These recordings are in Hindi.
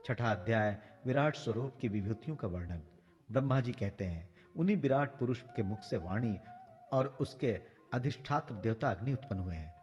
छठा अध्याय, विराट स्वरूप की विभूतियों का वर्णन। ब्रह्मा जी कहते हैं, उन्हीं विराट पुरुष के मुख से वाणी और उसके अधिष्ठात्र देवता अग्नि उत्पन्न हुए हैं।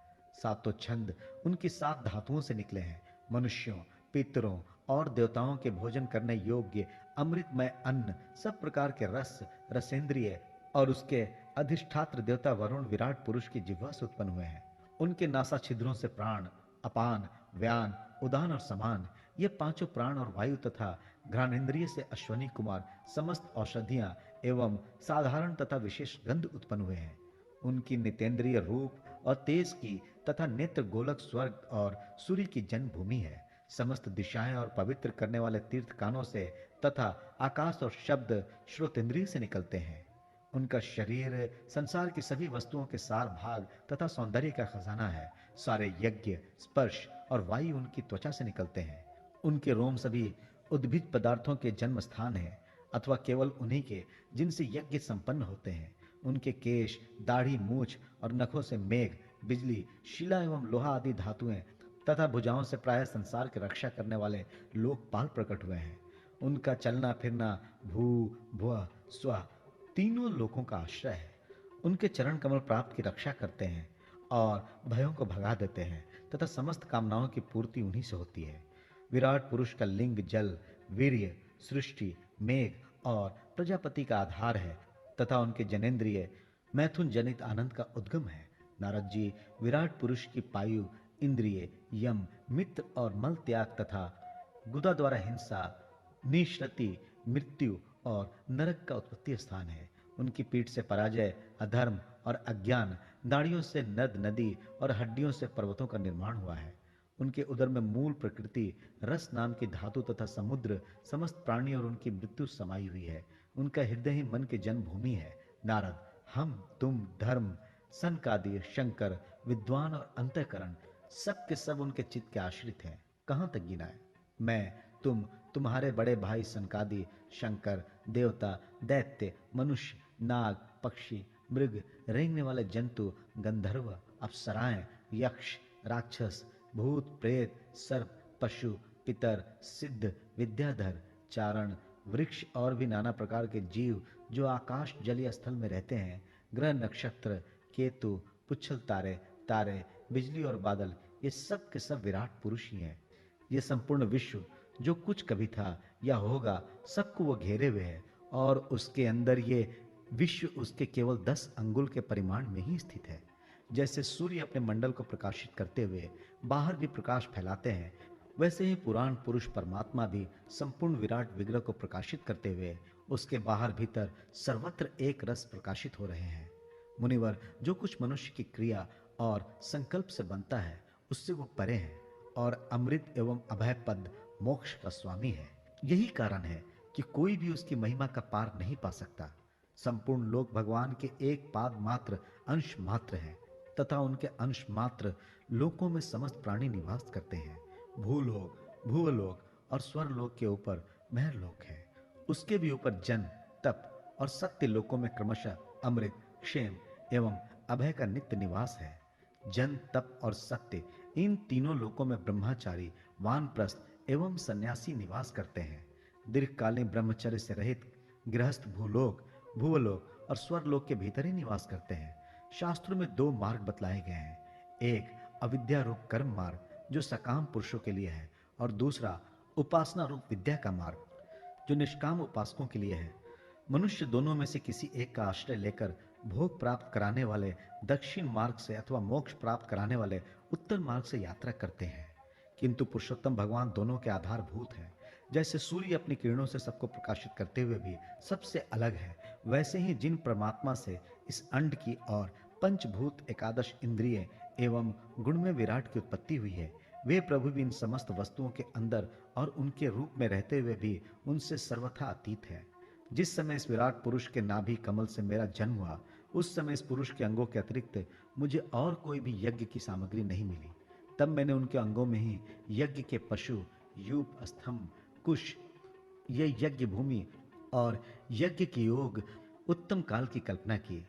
सातों छंद उनकी सात धातुओं से निकले हैं। मनुष्यों, पितरों और देवताओं के भोजन करने योग्य अमृतमय अन्न, सब प्रकार के रस, रसेंद्रिय और उसके अधिष्ठात्र देवता वरुण विराट पुरुष की जिह्वा से उत्पन्न हुए हैं। उनके नासा छिद्रों से प्राण, अपान, व्यान, उदान और समान, ये पांचों प्राण और वायु तथा घ्राणेन्द्रिय से अश्वनी कुमार समस्त औषधियां एवं साधारण तथा विशेष गंध उत्पन्न हुए हैं। उनकी नितेंद्रिय रूप और तेज की तथा नेत्र गोलक स्वर्ग और सूर्य की जन्मभूमि है। समस्त दिशाएं और पवित्र करने वाले तीर्थ कानों से तथा आकाश और शब्द श्रोतेंद्रिय से निकलते हैं। उनका शरीर संसार की सभी वस्तुओं के सार भाग तथा सौंदर्य का खजाना है। सारे यज्ञ, स्पर्श और वायु उनकी त्वचा से निकलते हैं। उनके रोम सभी उद्भिज पदार्थों के जन्म स्थान है, अथवा केवल उन्हीं के जिनसे यज्ञ संपन्न होते हैं। उनके केश, दाढ़ी, मूछ और नखों से मेघ, बिजली, शिला एवं लोहा आदि धातुएं तथा भुजाओं से प्राय संसार की रक्षा करने वाले लोकपाल प्रकट हुए हैं। उनका चलना फिरना भू, भुव, स्व तीनों लोकों का आश्रय है। उनके चरण कमल प्राप्त की रक्षा करते हैं और भयों को भगा देते हैं तथा समस्त कामनाओं की पूर्ति उन्हीं से होती है। विराट पुरुष का लिंग जल, वीर्य, सृष्टि, मेघ और प्रजापति का आधार है तथा उनके जनेन्द्रिय मैथुन जनित आनंद का उद्गम है। नारद जी विराट पुरुष की पायु, इंद्रिय, यम, मित्र और मल त्याग तथा गुदा द्वारा हिंसा, निश्रति, मृत्यु और नरक का उत्पत्ति स्थान है। उनकी पीठ से पराजय, अधर्म और अज्ञान, नाड़ियों से नद नदी और हड्डियों से पर्वतों का निर्माण हुआ है। उनके उदर में मूल प्रकृति, रस नाम की धातु तथा समुद्र, समस्त प्राणी और उनकी मृत्यु समाई हुई है। उनका हृदय ही मन की जन्मभूमि है। नारद, हम, तुम, धर्म, सनकादि, शंकर, विद्वान और अंतःकरण सब के सब उनके चित्त के आश्रित हैं। कहाँ तक गिनाए? मैं, तुम, तुम्हारे बड़े भाई सनकादि, शंकर, देवता, दैत्य, मनुष्य, नाग, पक्षी, मृग, रेंगने वाले जंतु, गंधर्व, अप्सराएं, यक्ष, राक्षस, भूत, प्रेत, सर्प, पशु, पितर, सिद्ध, विद्याधर, चारण, वृक्ष और भी नाना प्रकार के जीव जो आकाश जल या स्थल में रहते हैं, ग्रह, नक्षत्र, केतु, पुच्छल तारे, तारे, बिजली और बादल, ये सब के सब विराट पुरुष ही हैं। ये संपूर्ण विश्व जो कुछ कभी था या होगा, सबको वो घेरे हुए है और उसके अंदर ये विश्व उसके केवल 10 अंगुल के परिमाण में ही स्थित है। जैसे सूर्य अपने मंडल को प्रकाशित करते हुए बाहर भी प्रकाश फैलाते हैं, वैसे ही पुराण पुरुष परमात्मा भी संपूर्ण विराट विग्रह को प्रकाशित करते हुए उसके बाहर भीतर सर्वत्र एक रस प्रकाशित हो रहे हैं। मुनिवर, जो कुछ मनुष्य की क्रिया और संकल्प से बनता है, उससे वो परे हैं और अमृत एवं अभय पद मोक्ष का स्वामी है। यही कारण है कि कोई भी उसकी महिमा का पार नहीं पा सकता। संपूर्ण लोक भगवान के एक पाद मात्र अंश मात्र है तथा उनके अंश मात्र लोकों में समस्त प्राणी निवास करते हैं। भूलोक, भूवलोक और स्वरलोक के ऊपर महरलोक है। उसके भी ऊपर जन, तप और सत्य लोकों में क्रमशः अमृत, क्षेम एवं अभय का नित्य निवास है। जन, तप और सत्य, इन तीनों लोकों में ब्रह्मचारी, वानप्रस्थ एवं सन्यासी निवास करते हैं। दीर्घकालीन ब्रह्मचर्य से रहित गृहस्थ भूलोक, भूवलोक और स्वर्लोक के भीतर ही निवास करते हैं। शास्त्रों में 2 मार्ग बतलाए गए हैं। एक अविद्या रूप कर्म मार्ग जो सकाम पुरुषों के लिए है, और दूसरा उपासना रूप विद्या का मार्ग जो निष्काम उपासकों के लिए है। मनुष्य दोनों में से किसी एक का आश्रय लेकर भोग प्राप्त कराने वाले दक्षिण मार्ग से अथवा मोक्ष प्राप्त कराने वाले उत्तर मार्ग से यात्रा करते हैं। किंतु पुरुषोत्तम भगवान दोनों के आधारभूत हैं। जैसे सूर्य अपनी किरणों से सबको प्रकाशित करते हुए भी सबसे अलग है, वैसे ही जिन परमात्मा से इस अंड की और पंचभूत, एकादश इंद्रिय एवं गुण में विराट की उत्पत्ति हुई है, वे प्रभु भी इन समस्त वस्तुओं के अंदर और उनके रूप में रहते हुए भी उनसे सर्वथा अतीत है। जिस समय इस विराट पुरुष के नाभि कमल से मेरा जन्म हुआ, उस समय इस पुरुष के अंगों के अतिरिक्त मुझे और कोई भी यज्ञ की सामग्री नहीं मिली। तब मैंने उनके अंगों में ही यज्ञ के पशु, यूप, स्तंभ, कुश, ये यज्ञ भूमि और यज्ञ की योग उत्तम काल की कल्पना की।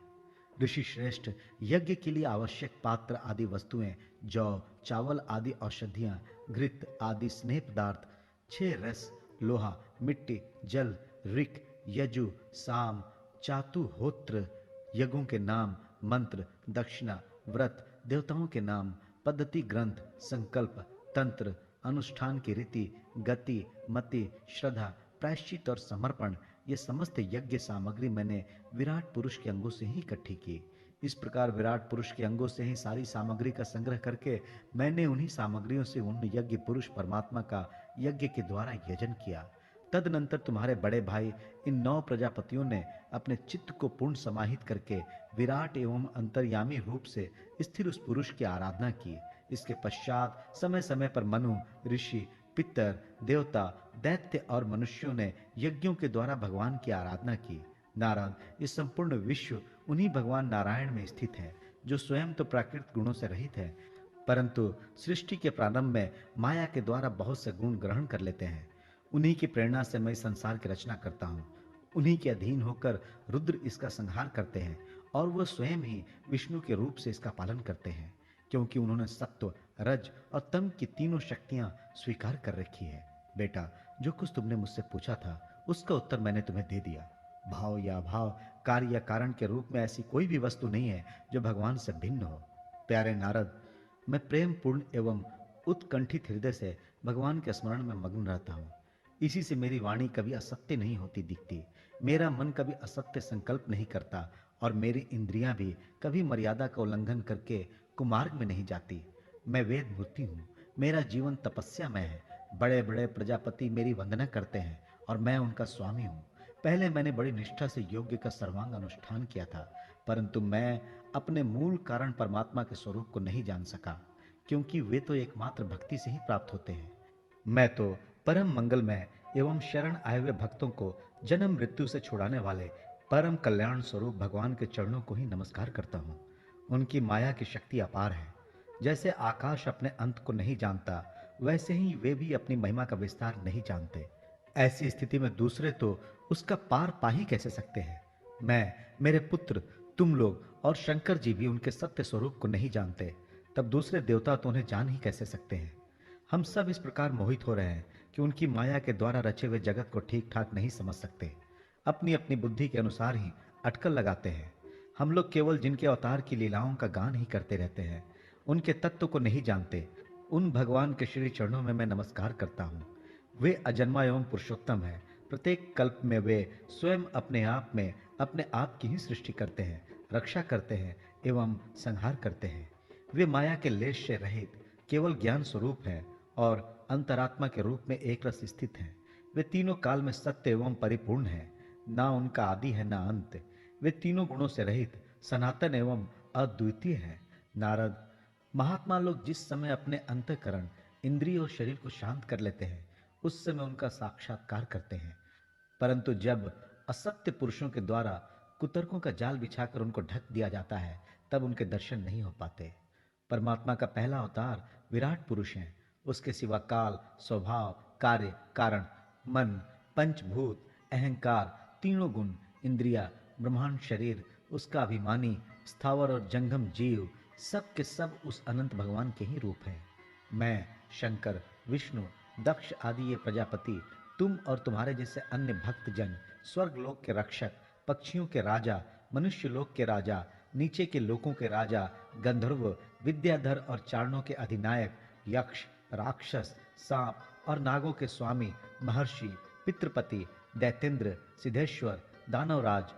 ऋषि श्रेष्ठ, यज्ञ के लिए आवश्यक पात्र आदि वस्तुएं, जौ, चावल आदि औषधियां, घृत आदि स्नेह पदार्थ, छह रस, लोहा, मिट्टी, जल, ऋक, यजु, साम, चातु, होत्र, यज्ञों के नाम, मंत्र, दक्षिणा, व्रत, देवताओं के नाम, पद्धति, ग्रंथ, संकल्प, तंत्र, अनुष्ठान की रीति, गति, मति, श्रद्धा, प्रायश्चित और समर्पण, ये समस्त यज्ञ सामग्री मैंने विराट पुरुष के अंगों से ही इकट्ठी की। इस प्रकार विराट पुरुष के अंगों से ही सारी सामग्री का संग्रह करके मैंने उन्हीं सामग्रियों से उन यज्ञ पुरुष परमात्मा का यज्ञ के द्वारा यजन किया। तदनंतर तुम्हारे बड़े भाई इन 9 प्रजापतियों ने अपने चित्त को पूर्ण समाहित करके विराट एवं अंतर्यामी रूप से स्थिर उस पुरुष की आराधना की। इसके पश्चात समय समय पर मनु, ऋषि, पितर, देवता, दैत्य और मनुष्यों ने यज्ञों के द्वारा भगवान की आराधना की। नारद, इस संपूर्ण विश्व उन्हीं भगवान नारायण में स्थित है, जो स्वयं तो प्राकृतिक गुणों से रहित है, परंतु सृष्टि के प्रारंभ में माया के द्वारा बहुत से गुण ग्रहण कर लेते हैं। उन्हीं की प्रेरणा से मैं संसार की रचना करता हूँ। उन्हीं के अधीन होकर रुद्र इसका संहार करते हैं और वह स्वयं ही विष्णु के रूप से इसका पालन करते हैं, क्योंकि उन्होंने सत्व, रज और तम की तीनों शक्तियां स्वीकार कर रखी है। बेटा, जो कुछ तुमने मुझसे पूछा था उसका उत्तर मैंने तुम्हें दे दिया। भाव या अभाव, कार्य या कारण के रूप में ऐसी कोई भी वस्तु नहीं है जो भगवान से भिन्न हो। प्यारे नारद, मैं प्रेम पूर्ण एवं उत्कंठित हृदय से भगवान के स्मरण में मग्न रहता हूँ। इसी से मेरी वाणी कभी असत्य नहीं होती दिखती, मेरा मन कभी असत्य संकल्प नहीं करता और मेरी इंद्रियां भी कभी मर्यादा का उल्लंघन करके कुमार्ग में नहीं जाती। मैं वेद मूर्ति हूँ, मेरा जीवन तपस्या में है। बड़े बड़े प्रजापति मेरी वंदना करते हैं और मैं उनका स्वामी हूँ। पहले मैंने बड़ी निष्ठा से योग्य का सर्वांग अनुष्ठान किया था, परंतु मैं अपने मूल कारण परमात्मा के स्वरूप को नहीं जान सका, क्योंकि वे तो एकमात्र भक्ति से ही प्राप्त होते हैं। मैं तो परम मंगलमय एवं शरण आए हुए भक्तों को जन्म मृत्यु से छुड़ाने वाले परम कल्याण स्वरूप भगवान के चरणों को ही नमस्कार करता हूँ। उनकी माया की शक्ति अपार है। जैसे आकाश अपने अंत को नहीं जानता, वैसे ही वे भी अपनी महिमा का विस्तार नहीं जानते। ऐसी स्थिति में दूसरे तो उसका पार पा ही कैसे सकते हैं। मैं, मेरे पुत्र, तुम लोग और शंकर जी भी उनके सत्य स्वरूप को नहीं जानते, तब दूसरे देवता तो उन्हें जान ही कैसे सकते हैं। हम सब इस प्रकार मोहित हो रहे हैं कि उनकी माया के द्वारा रचे हुए जगत को ठीक ठाक नहीं समझ सकते, अपनी अपनी बुद्धि के अनुसार ही अटकल लगाते हैं। हम लोग केवल जिनके अवतार की लीलाओं का गान ही करते रहते हैं, उनके तत्व को नहीं जानते। उन भगवान के श्री चरणों में मैं नमस्कार करता हूँ। वे अजन्मा एवं पुरुषोत्तम है। प्रत्येक कल्प में वे स्वयं अपने आप में अपने आप की ही सृष्टि करते हैं, रक्षा करते हैं एवं संहार करते हैं। वे माया के लेश से रहित केवल ज्ञान स्वरूप है और अंतरात्मा के रूप में एक रस स्थित है। वे तीनों काल में सत्य एवं परिपूर्ण है, ना उनका आदि है ना अंत। वे तीनों गुणों से रहित सनातन एवं अद्वितीय है। नारद, महात्मा लोग जिस समय अपने अंतःकरण, इंद्रिय और शरीर को शांत कर लेते हैं, उस समय उनका साक्षात्कार करते हैं, परंतु जब असत्य पुरुषों के द्वारा कुतर्कों का जाल बिछाकर उनको ढक दिया जाता है, तब उनके दर्शन नहीं हो पाते। परमात्मा का पहला अवतार विराट पुरुष है। उसके सिवा काल, स्वभाव, कार्य, कारण, मन, पंचभूत, अहंकार, तीनों गुण, इंद्रिया, ब्रह्मांड, शरीर, उसका अभिमानी, स्थावर और जंगम जीव, सब के सब उस अनंत भगवान के ही रूप हैं। मैं, शंकर, विष्णु, दक्ष आदि ये प्रजापति, तुम और तुम्हारे जैसे अन्य भक्त जन, स्वर्ग लोक के रक्षक, पक्षियों के राजा, मनुष्य लोक के राजा, नीचे के लोकों के राजा, गंधर्व, विद्याधर और चारणों के अधिनायक, यक्ष, राक्षस, सांप और नागों के स्वामी, महर्षि, पितृपति, दैतेंद्र, सिद्धेश्वर, दानवराज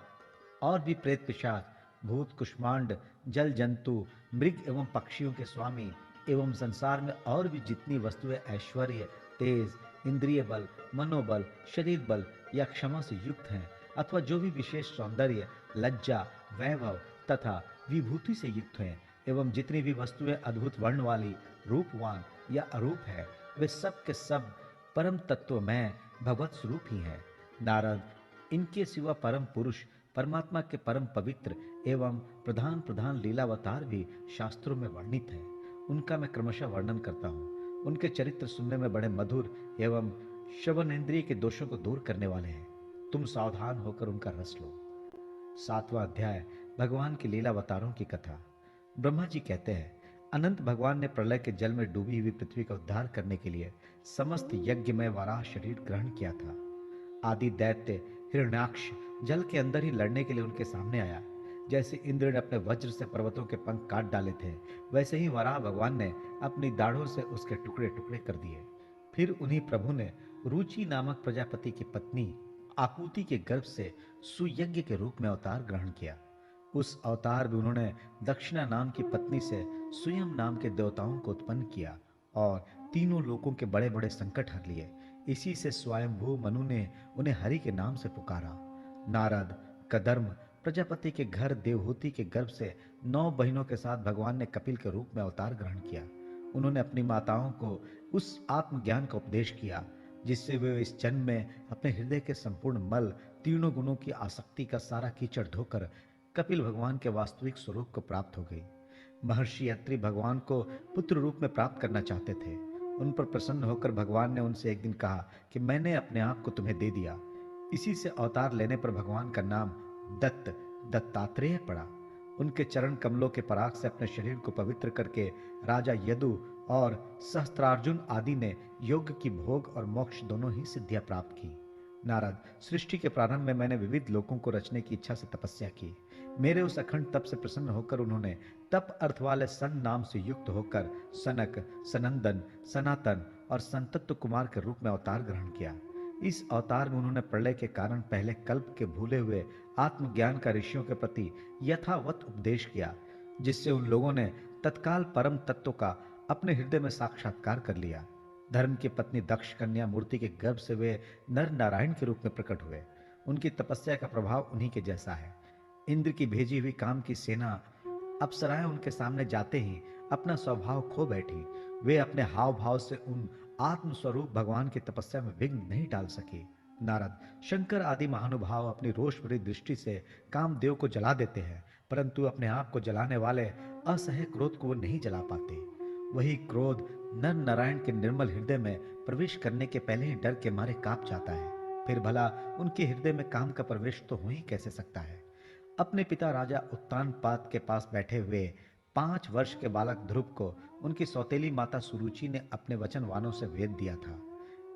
और भी प्रेत, पिशाच, भूत, कुष्मांड, जल जंतु, मृग एवं पक्षियों के स्वामी एवं संसार में और भी जितनी वस्तुएं ऐश्वर्य, तेज, इंद्रिय बल, मनोबल, शरीर बल या क्षमा से युक्त हैं, अथवा जो भी विशेष सौंदर्य, लज्जा, वैभव तथा विभूति से युक्त हैं, एवं जितनी भी वस्तुएं अद्भुत वर्ण वाली, रूपवान या अरूप है, वे सब के सब परम तत्व में भगवत स्वरूप ही हैं। नारद, इनके सिवा परम पुरुष, परमात्मा के परम पवित्र एवं प्रधान प्रधान लीलावतार भी शास्त्रों में वर्णित है। उनका मैं क्रमशः वर्णन करता हूँ। उनके चरित्र सुनने में बड़े मधुर एवं श्रवण इंद्रिय के दोषों को दूर करने वाले हैं। तुम सावधान होकर उनका रस लो। 7वां अध्याय, भगवान की लीलावतारों की कथा। ब्रह्मा जी कहते हैं, अनंत भगवान ने प्रलय के जल में डूबी हुई पृथ्वी का उद्धार करने के लिए समस्त यज्ञ में वराह शरीर ग्रहण किया था। आदि दैत्य हिरण्याक्ष जल के अंदर ही लड़ने के लिए उनके सामने आया। जैसे इंद्र ने अपने वज्र से पर्वतों के पंख काट डाले थे, वैसे ही वराह भगवान ने अपनी दाढ़ों से उसके टुकड़े टुकड़े कर दिए। फिर उन्हीं प्रभु ने रुचि नामक प्रजापति की पत्नी आकुति के गर्भ से सुयज्ञ के रूप में अवतार ग्रहण किया। उस अवतार में उन्होंने दक्षिणा नाम की पत्नी से स्वयं नाम के देवताओं को उत्पन्न किया और तीनों लोकों के बड़े बड़े संकट हर लिए। इसी से स्वयंभू मनु ने उन्हें हरि के नाम से पुकारा। नारद, कदर्म प्रजापति के घर देवहूति के गर्भ से 9 बहनों के साथ भगवान ने कपिल के रूप में अवतार ग्रहण किया। उन्होंने अपनी माताओं को उस आत्मज्ञान का उपदेश किया जिससे वे इस जन्म में अपने हृदय के संपूर्ण मल, तीनों गुणों की आसक्ति का सारा कीचड़ धोकर कपिल भगवान के वास्तविक स्वरूप को प्राप्त हो गई। महर्षि अत्रि भगवान को पुत्र रूप में प्राप्त करना चाहते थे। उन पर प्रसन्न होकर भगवान ने उनसे एक दिन कहा कि मैंने अपने आप को तुम्हें दे दिया। इसी से अवतार लेने पर भगवान का नाम दत्त, दत्तात्रेय पड़ा। उनके चरण कमलों के पराग से अपने शरीर को पवित्र करके राजा यदु और सहस्त्रार्जुन आदि ने योग की भोग और मोक्ष दोनों ही सिद्धियां प्राप्त की। नारद, सृष्टि के प्रारंभ में मैंने विविध लोकों को रचने की इच्छा से तपस्या की। मेरे उस अखंड तप से प्रसन्न होकर उन्होंने तप अर्थ वाले सन नाम से युक्त होकर सनक, सनंदन, सनातन और संतत्व कुमार के रूप में अवतार ग्रहण किया। इस अवतार में उन्होंने प्रलय के कारण पहले कल्प के भूले हुए आत्मज्ञान का ऋषियों के प्रति यथावत उपदेश किया, जिससे उन लोगों ने तत्काल परम तत्व का अपने हृदय में साक्षात्कार कर लिया। धर्म की पत्नी दक्ष कन्या मूर्ति के गर्भ से वे नर नारायण के रूप में प्रकट हुए। उनकी तपस्या का प्रभाव उन्हीं के जैसा है। इंद्र की भेजी हुई काम की सेना अप्सराएं उनके सामने जाते ही अपना स्वभाव खो बैठी। वे अपने हाव भाव से उन आत्म स्वरूप भगवान की तपस्या में विघ्न नहीं डाल सके। नारद, शंकर आदि महानुभाव अपनी रोष भरी दृष्टि से कामदेव को जला देते हैं, परंतु अपने आप को जलाने वाले असह्य क्रोध को वो नहीं जला पाते। वही क्रोध नर नारायण के निर्मल हृदय में प्रवेश करने के पहले ही डर के मारे कांप जाता है। फिर भला उनके हृदय में काम का प्रवेश तो हो ही कैसे सकता है। अपने पिता राजा उत्तानपाद के पास बैठे हुए 5 वर्ष के बालक ध्रुव को उनकी सौतेली माता सुरुचि ने अपने वचन वाणों से वेद दिया था।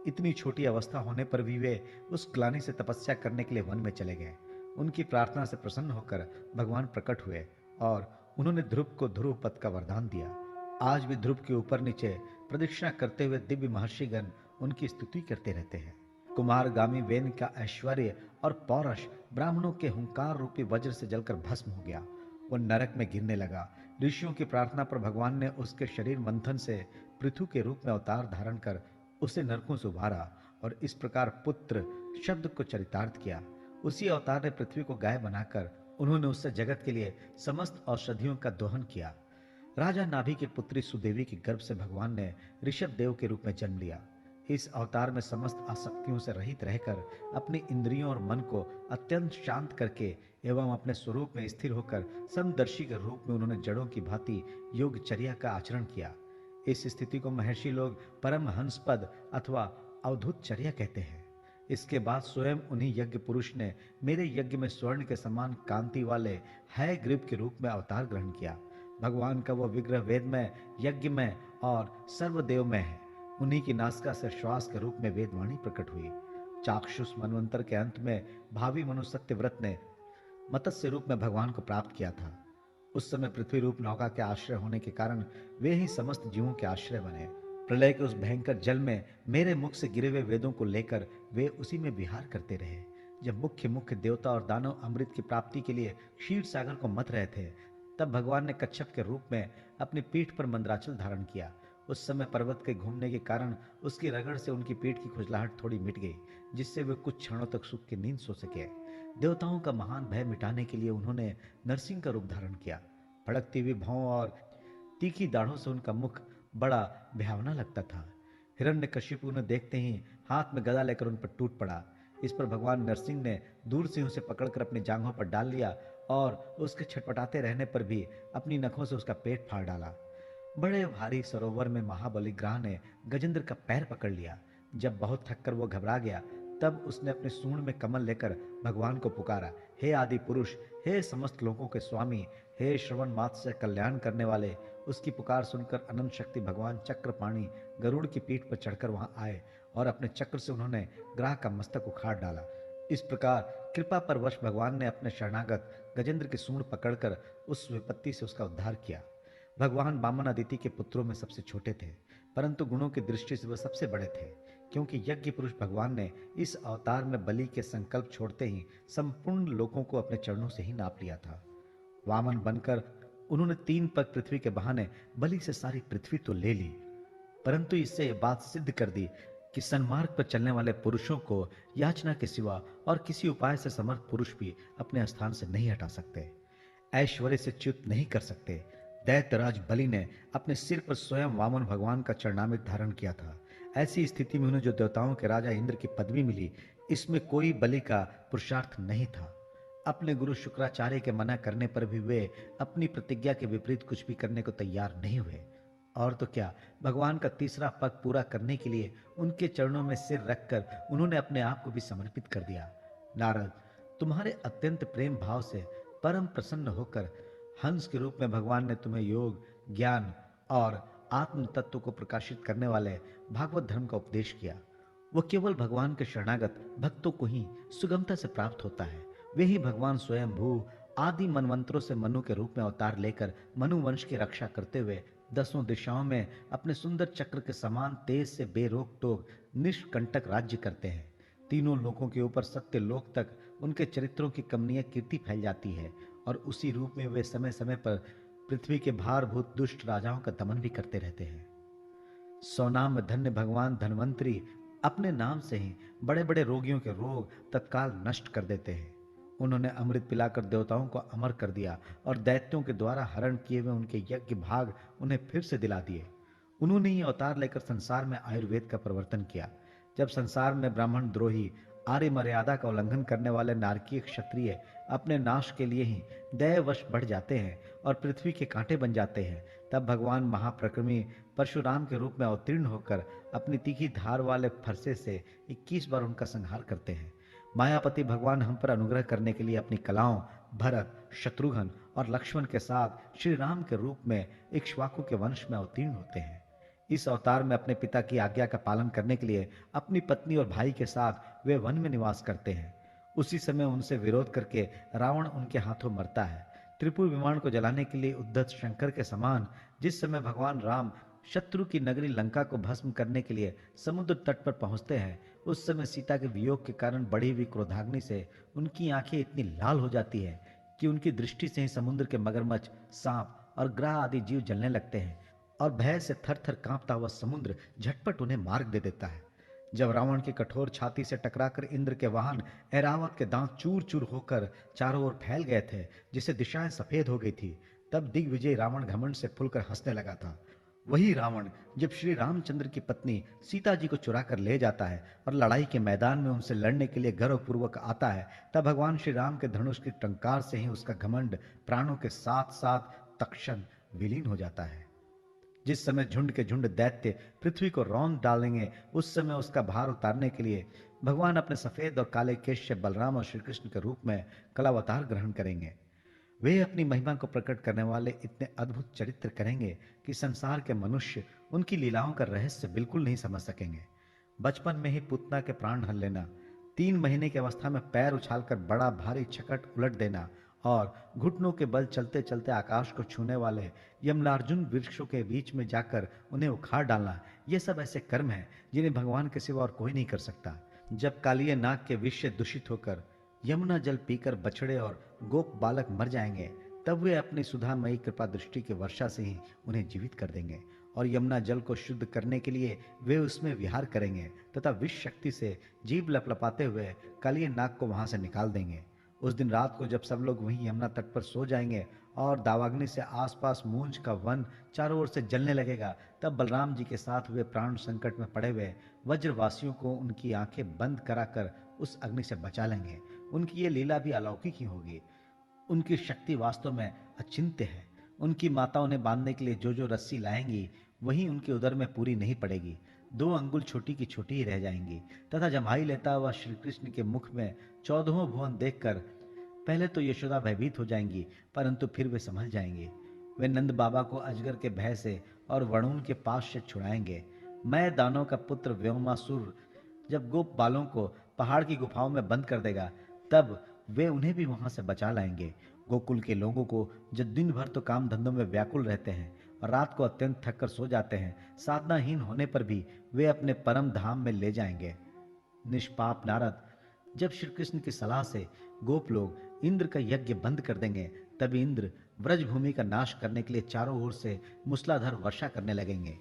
इतनी छोटी अवस्था होने पर भी वे उस ग्लानि से तपस्या करने के लिए वन में चले गए। उनकी प्रार्थना से प्रसन्न होकर भगवान प्रकट हुए और उन्होंने ध्रुव को ध्रुव पद का वरदान दिया। आज भी ध्रुव के ऊपर नीचे प्रदक्षिणा करते हुए दिव्य महर्षिगण उनकी स्तुति करते रहते हैं। कुमारगामी वेन का ऐश्वर्य और पौरुष ब्राह्मणों के हुंकार रूपी वज्र से जलकर भस्म हो गया। वो नरक में गिरने लगा। ऋषियों की प्रार्थना पर भगवान ने उसके शरीर मंथन से पृथु के रूप में अवतार धारण कर उसे नरकों से उबारा और इस प्रकार पुत्र शब्द को चरितार्थ किया। उसी अवतार ने पृथ्वी को गाय बनाकर उन्होंने उससे जगत के लिए समस्त औषधियों का दोहन किया। राजा नाभि की पुत्री सुदेवी के गर्भ से भगवान ने ऋषभ देव के रूप में जन्म लिया। इस अवतार में समस्त आसक्तियों से रहित रहकर अपनी इंद्रियों और मन को अत्यंत शांत करके एवं अपने स्वरूप में स्थिर होकर समदर्शी के रूप में उन्होंने जड़ों की भांति योगचर्या का आचरण किया। इस स्थिति को महर्षि लोग परम हंसपद अथवा अवधूतचर्या कहते हैं। इसके बाद स्वयं उन्हीं यज्ञ पुरुष ने मेरे यज्ञ में स्वर्ण के समान कांति वाले है ग्रीव के रूप में अवतार ग्रहण किया। भगवान का वह विग्रह वेद में, यज्ञ में और सर्वदेव में है। उन्हीं की नासिका से श्वास के रूप में वेदवाणी प्रकट हुई। चाक्षुष मनवंतर के अंत में भावी मनु सत्यव्रत ने मत्स्य रूप में भगवान को प्राप्त किया था। उस समय पृथ्वी रूप नौका के आश्रय होने के कारण वे ही समस्त जीवों के आश्रय बने। प्रलय के उस भयंकर जल में मेरे मुख से गिरे हुए वेदों को लेकर वे उसी में विहार करते रहे। जब मुख्य मुख्य देवता और दानव अमृत की प्राप्ति के लिए क्षीर सागर को मत रहे थे, तब भगवान ने कच्छप के रूप में अपनी पीठ पर मंदराचल धारण किया। उस समय पर्वत के घूमने के कारण उसकी रगड़ से उनकी पीठ की खुजलाहट थोड़ी मिट गई, जिससे वे कुछ क्षणों तक सुख की नींद सो सके। देवताओं का महान भय मिटाने के लिए उन्होंने नरसिंह का रूप धारण किया। भड़कती हुई भौं और तीखी दाढ़ों से उनका मुख बड़ा भयावना लगता था। हिरण्यकशिपु उन्हें देखते ही हाथ में गदा लेकर उन पर टूट पड़ा। इस पर भगवान नरसिंह ने दूर से उसे पकड़कर अपनी जांघों पर डाल लिया और उसके छटपटाते रहने पर भी अपनी नखों से उसका पेट फाड़ डाला। बड़े भारी सरोवर में महाबली ग्राह ने गजेंद्र का पैर पकड़ लिया। जब बहुत थककर वो घबरा गया, तब उसने अपने सूंड में कमल लेकर भगवान को पुकारा, हे आदि पुरुष, हे समस्त लोगों के स्वामी, हे श्रवण मात्र से कल्याण करने वाले, उसकी पुकार सुनकर अनंत शक्ति भगवान चक्रपाणि गरुड़ की पीठ पर चढ़कर वहां आए और अपने चक्र से उन्होंने ग्राह का मस्तक उखाड़ डाला। इस प्रकार कृपा पर वश भगवान ने अपने शरणागत गजेंद्र की सूंड पकड़कर उस विपत्ति से उसका उद्धार किया। भगवान वामनादिति के पुत्रों में सबसे छोटे थे, परंतु गुणों की दृष्टि से वह सबसे बड़े थे, क्योंकि यज्ञ पुरुष भगवान ने इस अवतार में बलि के संकल्प छोड़ते ही संपूर्ण लोगों को अपने चरणों से ही नाप लिया था। वामन बनकर उन्होंने 3 पग पृथ्वी के बहाने बलि से सारी पृथ्वी तो ले ली, परंतु इससे यह बात सिद्ध कर दी कि सन्मार्ग पर चलने वाले पुरुषों को याचना के सिवा और किसी उपाय से समर्थ पुरुष भी अपने स्थान से नहीं हटा सकते, ऐश्वर्य से च्युत नहीं कर सकते। दैत्यराज बलि ने अपने सिर पर स्वयं वामन भगवान का चरणामृत धारण किया था। ऐसी स्थिति में उन्हें जो देवताओं के राजा इंद्र की पदवी मिली, इसमें कोई बलि का पुरुषार्थ नहीं था। अपने गुरु शुक्राचार्य के मना करने पर भी वे अपनी प्रतिज्ञा के विपरीत कुछ भी करने को तैयार नहीं हुए। और तो क्या, भगवान का तीसरा पग पूरा करने के लिए उनके चरणों में सिर रखकर उन्होंने अपने आप को भी समर्पित कर दिया। नारद, तुम्हारे अत्यंत प्रेम भाव से परम प्रसन्न होकर हंस के रूप में भगवान ने तुम्हें योग, ज्ञान और आत्म तत्व को प्रकाशित करने वाले भागवत धर्म का उपदेश किया। वो केवल भगवान के शरणागत भक्तों को ही सुगमता से प्राप्त होता है। वे ही भगवान स्वयं भू आदि मनवंतरों से मनु के रूप में अवतार लेकर मनु वंश की रक्षा करते हुए 10 दिशाओं में अपने सुंदर चक्र के समान तेज से बेरोक टोक निष्कंटक राज्य करते हैं। तीनों लोकों के ऊपर सत्य लोक तक उनके चरित्रों की कमनीय कीर्ति फैल जाती है और उसी रूप में वे समय समय पर पृथ्वी के भारभूत दुष्ट राजाओं का दमन भी करते रहते हैं। स्वनाम धन्य भगवान धन्वंतरी अपने नाम से ही बड़े बड़े रोगियों के रोग तत्काल नष्ट कर देते हैं। उन्होंने अमृत पिलाकर देवताओं को अमर कर दिया और दैत्यों के द्वारा हरण किए हुए उनके यज्ञ भाग उन्हें फिर से दिला दिए। उन्होंने ही अवतार लेकर संसार में आयुर्वेद का प्रवर्तन किया। जब संसार में ब्राह्मण द्रोही, आर्य मर्यादा का उल्लंघन करने वाले नारकीय क्षत्रिय अपने नाश के लिए ही दैववश बढ़ जाते हैं और पृथ्वी के कांटे बन जाते हैं, तब भगवान महाप्रक्रमी परशुराम के रूप में अवतीर्ण होकर अपनी तीखी धार वाले फरसे से 21 बार उनका संहार करते हैं। मायापति भगवान हम पर अनुग्रह करने के लिए अपनी कलाओं भरत, शत्रुघ्न और लक्ष्मण के साथ श्री राम के रूप में इक्ष्वाकु के वंश में अवतीर्ण होते हैं। इस अवतार में अपने पिता की आज्ञा का पालन करने के लिए अपनी पत्नी और भाई के साथ वे वन में निवास करते हैं। उसी समय उनसे विरोध करके रावण उनके हाथों मरता है। त्रिपुर विमान को जलाने के लिए उद्धत शंकर के समान जिस समय भगवान राम शत्रु की नगरी लंका को भस्म करने के लिए समुद्र तट पर पहुंचते हैं, उस समय सीता के वियोग के कारण बढ़ी हुई क्रोधाग्नि से उनकी आंखें इतनी लाल हो जाती है कि उनकी दृष्टि से ही समुद्र के मगरमच्छ, सांप और ग्रह आदि जीव जलने लगते हैं और भय से थर थर कांपता हुआ समुद्र झटपट उन्हें मार्ग दे देता है। जब रावण की कठोर छाती से टकराकर इंद्र के वाहन ऐरावत के दांत चूर चूर होकर चारों ओर फैल गए थे, जिससे दिशाएं सफेद हो गई थी, तब दिग्विजय रावण घमंड से फूलकर हंसने लगा था। वही रावण जब श्री रामचंद्र की पत्नी सीता जी को चुरा कर ले जाता है और लड़ाई के मैदान में उनसे लड़ने के लिए गर्वपूर्वक आता है, तब भगवान श्री राम के धनुष की टंकार से ही उसका घमंड प्राणों के साथ साथ तक्षण विलीन हो जाता है। जिस समय झुंड के झुंड दैत्य पृथ्वी को रौंद डालेंगे, उस समय उसका भार उतारने के लिए भगवान अपने सफेद और काले केश से बलराम और श्री कृष्ण के रूप में कलावतार ग्रहण करेंगे। वे अपनी महिमा को प्रकट करने वाले इतने अद्भुत चरित्र करेंगे कि संसार के मनुष्य उनकी लीलाओं का रहस्य बिल्कुल नहीं समझ सकेंगे। बचपन में ही पुतना के प्राण हर लेना, 3 महीने की अवस्था में पैर उछालकर बड़ा भारी छकट उलट देना और घुटनों के बल चलते चलते आकाश को छूने वाले यमलार्जुन वृक्षों के बीच में जाकर उन्हें उखाड़ डालना, ये सब ऐसे कर्म हैं जिन्हें भगवान के सिवा और कोई नहीं कर सकता। जब कालिये नाग के विष से दूषित होकर यमुना जल पीकर बछड़े और गोप बालक मर जाएंगे, तब वे अपनी सुधामयी कृपा दृष्टि की वर्षा से ही उन्हें जीवित कर देंगे और यमुना जल को शुद्ध करने के लिए वे उसमें विहार करेंगे तथा विष शक्ति से जीभ लपलपाते हुए कालिये नाग को वहां से निकाल देंगे। उस दिन रात को जब सब लोग वहीं यमुना तट पर सो जाएंगे और दावाग्नि से आसपास मूंज का वन चारों ओर से जलने लगेगा, तब बलराम जी के साथ वे प्राण संकट में पड़े हुए वज्रवासियों को उनकी आंखें बंद कराकर उस अग्नि से बचा लेंगे। उनकी ये लीला भी अलौकिक ही होगी। उनकी शक्ति वास्तव में अचिंत्य है। उनकी माता उन्हें बांधने के लिए जो जो रस्सी लाएंगी, वही उनके उदर में पूरी नहीं पड़ेगी, 2 अंगुल छोटी की छोटी ही रह जाएंगी तथा जम्हाई लेता हुआ श्री कृष्ण के मुख में 14 भुवन देखकर पहले तो यशोदा भयभीत हो जाएंगी, परंतु फिर वे संभल जाएंगी। वे नंद बाबा को अजगर के भय से और वरुण के पास से छुड़ाएंगे। मैं दानव का पुत्र व्योमासुर जब गोप बालों को पहाड़ की गुफाओं में बंद कर देगा, तब वे उन्हें भी वहां से बचा लाएंगे। गोकुल के लोगों को जो दिन भर तो काम धंधों में व्याकुल रहते हैं और रात को अत्यंत थक कर सो जाते हैं, साधनाहीन होने पर भी वे अपने परम धाम में ले जाएंगे। निष्पाप नारद, जब श्री कृष्ण की सलाह से गोप लोग इंद्र का यज्ञ बंद कर देंगे, तब इंद्र व्रजभूमि का नाश करने के लिए चारों ओर से मूसलाधार वर्षा करने लगेंगे।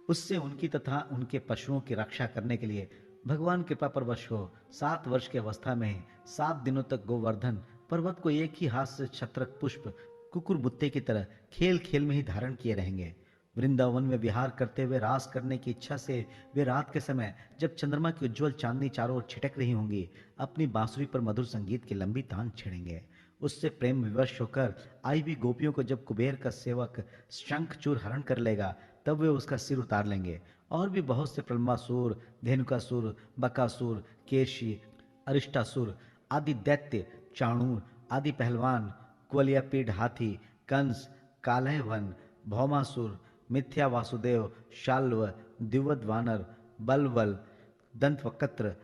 उससे उनकी तथा उनके पशुओं की रक्षा करने के लिए भगवान कृपा परवश हो 7 वर्ष की अवस्था में ही 7 दिनों तक गोवर्धन पर्वत को एक ही हाथ से छत्रक पुष्प कुकुर बुत्ते की तरह खेल खेल में ही धारण किए रहेंगे। वृंदावन में विहार करते हुए रास करने की इच्छा से वे रात के समय, जब चंद्रमा की उज्जवल चांदनी चारों ओर छिटक रही होंगी, अपनी बांसुरी पर मधुर संगीत की लंबी तान छेड़ेंगे। उससे प्रेम विवश होकर आई हुई गोपियों को जब कुबेर का सेवक शंखचूर हरण कर लेगा, तब वे उसका सिर उतार लेंगे। और भी बहुत से प्रलंबासुर, धेनुकासुर, बकासुर, केशी, अरिष्टासुर आदि दैत्य, चाणूर आदि पहलवान, कुवलियापीठ हाथी, कंस, कालयवन, भौमासुर, मिथ्या वासुदेव, शाल्व, द्विवद वानर, बलवल, दंतवक्त्र,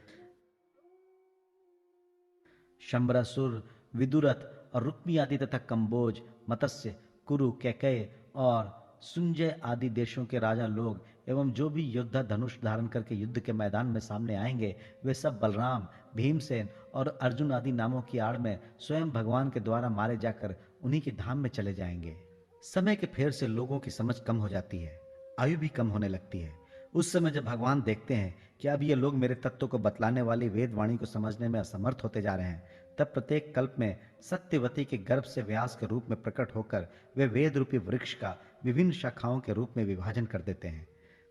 शंबरासुर, विदुरथ और रुक्मी आदि तथा कंबोज, मत्स्य, कुरु, कैकय और सुंजय आदि देशों के राजा लोग एवं जो भी योद्धा धनुष धारण करके युद्ध के मैदान में सामने आएंगे, वे सब बलराम, भीमसेन और अर्जुन आदि नामों की आड़ में स्वयं भगवान के द्वारा मारे जाकर उन्हीं के धाम में चले जाएंगे। समय के फेर से लोगों की समझ कम हो जाती है, आयु भी कम होने लगती है। उस समय जब भगवान देखते हैं कि अब ये लोग मेरे तत्व को बतलाने वाली वेद वाणी को समझने में असमर्थ होते जा रहे हैं, तब प्रत्येक कल्प में सत्यवती के गर्भ से व्यास के रूप में प्रकट होकर वे वेद रूपी वृक्ष का विभिन्न शाखाओं के रूप में विभाजन कर देते हैं।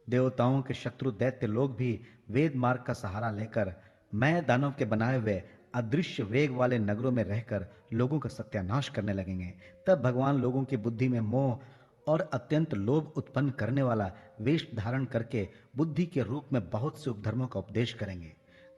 देवताओं के शत्रु दैत्य लोग भी वेद मार्ग का सहारा लेकर मैं दानव के बनाए हुए अदृश्य वेग वाले नगरों में रहकर लोगों का सत्यानाश करने लगेंगे। तब भगवान लोगों की बुद्धि में मोह और अत्यंत लोभ उत्पन्न करने वाला वेश धारण करके बुद्धि के रूप में बहुत से उपधर्मों का उपदेश करेंगे।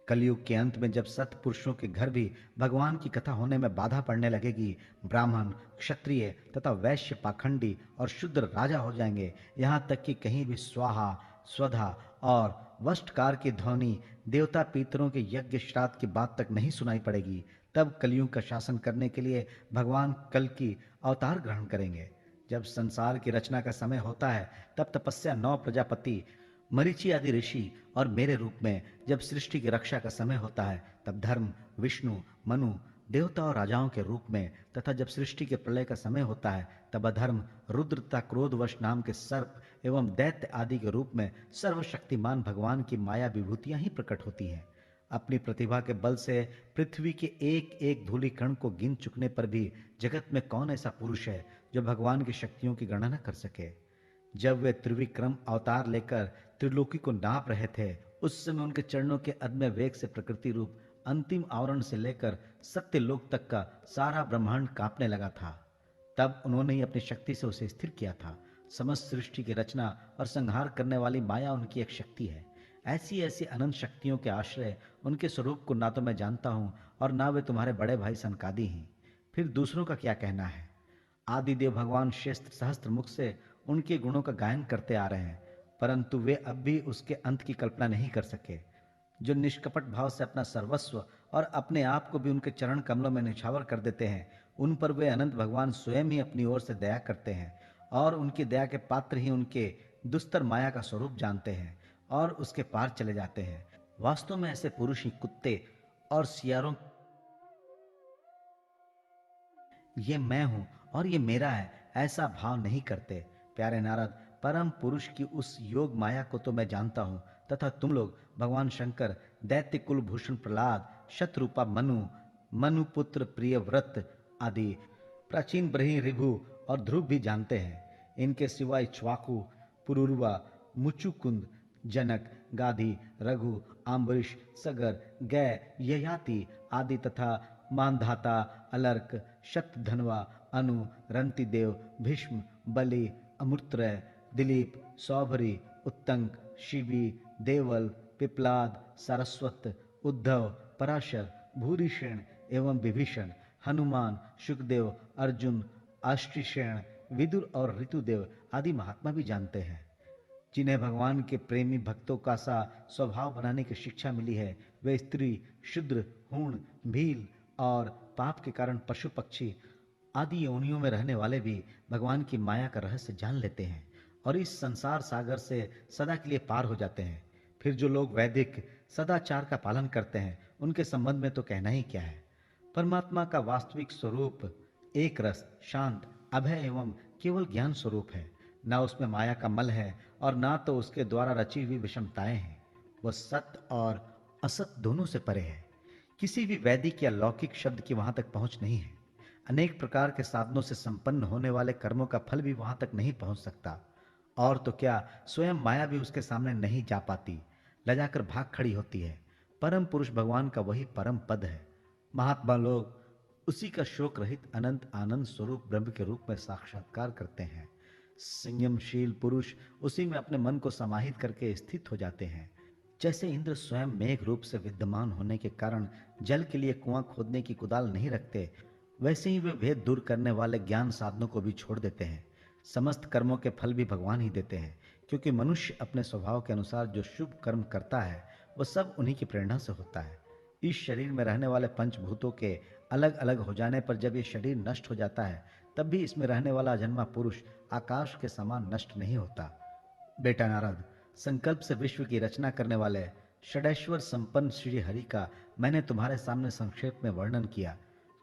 कलयुग के अंत में जब सत्पुरुषों के घर भी भगवान की कथा होने में बाधा पड़ने लगेगी, ब्राह्मण, क्षत्रिय तथा वैश्य पाखंडी और शूद्र राजा हो जाएंगे। यहाँ तक कि कहीं भी स्वाहा, स्वधा और वष्टकार की ध्वनि देवता पितरों के यज्ञ श्राद्ध की बात तक नहीं सुनाई पड़ेगी। तब कलयुग का शासन करने के लिए भगवान कल की अवतार ग्रहण करेंगे। जब संसार की रचना का समय होता है, तब तपस्या 9 प्रजापति, मरीचि आदि ऋषि और मेरे रूप में जब सृष्टि की रक्षा का समय होता है, तब धर्म, विष्णु, मनु, देवता और राजाओं के रूप में, तथा जब सृष्टि के प्रलय का समय होता है, तब अधर्म, रुद्र तथा क्रोधवश नाम के सर्प एवं दैत्य आदि के रूप में सर्वशक्तिमान भगवान की माया विभूतियां ही प्रकट होती हैं। अपनी प्रतिभा के बल से पृथ्वी के एक एक धूलि कण को गिन चुकने पर भी जगत में कौन ऐसा पुरुष है जो भगवान की शक्तियों की गणना न कर सके। जब वे त्रिविक्रम अवतार लेकर त्रिलोकी को नाप रहे थे, उस समय उनके चरणों के अदम्य वेग से प्रकृति रूप अंतिम आवरण से लेकर सत्यलोक तक का सारा ब्रह्मांड कांपने लगा था। तब उन्होंने ही अपनी शक्ति से उसे स्थिर किया था। समस्त सृष्टि की रचना और संहार करने वाली माया उनकी एक शक्ति है। ऐसी ऐसी अनंत शक्तियों के आश्रय उनके स्वरूप को ना तो मैं जानता हूं और ना वे तुम्हारे बड़े भाई सनकादि हैं। फिर दूसरों का क्या कहना है। आदिदेव भगवान शेष सहस्त्र मुख से उनके गुणों का गायन करते आ रहे हैं, परंतु वे अब भी उसके अंत की कल्पना नहीं कर सके। जो निष्कपट भाव से अपना सर्वस्व और अपने आप को भी उनके चरण कमलों में निछावर कर देते हैं, उन पर वे अनंत भगवान स्वयं ही अपनी ओर से दया करते हैं और उनकी दया के पात्र ही उनके दुस्तर माया का स्वरूप जानते हैं और उसके पार चले जाते हैं। वास्तव में ऐसे पुरुष ही कुत्ते और सियारों ये मैं हूं और ये मेरा है ऐसा भाव नहीं करते। प्यारे नारद, परम पुरुष की उस योग माया को तो मैं जानता हूं, तथा तुम लोग भगवान शंकर, दैत्य कुल भूषण प्रहलाद, शत्रुपा मनु, मनुपुत्र प्रिय व्रत आदि प्राचीन ब्रही ऋभु और ध्रुव भी जानते हैं। इनके सिवाय इक्ष्वाकु, पुरुरवा, मुचुकुंद, जनक, गाधी, रघु, आम्बरीश, सगर, गय, ययाति आदि तथा मानधाता, अलर्क, शतधन्वा, अनु, रंतिदेव, भीष्म, बलि, अमृतरय, दिलीप, सौभरी, उत्तंक, शिवी, देवल, पिपलाद, सारस्वत, उद्धव, पराशर, भूरिशेण एवं विभीषण, हनुमान, सुखदेव, अर्जुन, अष्टिशेण, विदुर और ऋतुदेव आदि महात्मा भी जानते हैं। जिन्हें भगवान के प्रेमी भक्तों का सा स्वभाव बनाने की शिक्षा मिली है, वे स्त्री, शूद्र, हूण, भील और पाप के कारण पशु पक्षी आदि योनियों में रहने वाले भी भगवान की माया का रहस्य जान लेते हैं और इस संसार सागर से सदा के लिए पार हो जाते हैं। फिर जो लोग वैदिक सदाचार का पालन करते हैं, उनके संबंध में तो कहना ही क्या है। परमात्मा का वास्तविक स्वरूप एक रस, शांत, अभय एवं केवल ज्ञान स्वरूप है। ना उसमें माया का मल है और ना तो उसके द्वारा रची हुई विषमताएं हैं। वह सत्य और असत दोनों से परे है। किसी भी वैदिक या लौकिक शब्द की वहां तक पहुंच नहीं है। अनेक प्रकार के साधनों से संपन्न होने वाले कर्मों का फल भी वहां तक नहीं पहुंच सकता। और तो क्या, स्वयं माया भी उसके सामने नहीं जा पाती, लजाकर भाग खड़ी होती है। परम पुरुष भगवान का वही परम पद है। महात्मा लोग उसी का शोक रहित अनंत आनंद स्वरूप ब्रह्म के रूप में साक्षात्कार करते हैं। संयमशील पुरुष उसी में अपने मन को समाहित करके स्थित हो जाते हैं। जैसे इंद्र स्वयं मेघ रूप से विद्यमान होने के कारण जल के लिए कुआं खोदने की कुदाल नहीं रखते, वैसे ही वे भेद दूर करने वाले ज्ञान साधनों को भी छोड़ देते हैं। समस्त कर्मों के फल भी भगवान ही देते हैं, क्योंकि मनुष्य अपने स्वभाव के अनुसार जो शुभ कर्म करता है वह सब उन्हीं की प्रेरणा से होता है। इस शरीर में रहने वाले पंचभूतों के अलग अलग हो जाने पर जब ये शरीर नष्ट हो जाता है, तब भी इसमें रहने वाला अजन्मा पुरुष आकाश के समान नष्ट नहीं होता। बेटा नारद, संकल्प से विश्व की रचना करने वाले षडैश्वर संपन्न श्री हरि का मैंने तुम्हारे सामने संक्षेप में वर्णन किया।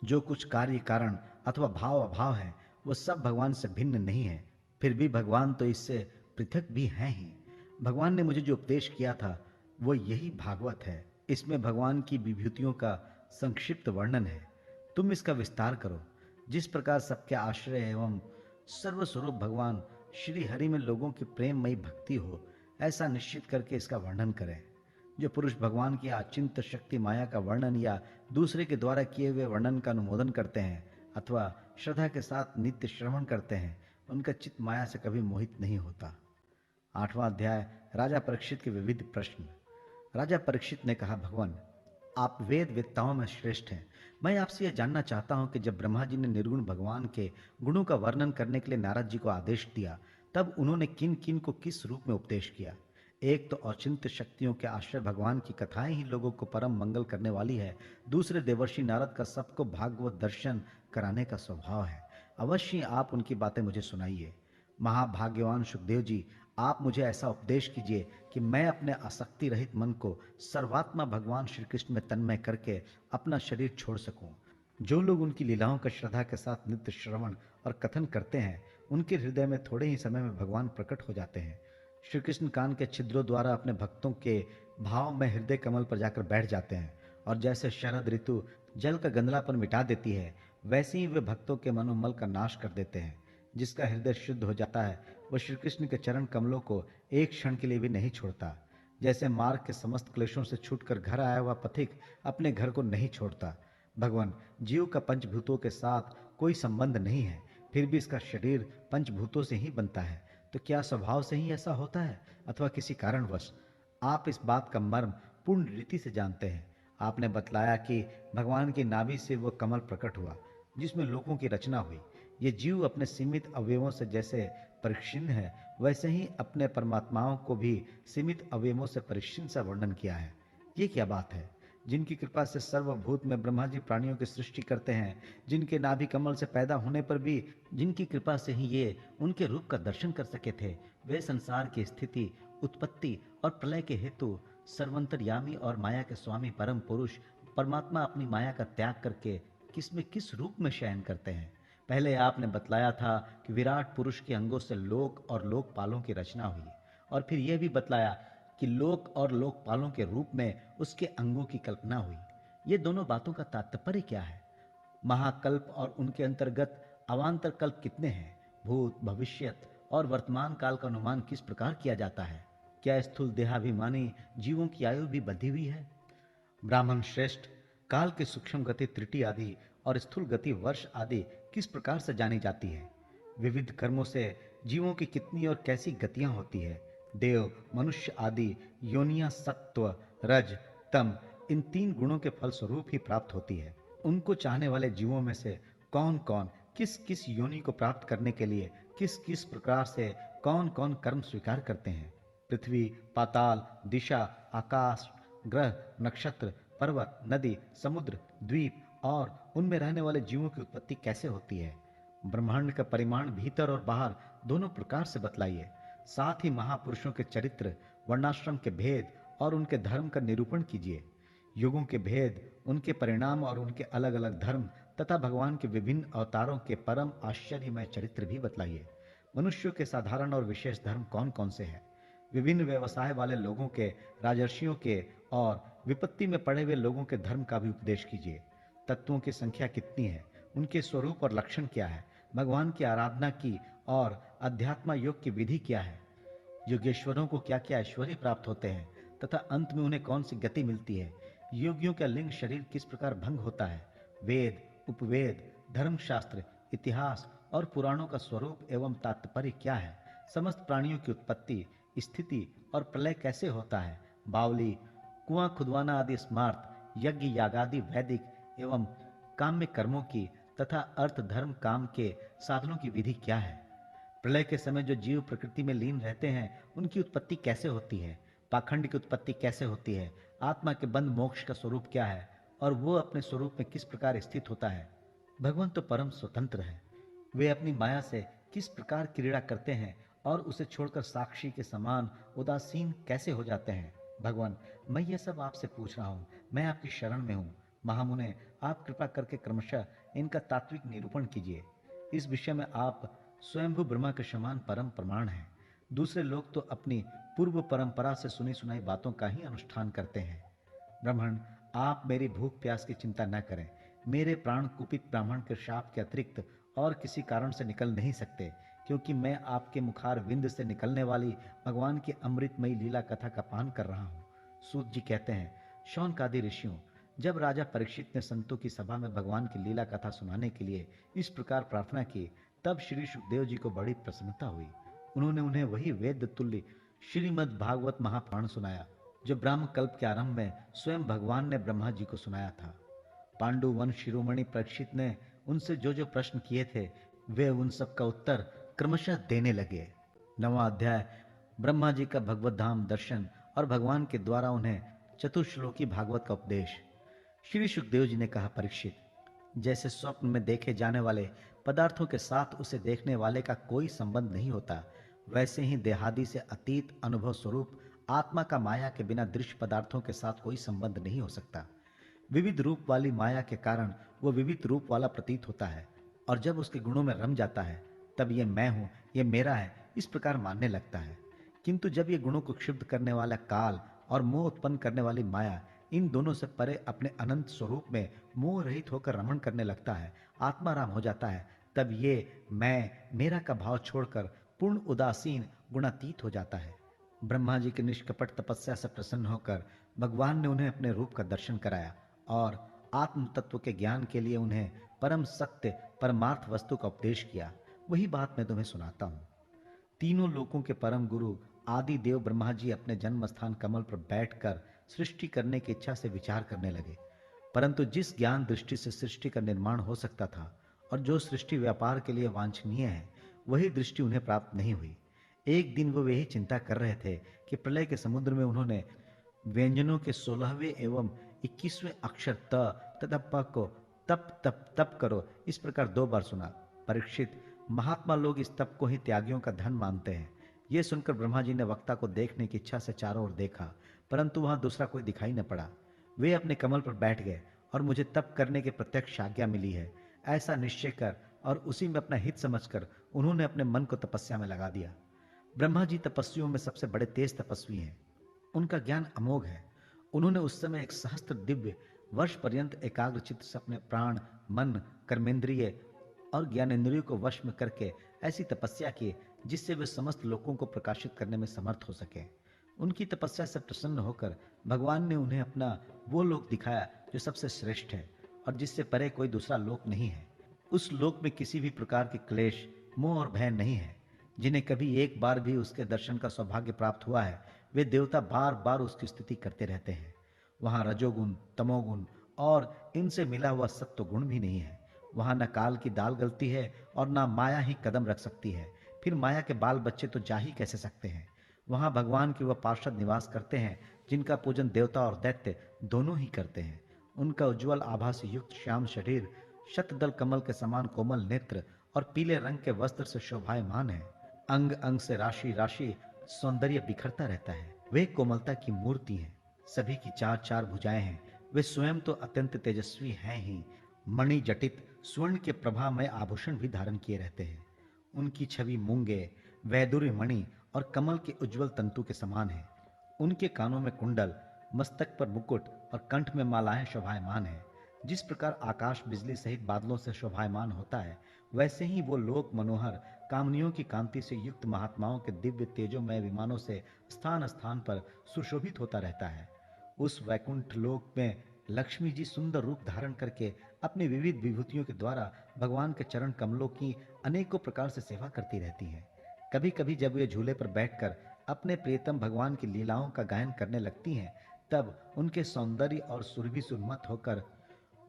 जो कुछ कार्य कारण अथवा भाव अभाव है, वो सब भगवान से भिन्न नहीं है। फिर भी भगवान तो इससे पृथक भी हैं ही। भगवान ने मुझे जो उपदेश किया था वो यही भागवत है। इसमें भगवान की विभूतियों का संक्षिप्त वर्णन है। तुम इसका विस्तार करो। जिस प्रकार सबके आश्रय एवं सर्वस्वरूप भगवान श्री हरि में लोगों की प्रेममयी भक्ति हो, ऐसा निश्चित करके इसका वर्णन करें। जो पुरुष भगवान की अचिंत्य शक्ति माया का वर्णन या दूसरे के द्वारा किए हुए वर्णन का अनुमोदन करते हैं अथवा श्रद्धा के साथ नित्य श्रवण करते हैं, उनका चित्त माया से कभी मोहित नहीं होता। 8वां अध्याय, राजा परीक्षित के विविध प्रश्न। राजा परीक्षित ने कहा, भगवान आप वेद वेत्ताओं में श्रेष्ठ हैं। मैं आपसे यह जानना चाहता हूं कि जब ब्रह्मा जी ने निर्गुण भगवान के गुणों का वर्णन करने के लिए नारद जी को आदेश दिया, तब उन्होंने किन किन को किस रूप में उपदेश किया। एक तो अचिंत्य शक्तियों के आश्रय भगवान की कथाएं ही लोगों को परम मंगल करने वाली है। दूसरे देवर्षि नारद का सबको भागवत दर्शन कराने का स्वभाव है। अवश्य आप उनकी बातें मुझे सुनाइए। महाभाग्यवान सुखदेव जी, आप मुझे ऐसा उपदेश कीजिए कि मैं अपने आसक्ति रहित मन को सर्वात्मा भगवान श्री कृष्ण में तन्मय करके अपना शरीर छोड़ सकूं। जो लोग उनकी लीलाओं का श्रद्धा के साथ नित्य श्रवण और कथन करते हैं, उनके हृदय में थोड़े ही समय में भगवान प्रकट हो जाते हैं। श्री कृष्ण कान के छिद्रों द्वारा अपने भक्तों के भाव में हृदय कमल पर जाकर बैठ जाते हैं और जैसे शरद ऋतु जल का गंदलापन मिटा देती है, वैसे ही वे भक्तों के मनोमल का नाश कर देते हैं। जिसका हृदय शुद्ध हो जाता है, वह श्री कृष्ण के चरण कमलों को एक क्षण के लिए भी नहीं छोड़ता। जैसे मार्ग के समस्त क्लेशों से छूटकर घर आया हुआ पथिक अपने घर को नहीं छोड़ता। भगवान, जीव का पंचभूतों के साथ कोई संबंध नहीं है, फिर भी इसका शरीर पंचभूतों से ही बनता है। तो क्या स्वभाव से ही ऐसा होता है अथवा किसी कारणवश? आप इस बात का मर्म पूर्ण रीति से जानते हैं। आपने बतलाया कि भगवान की नाभि से वह कमल प्रकट हुआ जिसमें लोगों की रचना हुई। ये जीव अपने सीमित अवयवों से जैसे परिच्छिन्न है, वैसे ही अपने परमात्माओं को भी सीमित अवयवों से परिच्छिन्न सा वर्णन किया है। ये क्या बात है? जिनकी कृपा से सर्वभूत में ब्रह्मा जी प्राणियों की सृष्टि करते हैं, जिनके नाभि कमल से पैदा होने पर भी जिनकी कृपा से ही ये उनके रूप का दर्शन कर सके थे, वे संसार की स्थिति, उत्पत्ति और प्रलय के हेतु सर्वंतर्यामी और माया के स्वामी परम पुरुष परमात्मा अपनी माया का त्याग करके किस में किस रूप में शयन करते हैं। पहले आपने बतलाया था कि विराट पुरुष के अंगों से लोक और लोकपालों की रचना हुई, और फिर यह भी बतलाया कि लोक और लोकपालों के रूप में उसके अंगों की कल्पना हुई। ये दोनों बातों का तात्पर्य क्या है? महाकल्प और उनके अंतर्गत अवान्तर कल्प कितने हैं? भूत, भविष्यत और वर्तमान काल का अनुमान किस प्रकार किया जाता है? क्या स्थूल देहाभिमानी जीवों की आयु भी बंधी हुई है? ब्राह्मण श्रेष्ठ, काल की सूक्ष्म गति त्रुटि आदि और स्थूल गति वर्ष आदि किस प्रकार से जानी जाती है? विविध कर्मों से जीवों की कितनी और कैसी गतियां होती है? देव, मनुष्य आदि योनियां सत्व, रज, तम इन 3 गुणों के फलस्वरूप ही प्राप्त होती है। उनको चाहने वाले जीवों में से कौन कौन किस किस योनि को प्राप्त करने के लिए किस किस प्रकार से कौन कौन कर्म स्वीकार करते हैं। पृथ्वी, पाताल, दिशा, आकाश, ग्रह, नक्षत्र, पर्वत, नदी, समुद्र, द्वीप और उनमें रहने वाले जीवों की उत्पत्ति कैसे होती है। ब्रह्मांड का परिमाण भीतर और बाहर दोनों प्रकार से बतलाइए। साथ ही महापुरुषों के चरित्र, वर्णाश्रम के भेद और उनके धर्म का निरूपण कीजिए। युगों के भेद, उनके परिणाम और उनके अलग अलग धर्म तथा भगवान के विभिन्न अवतारों के परम आश्चर्यमय चरित्र भी बतलाइए। मनुष्यों के साधारण और विशेष धर्म कौन कौन से हैं। विभिन्न व्यवसाय वाले लोगों के, राजर्षियों के और विपत्ति में पड़े हुए लोगों के धर्म का भी उपदेश कीजिए। तत्वों की संख्या कितनी है, उनके स्वरूप और लक्षण क्या है, भगवान की आराधना की और अध्यात्म योग की विधि क्या है, योगेश्वरों को क्या क्या ऐश्वर्य प्राप्त होते हैं तथा अंत में उन्हें कौन सी गति मिलती है, योगियों का लिंग शरीर किस प्रकार भंग होता है, वेद, उपवेद, धर्मशास्त्र, इतिहास और पुराणों का स्वरूप एवं तात्पर्य क्या है, समस्त प्राणियों की उत्पत्ति, स्थिति और प्रलय कैसे होता है, बावली, कुआं खुदवाना आदि स्मार्त, यज्ञ यागादि वैदिक एवं काम्य कर्मों की तथा अर्थ धर्म काम के साधनों की विधि क्या है। प्रलय के समय जो जीव प्रकृति में लीन रहते हैं उनकी उत्पत्ति कैसे होती है, पाखंड की उत्पत्ति कैसे होती है, आत्मा के बंध मोक्ष का स्वरूप क्या है और वो अपने स्वरूप में किस प्रकार स्थित होता है। भगवान तो परम स्वतंत्र है, वे अपनी माया से किस प्रकार क्रीड़ा करते हैं और उसे छोड़कर साक्षी के समान उदासीन कैसे हो जाते हैं। भगवान, मैं ये सब आपसे पूछ रहा हूँ, मैं आपकी शरण में हूँ। महामुने, आप कृपा करके क्रमशः इनका तात्विक निरूपण कीजिए। इस विषय में आप स्वयंभू ब्रह्मा के समान परम प्रमाण हैं। दूसरे लोग तो अपनी पूर्व परंपरा से सुनी सुनाई बातों का ही अनुष्ठान करते हैं। ब्राह्मण, आप मेरी भूख प्यास की चिंता न करें। मेरे प्राण कुपित ब्राह्मण के शाप के अतिरिक्त और किसी कारण से निकल नहीं सकते, क्योंकि मैं आपके मुखार विंद से निकलने वाली भगवान की अमृतमयी लीला कथा का पान कर रहा हूँ। सूत जी कहते हैं, शौनकादि ऋषियों, जब राजा परीक्षित ने संतों की सभा में भगवान की लीला कथा सुनाने के लिए इस प्रकार प्रार्थना की, तब श्री सुखदेव जी को बड़ी प्रसन्नता हुई। उन्होंने उन्हें वही वेद तुल्य श्रीमद् भागवत महापुराण सुनाया जो ब्रह्म कल्प के आरंभ में स्वयं भगवान ने ब्रह्मा जी को सुनाया था। पांडु वन शिरोमणि परीक्षित ने उनसे जो जो प्रश्न किए थे वे उन सब का उत्तर क्रमशः देने लगे। 9वां अध्याय, ब्रह्मा जी का भगवत धाम दर्शन और भगवान के द्वारा उन्हें चतुश्लोकी भागवत का उपदेश। श्री सुखदेव जी ने कहा, परीक्षित, जैसे स्वप्न में देखे जाने वाले पदार्थों के साथ उसे देखने वाले का कोई संबंध नहीं होता, वैसे ही देहादि से अतीत अनुभव स्वरूप आत्मा का माया के बिना दृश्य पदार्थों के साथ कोई संबंध नहीं हो सकता। विविध रूप वाली माया के कारण वो विविध रूप वाला प्रतीत होता है और जब उसके गुणों में रम जाता है तब ये मैं हूं, ये मेरा है, इस प्रकार मानने लगता है। किंतु जब ये गुणों को क्षुब्ध करने वाला काल और मोह उत्पन्न करने वाली माया इन दोनों से परे अपने अनंत स्वरूप में मोह रहित होकर रमण करने लगता है, आत्माराम हो जाता है, तब ये मैं मेरा का भाव छोड़कर पूर्ण उदासीन गुणातीत हो जाता है। ब्रह्मा जी की निष्कपट तपस्या से प्रसन्न होकर भगवान ने उन्हें अपने रूप का दर्शन कराया और आत्म तत्व के ज्ञान के लिए उन्हें परम सत्य परमार्थ वस्तु का उपदेश किया। वही बात मैं तुम्हें सुनाता हूँ। तीनों लोकों के परम गुरु आदि देव ब्रह्मा जी अपने जन्म स्थान कमल पर बैठकर सृष्टि करने की इच्छा से विचार करने लगे, परंतु जिस ज्ञान दृष्टि से सृष्टि का निर्माण हो सकता था और जो सृष्टि व्यापार के लिए वांछनीय है, वही दृष्टि उन्हें प्राप्त नहीं हुई। एक दिन वो यही चिंता कर रहे थे कि प्रलय के समुद्र में उन्होंने व्यंजनों के 16वें एवं 21वें अक्षर त तथा प को तप तप तप करो इस प्रकार 2 बार सुना। परीक्षित, महात्मा लोग इस तप को ही त्यागियों का धन मानते हैं। ये सुनकर ब्रह्मा जी ने वक्ता को देखने की इच्छा से चारों ओर देखा, परंतु वहां दूसरा कोई दिखाई न पड़ा। वे अपने कमल पर बैठ गए और मुझे तप करने की प्रत्यक्ष आज्ञा मिली है, ऐसा निश्चय कर और उसी में अपना हित समझकर उन्होंने अपने मन को तपस्या में लगा दिया। ब्रह्मा जी तपस्वियों में सबसे बड़े तेज तपस्वी हैं। उनका ज्ञान अमोघ है। उन्होंने उस समय 1 सहस्त्र दिव्य वर्ष पर्यंत एकाग्रचित्त से अपने प्राण, मन, कर्मेंद्रिय और ज्ञानेंद्रियों को वश में करके ऐसी तपस्या की जिससे वे समस्त लोकों को प्रकाशित करने में समर्थ हो सके। उनकी तपस्या से प्रसन्न होकर भगवान ने उन्हें अपना वो लोक दिखाया जो सबसे श्रेष्ठ है और जिससे परे कोई दूसरा लोक नहीं है। उस लोक में किसी भी प्रकार के क्लेश, मोह और भय नहीं है। जिन्हें कभी एक बार भी उसके दर्शन का सौभाग्य प्राप्त हुआ है, वे देवता बार बार उसकी स्तुति करते रहते हैं। वहां रजोगुण, तमोगुण और इनसे मिला हुआ सत्व गुण भी नहीं है। वहां न काल की दाल गलती है और न माया ही कदम रख सकती है। फिर माया के बाल बच्चे तो जा ही कैसे सकते हैं। वहां भगवान के वह पार्षद निवास करते हैं जिनका पूजन देवता और दैत्य दोनों ही करते हैं। उनका उज्जवल आभा से युक्त श्याम शरीर, शतदल कमल के समान कोमल नेत्र और पीले रंग के वस्त्र से शोभायमान है। अंग अंग से राशि राशि सौंदर्य बिखरता रहता है। वे कोमलता की मूर्ति हैं। सभी की चार चार भुजाएं हैं। वे स्वयं तो अत्यंत तेजस्वी हैं ही, मणि जटित स्वर्ण के प्रभा में आभूषण भी धारण किए रहते हैं। उनकी छवि मूंगे, वैदुर्य मणि और कमल के उज्जवल तंतु के समान है। उनके कानों में कुंडल, मस्तक पर मुकुट और कंठ में मालाएं शोभायमान है। जिस प्रकार आकाश बिजली सहित बादलों से शोभायमान होता है, वैसे ही वो लोक मनोहर कामनियों की कांति से युक्त महात्माओं के दिव्य तेजोमय विमानों से स्थान स्थान पर सुशोभित होता रहता है। उस वैकुंठ लोक में लक्ष्मी जी सुंदर रूप धारण करके अपनी विविध विभूतियों के द्वारा भगवान के चरण कमलों की अनेकों प्रकार से सेवा करती रहती हैं। कभी कभी जब वे झूले पर बैठकर अपने प्रियतम भगवान की लीलाओं का गायन करने लगती हैं, तब उनके सौंदर्य और सुरभि सुन्मत होकर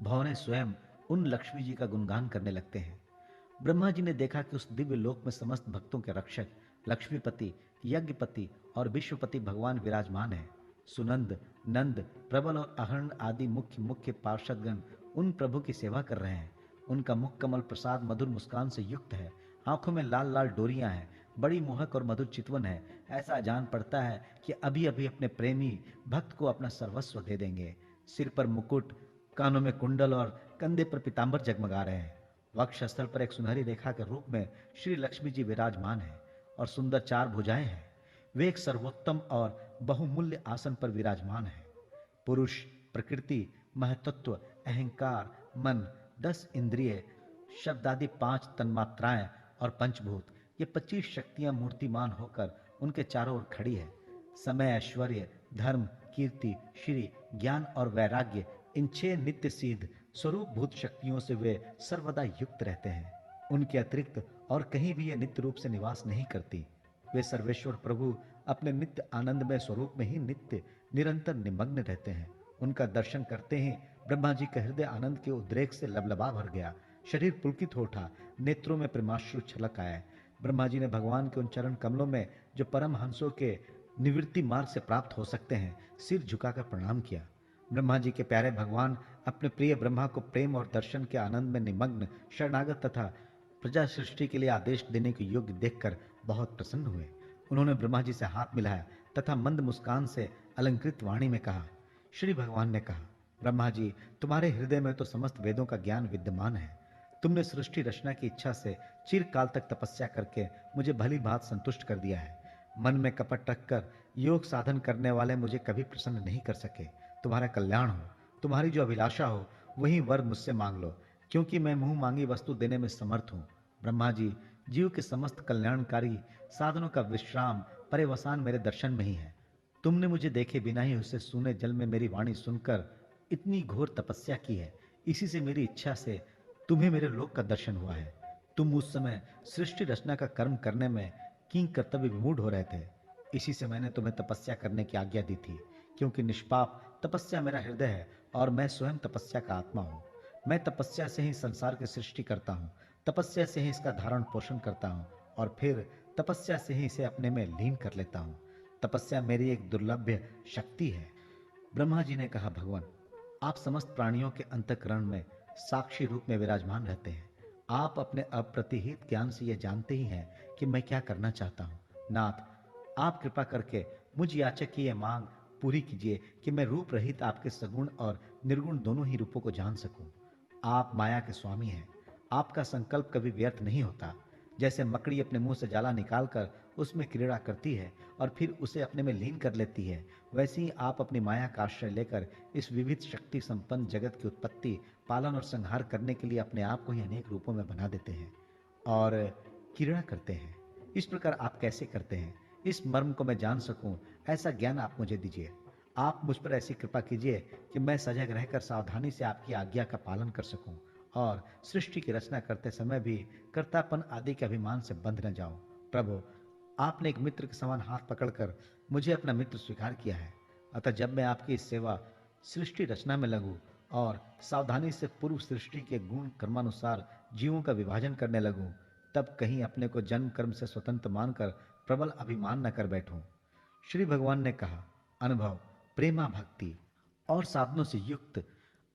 भौरे स्वयं उन लक्ष्मी जी का गुणगान करने लगते हैं। ब्रह्मा जी ने देखा कि उस दिव्य लोक में समस्त भक्तों के रक्षक लक्ष्मीपति, यज्ञपति और विश्वपति भगवान विराजमान हैं। सुनंद, नंद, प्रबल और अहर्ण आदि मुख्य मुख्य पार्षदगण उन प्रभु की सेवा कर रहे हैं। उनका मुख कमल प्रसाद मधुर मुस्कान से युक्त है। आंखों में लाल लाल डोरियां हैं। बड़ी मोहक और मधुर चितवन है। ऐसा जान पड़ता है कि अभी अभी अपने प्रेमी भक्त को अपना सर्वस्व दे देंगे। सिर पर मुकुट, कानों में कुंडल और कंधे पर पीतांबर जगमगा रहे हैं। वक्षस्थल पर एक सुनहरी रेखा के रूप में श्री लक्ष्मी जी विराजमान है और सुंदर चार भुजाएं हैं। वे एक सर्वोत्तम और बहुमूल्य आसन पर विराजमान है। पुरुष, प्रकृति, महतत्व, अहंकार, मन, 10 इंद्रिय, शब्दादि 5 तन्मात्राएं और पंचभूत, ये 25 शक्तियां मूर्तिमान होकर उनके चारों ओर खड़ी है। समय, ऐश्वर्य, धर्म, कीर्ति, श्री, ज्ञान और वैराग्य, इन 6 नित्य सिद्ध स्वरूप भूत शक्तियों से वे सर्वदा युक्त रहते हैं। उनके अतिरिक्त और कहीं भी ये नित्य रूप से निवास नहीं करती। वे सर्वेश्वर प्रभु अपने नित्य आनंदमय स्वरूप में ही नित्य निरंतर निमग्न रहते हैं। उनका दर्शन करते ही ब्रह्मा जी का हृदय आनंद के उद्रेक से लबलबा भर गया। शरीर पुलकित हो उठा, नेत्रों में प्रेमाश्रु छलक आए। ब्रह्मा जी ने भगवान के उन चरण कमलों में जो परम हंसों के निवृत्ति मार्ग से प्राप्त हो सकते हैं, सिर झुकाकर प्रणाम किया। ब्रह्मा जी के प्यारे भगवान अपने प्रिय ब्रह्मा को प्रेम और दर्शन के आनंद में निमग्न, शरणागत तथा प्रजा सृष्टि के लिए आदेश देने के योग्य देखकर बहुत प्रसन्न हुए। उन्होंने ब्रह्मा जी से हाथ मिलाया तथा मंद मुस्कान से अलंकृत वाणी में कहा। श्री भगवान ने कहा, ब्रह्मा जी, तुम्हारे हृदय में तो समस्त वेदों का ज्ञान विद्यमान है। तुमने सृष्टि रचना की इच्छा से चिरकाल तक तपस्या करके मुझे भली भांति संतुष्ट कर दिया है। मन में कपट रखकर योग साधन करने वाले मुझे कभी प्रसन्न नहीं कर सके। तुम्हारा कल्याण हो, तुम्हारी जो अभिलाषा हो वही वर मुझसे मांग लो, क्योंकि मैं मुंह मांगी वस्तु देने में समर्थ हूँ। ब्रह्मा जी, जीव के समस्त कल्याणकारी साधनों का विश्राम, पर्यवसान मेरे दर्शन में ही है। तुमने मुझे देखे बिना ही उसे सूने जल में मेरी वाणी सुनकर इतनी घोर तपस्या की है। इसी से मेरी इच्छा से तुम्हें मेरे लोक का दर्शन हुआ है। तुम उस समय सृष्टि रचना का कर्म करने में किंग कर्तव्य विमूढ़ हो रहे थे। इसी से मैंने तुम्हें तपस्या करने की आज्ञा दी थी, क्योंकि निष्पाप तपस्या मेरा हृदय है और मैं स्वयं तपस्या का आत्मा हूँ। मैं तपस्या से ही संसार की सृष्टि करता हूँ, तपस्या से ही इसका धारण पोषण करता हूँ और फिर तपस्या से ही इसे अपने में लीन कर लेता हूँ। तपस्या मेरी एक दुर्लभ शक्ति है। ब्रह्मा जी ने कहा, भगवान, आप समस्त प्राणियों के अंतःकरण में साक्षी रूप में विराजमान रहते हैं। आप अपने अप्रतिहित ज्ञान से यह जानते ही हैं कि मैं क्या करना चाहता हूँ। नाथ, आप कृपा करके मुझ याचक की यह मांग पूरी कीजिए कि मैं रूप रहित आपके सगुण और निर्गुण दोनों ही रूपों को जान सकूं। आप माया के स्वामी हैं। आपका संकल्प कभी व्यर्थ नहीं होता। जैसे मकड़ी अपने मुंह से जाला निकालकर उसमें क्रीड़ा करती है और फिर उसे अपने में लीन कर लेती है, वैसे ही आप अपनी माया का आश्रय लेकर इस विविध शक्ति संपन्न जगत की उत्पत्ति, पालन और संहार करने के लिए अपने आप को ही अनेक रूपों में बना देते हैं और क्रीड़ा करते हैं। इस प्रकार आप कैसे करते हैं, इस मर्म को मैं जान सकूं, ऐसा ज्ञान आप मुझे दीजिए। आप मुझ पर ऐसी कृपा कीजिए कि मैं सजग रहकर सावधानी से आपकी आज्ञा का पालन कर सकूं और सृष्टि की रचना करते समय भी कर्तापन आदि के अभिमान से बंध न जाऊं। प्रभु, आपने एक मित्र के समान हाथ पकड़कर मुझे अपना मित्र स्वीकार किया है, अतः जब मैं आपकी इस सेवा सृष्टि रचना में लगूं और सावधानी से पूर्व सृष्टि के गुण कर्मानुसार जीवों का विभाजन करने लगूं, तब कहीं अपने को जन्म कर्म से स्वतंत्र मानकर प्रबल अभिमान न कर बैठूं। श्री भगवान ने कहा, अनुभव, प्रेमा भक्ति और साधनों से युक्त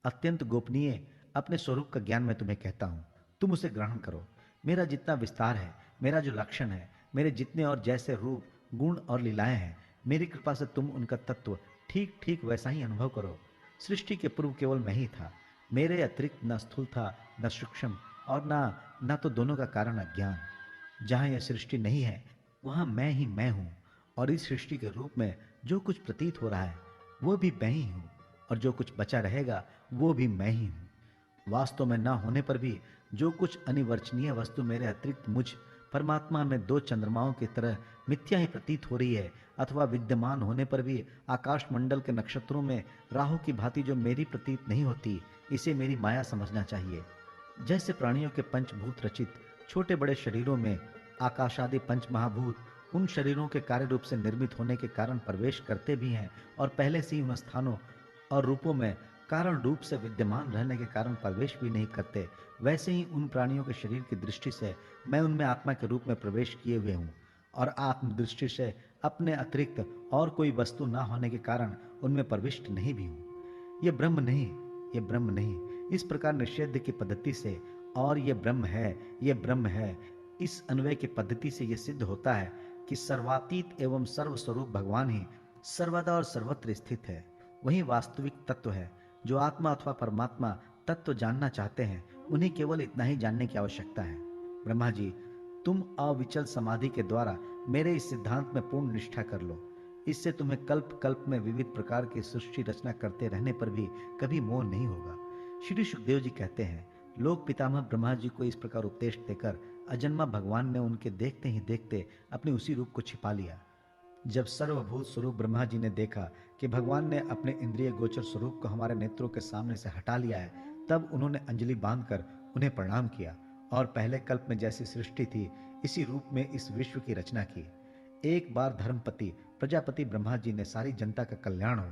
अत्यंत गोपनीय अपने स्वरूप का ज्ञान मैं तुम्हें कहता हूं, तुम उसे ग्रहण करो। मेरा जितना विस्तार है, मेरा जो लक्षण है, मेरे जितने और जैसे रूप गुण और लीलाएं हैं, मेरी कृपा से तुम उनका तत्व ठीक ठीक वैसा ही अनुभव करो। सृष्टि के पूर्व केवल मैं ही था, मेरे अतिरिक्त न स्थूल था, न सूक्ष्म, और न तो दोनों का कारण अज्ञान। जहां यह सृष्टि नहीं है, वहां मैं ही मैं हूं, और इस सृष्टि के रूप में जो कुछ प्रतीत हो रहा है वो भी मैं ही हूं, और जो कुछ बचा रहेगा वो भी मैं ही हूं। वास्तव में ना होने पर भी जो कुछ अनिवर्चनीय वस्तु मेरे अतिरिक्त मुझ परमात्मा में दो चंद्रमाओं की तरह मिथ्या ही प्रतीत हो रही है, अथवा विद्यमान होने पर भी आकाश मंडल के नक्षत्रों में राहु की भांति जो मेरी प्रतीत नहीं होती, इसे मेरी माया समझना चाहिए। जैसे प्राणियों के पंचभूत रचित छोटे बड़े शरीरों में आकाशादि पंच महाभूत उन शरीरों के कार्य रूप से निर्मित होने के कारण प्रवेश करते भी हैं और पहले से ही उन स्थानों और रूपों में कारण रूप से विद्यमान रहने के कारण प्रवेश भी नहीं करते, वैसे ही उन प्राणियों के शरीर की दृष्टि से मैं उनमें आत्मा के रूप में प्रवेश किए हुए हूँ, और आत्म दृष्टि से अपने अतिरिक्त और कोई वस्तु ना होने के कारण उनमें प्रविष्ट नहीं भी हूँ। ये ब्रह्म नहीं, ये ब्रह्म नहीं, इस प्रकार निषेध की पद्धति से और ये ब्रह्म है, ये ब्रह्म है, इस अन्वय की पद्धति से यह सिद्ध होता है कि सर्वातीत एवं सर्वस्वरूप भगवान ही सर्वदा और सर्वत्र स्थित है। वही वास्तविक तत्व है। जो आत्मा अथवा परमात्मा तत्व जानना चाहते हैं, उन्हें केवल इतना ही जानने की आवश्यकता है। ब्रह्मा जी, तुम अविचल समाधि के द्वारा मेरे इस सिद्धांत में पूर्ण निष्ठा कर लो। इससे तुम्हें कल्प कल्प में विविध प्रकार की सृष्टि रचना करते रहने पर भी कभी मोह नहीं होगा। श्री सुखदेव जी कहते हैं, लोक पितामह ब्रह्मा जी को इस प्रकार उपदेश देकर अजन्मा भगवान ने उनके देखते ही देखते अपने उसी रूप को छिपा लिया। जब सर्वभूत स्वरूप ब्रह्मा जी ने देखा कि भगवान ने अपने इंद्रिय गोचर स्वरूप को हमारे नेत्रों के सामने से हटा लिया है, तब उन्होंने अंजलि बांधकर उन्हें प्रणाम किया और पहले कल्प में जैसी सृष्टि थी, इसी रूप में इस विश्व की रचना की। एक बार धर्मपति प्रजापति ब्रह्मा जी ने सारी जनता का कल्याण हो,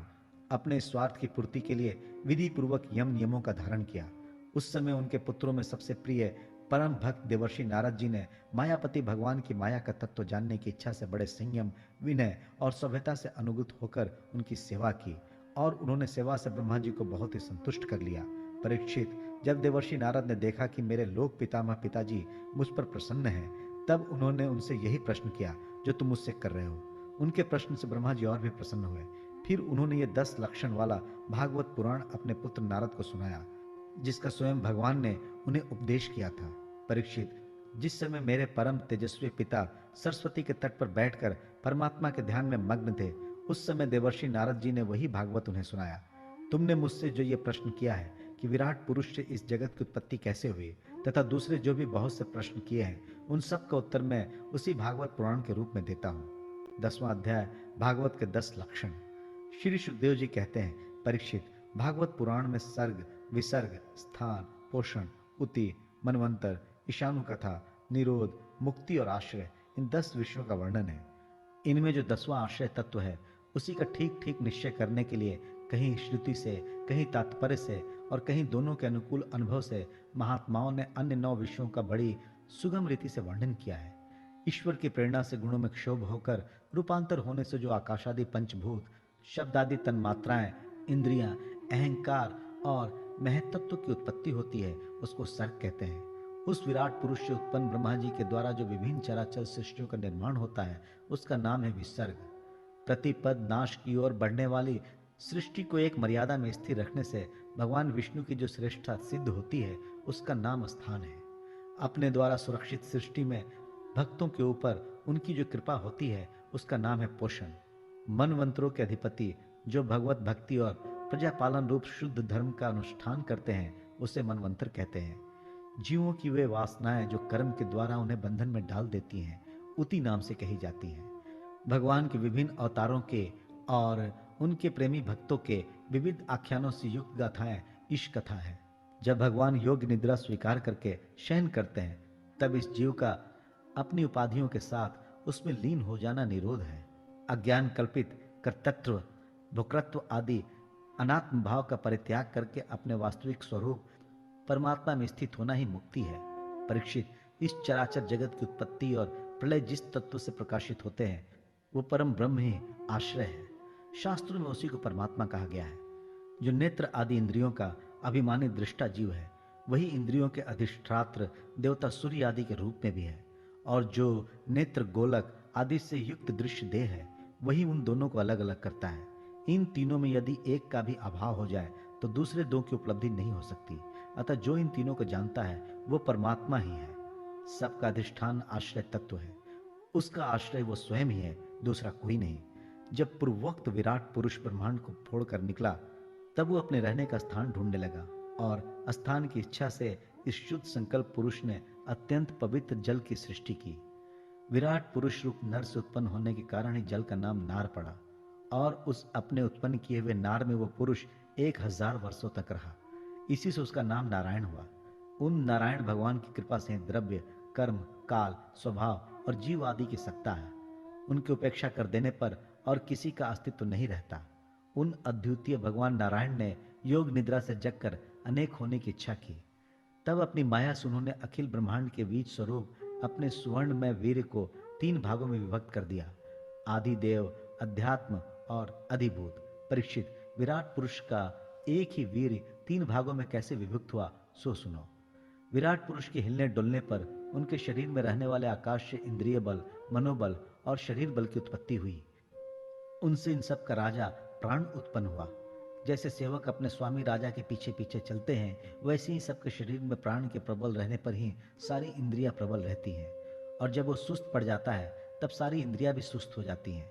अपने स्वार्थ की पूर्ति के लिए विधि पूर्वक यम नियमों का धारण किया। उस समय उनके पुत्रों में सबसे प्रिय परम भक्त देवर्षि नारद जी ने मायापति भगवान की माया का तत्व जानने की इच्छा से बड़े संयम, विनय और सभ्यता से अनुगत होकर उनकी सेवा की, और उन्होंने सेवा से ब्रह्मा जी को बहुत ही संतुष्ट कर लिया। परीक्षित, जब देवर्षि नारद ने देखा कि मेरे लोक पितामह पिताजी मुझ पर प्रसन्न हैं, तब उन्होंने उनसे यही प्रश्न किया जो तुम मुझसे कर रहे हो। उनके प्रश्न से ब्रह्मा जी और भी प्रसन्न हुए। फिर उन्होंने ये 10 लक्षण वाला भागवत पुराण अपने पुत्र नारद को सुनाया, जिसका स्वयं भगवान ने उन्हें उपदेश किया था। परीक्षित, जिस समय मेरे परम तेजस्वी पिता सरस्वती के तट पर बैठकर परमात्मा के ध्यान में मग्न थे, उस समय देवर्षि नारद जी ने वही भागवत उन्हें सुनाया। तुमने मुझसे जो ये प्रश्न किया है कि विराट पुरुष से इस जगत की उत्पत्ति कैसे हुई, तथा दूसरे जो भी बहुत से प्रश्न किए हैं, उन सब का उत्तर मैं उसी भागवत पुराण के रूप में देता हूँ। 10वां अध्याय, भागवत के 10 लक्षण। श्री सुखदेव जी कहते हैं, परीक्षित, भागवत पुराण में सर्ग, विसर्ग, स्थान, पोषण, उति, मनवंतर, ईशानु कथा, निरोध, मुक्ति और आश्रय, इन 10 विषयों का वर्णन है। इनमें जो 10वां आश्रय तत्व है, उसी का ठीक ठीक निश्चय करने के लिए कहीं श्रुति से, कहीं तात्पर्य से और कहीं दोनों के अनुकूल अनुभव से महात्माओं ने अन्य 9 विषयों का बड़ी सुगम रीति से वर्णन किया है। ईश्वर की प्रेरणा से गुणों में क्षोभ होकर रूपांतर होने से जो आकाशादि पंचभूत, शब्दादि तन्मात्राएं, इंद्रियां, अहंकार और महत्त्व की उत्पत्ति होती है, उसको सर्ग कहते हैं। उस विराट पुरुष से उत्पन्न ब्रह्मा जी के द्वारा जो विभिन्न चराचर सृष्टियों का निर्माण होता है, उसका नाम है विसर्ग। प्रतिपद नाश की ओर बढ़ने वाली सृष्टि को एक मर्यादा में स्थिर रखने से भगवान विष्णु की जो श्रेष्ठता सिद्ध होती है, उसका नाम स्थान है। अपने द्वारा सुरक्षित सृष्टि में भक्तों के ऊपर उनकी जो कृपा होती है, उसका नाम है पोषण। मनवंतरों के अधिपति जो भगवत भक्ति और प्रजापालन रूप शुद्ध धर्म का अनुष्ठान करते हैं, उसे मनवंतर कहते हैं। जीवों की वे वासनाएं जो कर्म के द्वारा उन्हें बंधन में डाल देती हैं, उति नाम से कही जाती हैं। भगवान के विभिन्न अवतारों के और उनके प्रेमी भक्तों के विविध आख्यानों से युक्त गाथाएं ईश कथा है। जब भगवान योग निद्रा स्वीकार करके शयन करते हैं, तब इस जीव का अपनी उपाधियों के साथ उसमें लीन हो जाना निरोध है। अज्ञान कल्पित कर्तृत्व, भोक्तृत्व आदि अनात्म भाव का परित्याग करके अपने वास्तविक स्वरूप परमात्मा में स्थित होना ही मुक्ति है। परीक्षित, इस चराचर जगत की उत्पत्ति और प्रलय जिस तत्व से प्रकाशित होते हैं वो परम ब्रह्म ही आश्रय है। शास्त्रों में उसी को परमात्मा कहा गया है। जो नेत्र आदि इंद्रियों का अभिमानी दृष्टा जीव है वही इंद्रियों के अधिष्ठात्र देवता सूर्य आदि के रूप में भी है, और जो नेत्र गोलक आदि से युक्त दृश्य देह है वही उन दोनों को अलग अलग करता है। इन तीनों में यदि एक का भी अभाव हो जाए तो दूसरे दो की उपलब्धि नहीं हो सकती। अतः जो इन तीनों को जानता है वो परमात्मा ही है। सबका अधिष्ठान आश्रय तत्व है, उसका आश्रय वो स्वयं ही है, दूसरा कोई नहीं। जब पूर्वोक्त विराट पुरुष ब्रह्मांड को फोड़कर निकला तब वो अपने रहने का स्थान ढूंढने लगा, और स्थान की इच्छा से इस शुद्ध संकल्प पुरुष ने अत्यंत पवित्र जल की सृष्टि की। विराट पुरुष रूप नर से उत्पन्न होने के कारण ही जल का नाम नार पड़ा, और उस अपने उत्पन्न किए हुए नार में वो पुरुष 1000 वर्षों तक रहा। इसी से उसका नाम नारायण हुआ। उन नारायण भगवान की कृपा से द्रव्य, कर्म, काल, स्वभाव और जीव आदि की सत्ता है। उनकी उपेक्षा कर देने पर और किसी का अस्तित्व नहीं रहता। उन अद्वितीय भगवान नारायण ने योग निद्रा से जगकर अनेक होने की इच्छा की। तब अपनी माया से उन्होंने अखिल ब्रह्मांड के बीज स्वरूप अपने स्वर्ण में वीर को 3 भागों में विभक्त कर दिया, आदिदेव, अध्यात्म और अधिभूत। परीक्षित, विराट पुरुष का एक ही वीर 3 भागों में कैसे विभक्त हुआ सो सुनो। विराट पुरुष के हिलने डुलने पर उनके शरीर में रहने वाले आकाश से इंद्रिय बल, मनोबल और शरीर बल की उत्पत्ति हुई। उनसे इन सब का राजा प्राण उत्पन्न हुआ। जैसे सेवक अपने स्वामी राजा के पीछे पीछे चलते हैं, वैसे ही सबके शरीर में प्राण के प्रबल रहने पर ही सारी इंद्रियां प्रबल रहती हैं, और जब वो सुस्त पड़ जाता है तब सारी इंद्रियां भी सुस्त हो जाती हैं।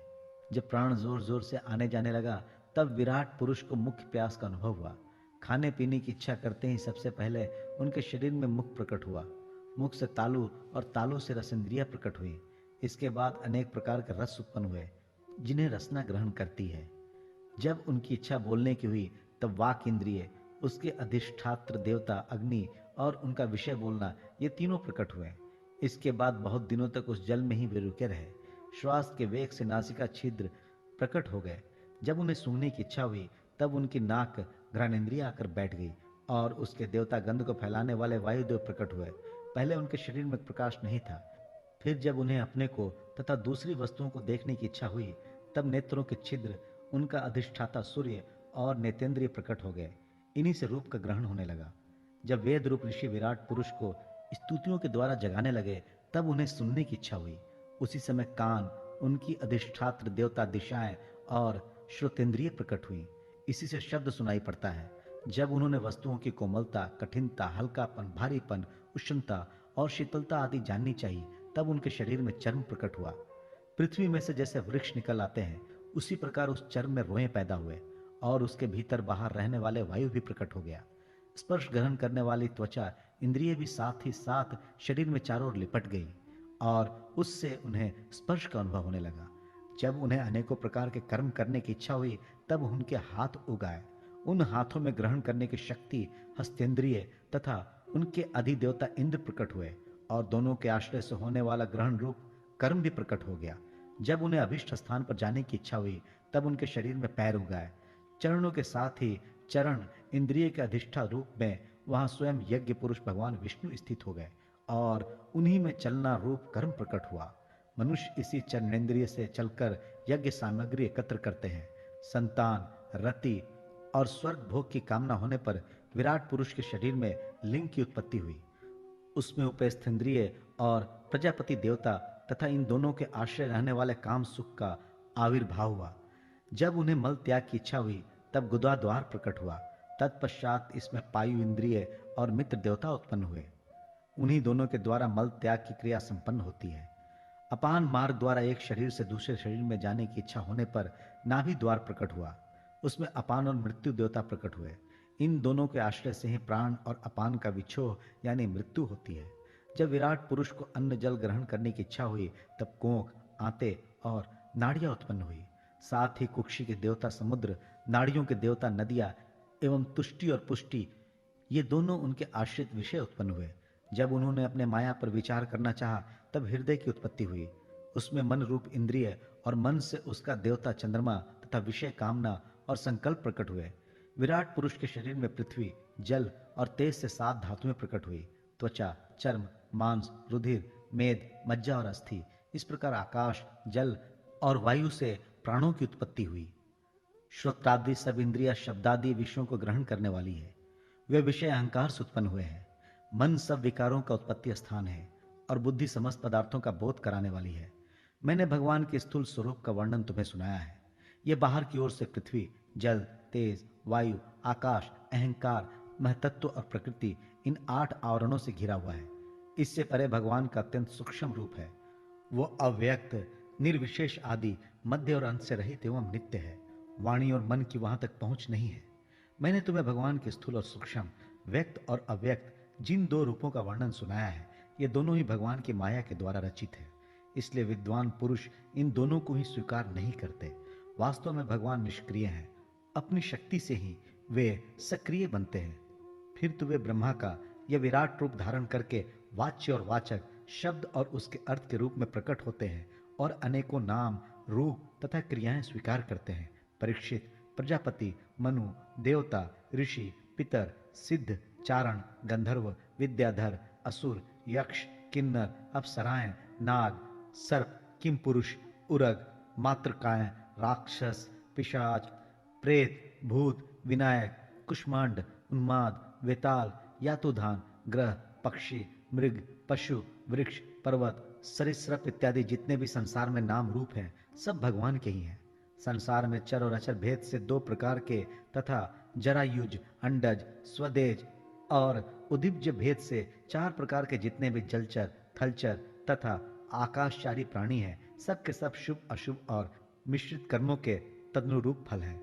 जब प्राण जोर जोर से आने जाने लगा तब विराट पुरुष को मुख्य प्यास का अनुभव हुआ। खाने पीने की इच्छा करते ही सबसे पहले उनके शरीर में मुख प्रकट हुआ। मुख से तालु और तालु से रसेंद्रिया प्रकट हुई। इसके बाद अनेक प्रकार के रस उत्पन्न हुए जिन्हें रसना ग्रहण करती है। जब उनकी इच्छा बोलने की हुई तब वाक इंद्रिय, उसके अधिष्ठात्र देवता अग्नि और उनका विषय बोलना, ये तीनों प्रकट हुए। इसके बाद बहुत दिनों तक उस जल में ही वे रुके रहे। श्वास के वेग से नासिका छिद्र प्रकट हो गए। जब उन्हें सूंघने की इच्छा हुई तब उनकी नाक घ्राणेन्द्रिय आकर बैठ गई, और उसके देवता गंध को फैलाने वाले वायुदेव प्रकट हुए। पहले उनके शरीर में प्रकाश नहीं था। फिर जब उन्हें अपने को तथा दूसरी वस्तुओं को देखने की इच्छा हुई तब नेत्रों के छिद्र, उनका अधिष्ठाता सूर्य और नेतेंद्रिय प्रकट हो गए। इन्हीं से रूप का ग्रहण होने लगा। जब वेद रूप ऋषि विराट पुरुष को स्तुतियों के द्वारा जगाने लगे तब उन्हें सुनने की इच्छा हुई। उसी समय कान, उनकी अधिष्ठात्र देवता दिशाएं और श्रोतेंद्रिय प्रकट हुई। इसी से शब्द सुनाई पड़ता है। जब उन्होंने वस्तुओं की कोमलता, कठिनता, हल्कापन, भारीपन, उष्णता और शीतलता आदि जाननी चाहिए तब उनके शरीर में चर्म प्रकट हुआ। पृथ्वी में से जैसे वृक्ष निकल आते हैं उसी प्रकार उस चर्म में रोएं पैदा हुए, और उसके भीतर बाहर रहने वाले वायु भी प्रकट हो गया। स्पर्श ग्रहण करने वाली त्वचा इंद्रिय भी साथ ही साथ शरीर में चारों ओर लिपट गई, और उससे उन्हें स्पर्श का अनुभव होने लगा। जब उन्हें अनेकों प्रकार के कर्म करने की इच्छा हुई तब उनके हाथ उगाए। उन हाथों में ग्रहण करने की शक्ति हस्तेंद्रिय तथा उनके अधिदेवता इंद्र प्रकट हुए, और दोनों के आश्रय से होने वाला ग्रहण रूप कर्म भी प्रकट हो गया। जब उन्हें अभिष्ट स्थान पर जाने की इच्छा हुई तब उनके शरीर में पैर उगाए। चरणों के साथ ही चरण इंद्रिय के अधिष्ठा रूप में वहां स्वयं यज्ञ पुरुष भगवान विष्णु स्थित हो गए, और उन्हीं में चलना रूप कर्म प्रकट हुआ। मनुष्य इसी चरणेन्द्रिय से चलकर यज्ञ सामग्री एकत्र करते हैं। संतान, रति और स्वर्ग भोग की कामना होने पर विराट पुरुष के शरीर में लिंग की उत्पत्ति हुई। उसमें उपस्थेंद्रिय और प्रजापति देवता तथा इन दोनों के आश्रय रहने वाले काम सुख का आविर्भाव हुआ। जब उन्हें मल त्याग की इच्छा हुई तब गुदा द्वार प्रकट हुआ। तत्पश्चात इसमें पायु इंद्रिय और मित्र देवता उत्पन्न हुए। उन्हीं दोनों के द्वारा मल त्याग की क्रिया संपन्न होती है। अपान मार्ग द्वारा एक शरीर से दूसरे शरीर में जाने की इच्छा होने पर नाभि द्वार प्रकट हुआ। उसमें अपान और मृत्यु देवता प्रकट हुए। इन दोनों के आश्रय से ही प्राण और अपान का विछोह यानी मृत्यु होती है। जब विराट पुरुष को अन्न जल ग्रहण करने की इच्छा हुई तब कोख, आंते और नाड़ियां उत्पन्न हुई। साथ ही कुक्षी के देवता समुद्र, नाड़ियों के देवता नदियां एवं तुष्टि और पुष्टि, ये दोनों उनके आश्रित विषय उत्पन्न हुए। जब उन्होंने अपने माया पर विचार करना चाहा तब हृदय की उत्पत्ति हुई। उसमें मन रूप इंद्रिय और मन से उसका देवता चंद्रमा तथा विषय कामना और संकल्प प्रकट हुए। विराट पुरुष के शरीर में पृथ्वी, जल और तेज से 7 धातुएं प्रकट हुई। त्वचा, चर्म, मांस, रुधिर, मेद, मज्जा और अस्थि। इस प्रकार आकाश, जल और वायु से प्राणों की उत्पत्ति हुई। श्रोत्रादि सब इंद्रिया शब्दादि विषयों को ग्रहण करने वाली है। वे विषय अहंकार से उत्पन्न हुए हैं। मन सब विकारों का उत्पत्ति स्थान है और बुद्धि समस्त पदार्थों का बोध कराने वाली है। मैंने भगवान के स्थूल स्वरूप का वर्णन तुम्हें सुनाया है। यह बाहर की ओर से पृथ्वी, जल, तेज, वायु, आकाश, अहंकार, महतत्व और प्रकृति, इन 8 आवरणों से घिरा हुआ है। इससे परे भगवान का अत्यंत सूक्ष्म रूप है। वो अव्यक्त, निर्विशेष, आदि, मध्य और अंत से रहित एवं नित्य है। वाणी और मन की वहां तक पहुंच नहीं है। मैंने तुम्हें भगवान के स्थूल और सूक्ष्म, व्यक्त और अव्यक्त जिन 2 रूपों का वर्णन सुनाया है, ये दोनों ही भगवान की माया के द्वारा रचित है। इसलिए विद्वान पुरुष इन दोनों को ही स्वीकार नहीं करते। वास्तव में भगवान निष्क्रिय हैं। अपनी शक्ति से ही वे सक्रिय बनते हैं। फिर तो वे ब्रह्मा का यह विराट रूप धारण करके वाच्य और वाचक, शब्द और उसके अर्थ के रूप में प्रकट होते हैं और अनेकों नाम, रूप तथा क्रियाएं स्वीकार करते हैं। परीक्षित, प्रजापति, मनु, देवता, ऋषि, पितर, सिद्ध, चारण, गंधर्व, विद्याधर, असुर, यक्ष, किन्नर, अप्सराएं, नाग, सर्प, किमपुरुष, उरग, मातृकाय, राक्षस, पिशाच, प्रेत, भूत, विनायक, कुष्मांड, उन्माद, वेताल, यातुधान, ग्रह, पक्षी, मृग, पशु, वृक्ष, पर्वत, सरीसृप इत्यादि जितने भी संसार में नाम रूप हैं, सब भगवान के ही हैं। संसार में चर और अचर भेद से 2 प्रकार के तथा जरायुज, अंडज, स्वदेज और उदिब्ज भेद से 4 प्रकार के जितने भी जलचर, थलचर तथा आकाशचारी प्राणी हैं, सब के सब शुभ, अशुभ और मिश्रित कर्मों के तदनुरूप फल हैं।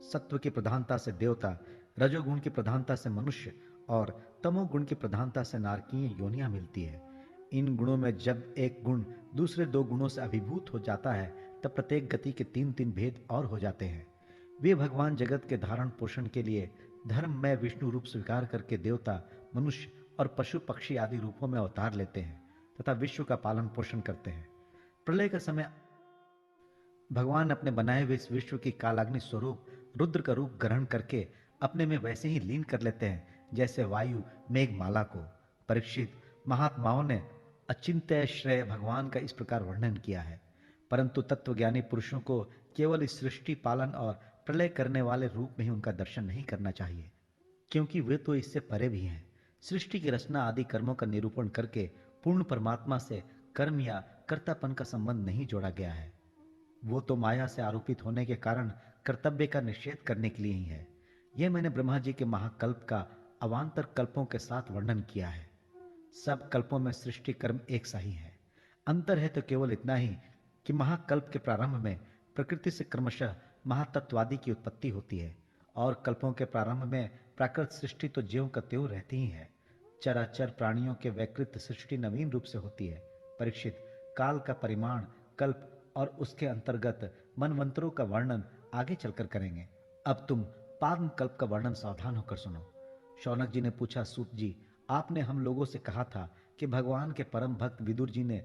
सत्व की प्रधानता से देवता, रजोगुण की प्रधानता से मनुष्य और तमोगुण की प्रधानता से नारकीय योनियां मिलती है। इन गुणों में जब एक गुण दूसरे 2 गुणों से अभिभूत हो जाता है, तब प्रत्येक गति के 3-3 भेद और हो जाते हैं। वे भगवान जगत के धारण पोषण के लिए धर्म में विष्णु रूप स्वीकार करके देवता, मनुष्य और पशु पक्षी आदि रूपों में अवतार लेते हैं तथा विश्व का पालन पोषण करते हैं। प्रलय का समय भगवान अपने बनाए हुए इस विश्व की कालाग्नि स्वरूप रुद्र का रूप ग्रहण करके अपने में वैसे ही लीन कर लेते हैं जैसे वायु मेघमाला को। परीक्षित, महात्माओं ने अचिंत्य श्रेय भगवान का इस प्रकार वर्णन किया है, परंतु तत्वज्ञानी पुरुषों को केवल इस सृष्टि, पालन और प्रलय करने वाले रूप में ही उनका दर्शन नहीं करना चाहिए, क्योंकि वे तो इससे परे भी हैं। सृष्टि की रचना आदि कर्मों का निरूपण करके पूर्ण परमात्मा से कर्म या कर्तापन का संबंध नहीं जोड़ा गया है। वो तो माया से आरोपित होने के कारण कर्तव्य का निषेध करने के लिए ही है। यह मैंने ब्रह्मा जी के महाकल्प का अवान्तर कल्पों के साथ वर्णन किया है। सब कल्पों में सृष्टि कर्म एक सा ही है। अंतर है तो केवल इतना ही कि महाकल्प के प्रारंभ में प्रकृति से क्रमशः महातत्वादि की उत्पत्ति होती है और कल्पों के प्रारंभ में प्राकृत सृष्टि तो ज्यों का त्यों रहती ही है। चराचर प्राणियों के वैकृत सृष्टि नवीन रूप से होती है। परीक्षित, काल का परिमाण, कल्प और उसके अंतर्गत मनवंतरों का वर्णन आगे चलकर करेंगे। अब तुम पाद्म कल्प का वर्णन सावधान होकर सुनो। शौनक जी ने पूछा, सूत जी, आपने हम लोगों से कहा था कि भगवान के परम भक्त विदुर जी ने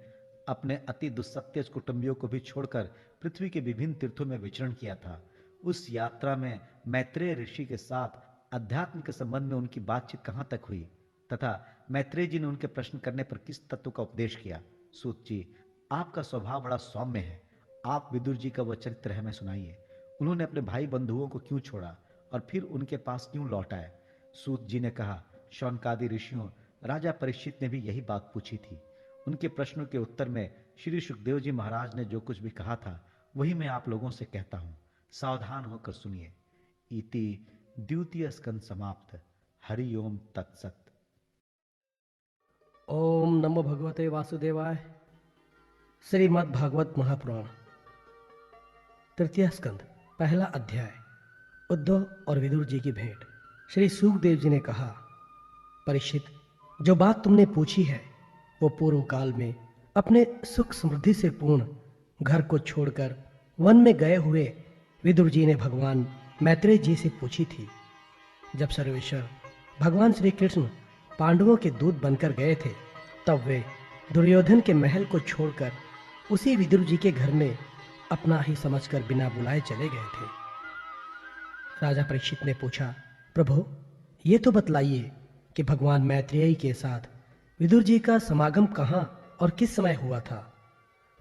अपने अति दुस्सत्य कुटुंबियों को भी छोड़कर पृथ्वी के विभिन्न तीर्थों में विचरण किया था। उस यात्रा में मैत्रेय ऋषि के साथ अध्यात्म के संबंध में उनकी बातचीत कहाँ तक हुई तथा मैत्रेय जी ने उनके प्रश्न करने पर किस तत्व का उपदेश किया? सूत जी, आपका स्वभाव बड़ा सौम्य है। आप विदुर जी का वह चरित्र हमें सुनाइए। उन्होंने अपने भाई बंधुओं को क्यों छोड़ा और फिर उनके पास क्यों लौट आए? सूत जी ने कहा, शौनकादि ऋषियों, राजा परीक्षित ने भी यही बात पूछी थी। उनके प्रश्नों के उत्तर में श्री सुखदेव जी महाराज ने जो कुछ भी कहा था वही मैं आप लोगों से कहता हूं। सावधान होकर सुनिए। इति द्वितीय स्कंद समाप्त। हरि ओम तत्सत। ओम नमो भगवते वासुदेवाय। श्रीमद् भागवत महापुराण तृतीय स्कंद, पहला अध्याय। उद्धव और विदुर जी की भेंट। श्री सुखदेव जी ने कहा, परीक्षित, जो बात तुमने पूछी है वो पूर्व काल में अपने सुख समृद्धि से पूर्ण घर को छोड़कर वन में गए हुए विदुर जी ने भगवान मैत्रेय जी से पूछी थी। जब सर्वेश्वर भगवान श्री कृष्ण पांडवों के दूत बनकर गए थे, तब वे दुर्योधन के महल को छोड़कर उसी विदुर जी के घर में अपना ही समझकर बिना बुलाए चले गए थे। राजा परीक्षित ने पूछा, प्रभु ये तो बतलाइए कि भगवान मैत्रेयी के साथ विदुर जी का समागम कहाँ और किस समय हुआ था।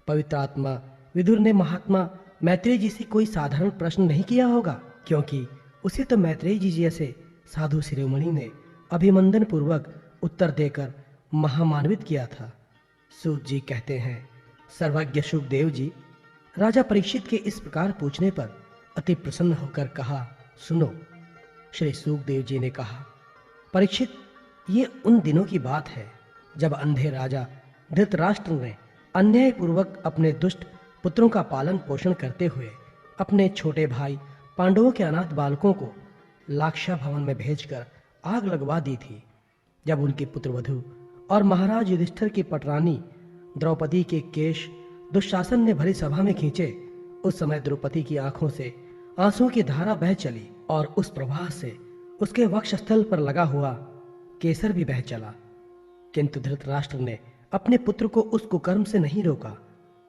पवित्र आत्मा विदुर ने महात्मा मैत्रेयी जी से कोई साधारण प्रश्न नहीं किया होगा, क्योंकि उसे तो मैत्रेयी जी जैसे साधु शिरोमणि ने अभिनंदन पूर्वक उत्तर देकर महामान्वित किया था। सूत जी कहते हैं, सर्वज्ञ सुखदेव जी राजा परीक्षित के इस प्रकार पूछने पर अति प्रसन्न होकर कहा, सुनो। श्री सुखदेव जी ने कहा, परीक्षित, ये उन दिनों की बात है जब अंधे राजा धृतराष्ट्र ने अन्यायपूर्वक अपने दुष्ट पुत्रों का पालन पोषण करते हुए अपने छोटे भाई पांडवों के अनाथ बालकों को लाक्षा भवन में भेजकर आग लगवा दी थी। जब उनके पुत्रवधु और महाराज युधिष्ठिर की पटरानी द्रौपदी के केश दुशासन ने भरी सभा में खींचे, उस समय द्रौपदी की आंखों से आंसुओं की धारा बह चली और उस प्रवाह से उसके वक्षस्थल पर लगा हुआ केसर भी बह चला। किंतु धृतराष्ट्र ने अपने पुत्र को उस कुकर्म से नहीं रोका।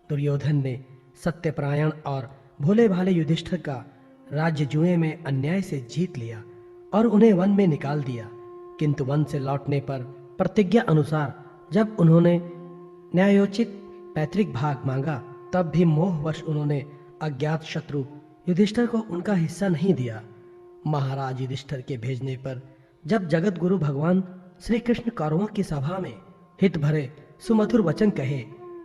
दुर्योधन ने सत्यपरायण और भोले भाले युधिष्ठिर का राज्य जुए में अन्याय से जीत लिया और उन्हें वन में निकाल दिया। किंतु वन से लौटने पर प्रतिज्ञा अनुसार जब उन्होंने न्यायोचित पैतृक भाग मांगा, तब भी मोहवश उन्होंने अज्ञात शत्रु युधिष्ठिर को उनका हिस्सा नहीं दिया। महाराज युधिष्ठिर के भेजने पर जब जगत गुरु भगवान श्री कृष्ण कौरवों की सभा में हित भरे सुमधुर वचन कहे,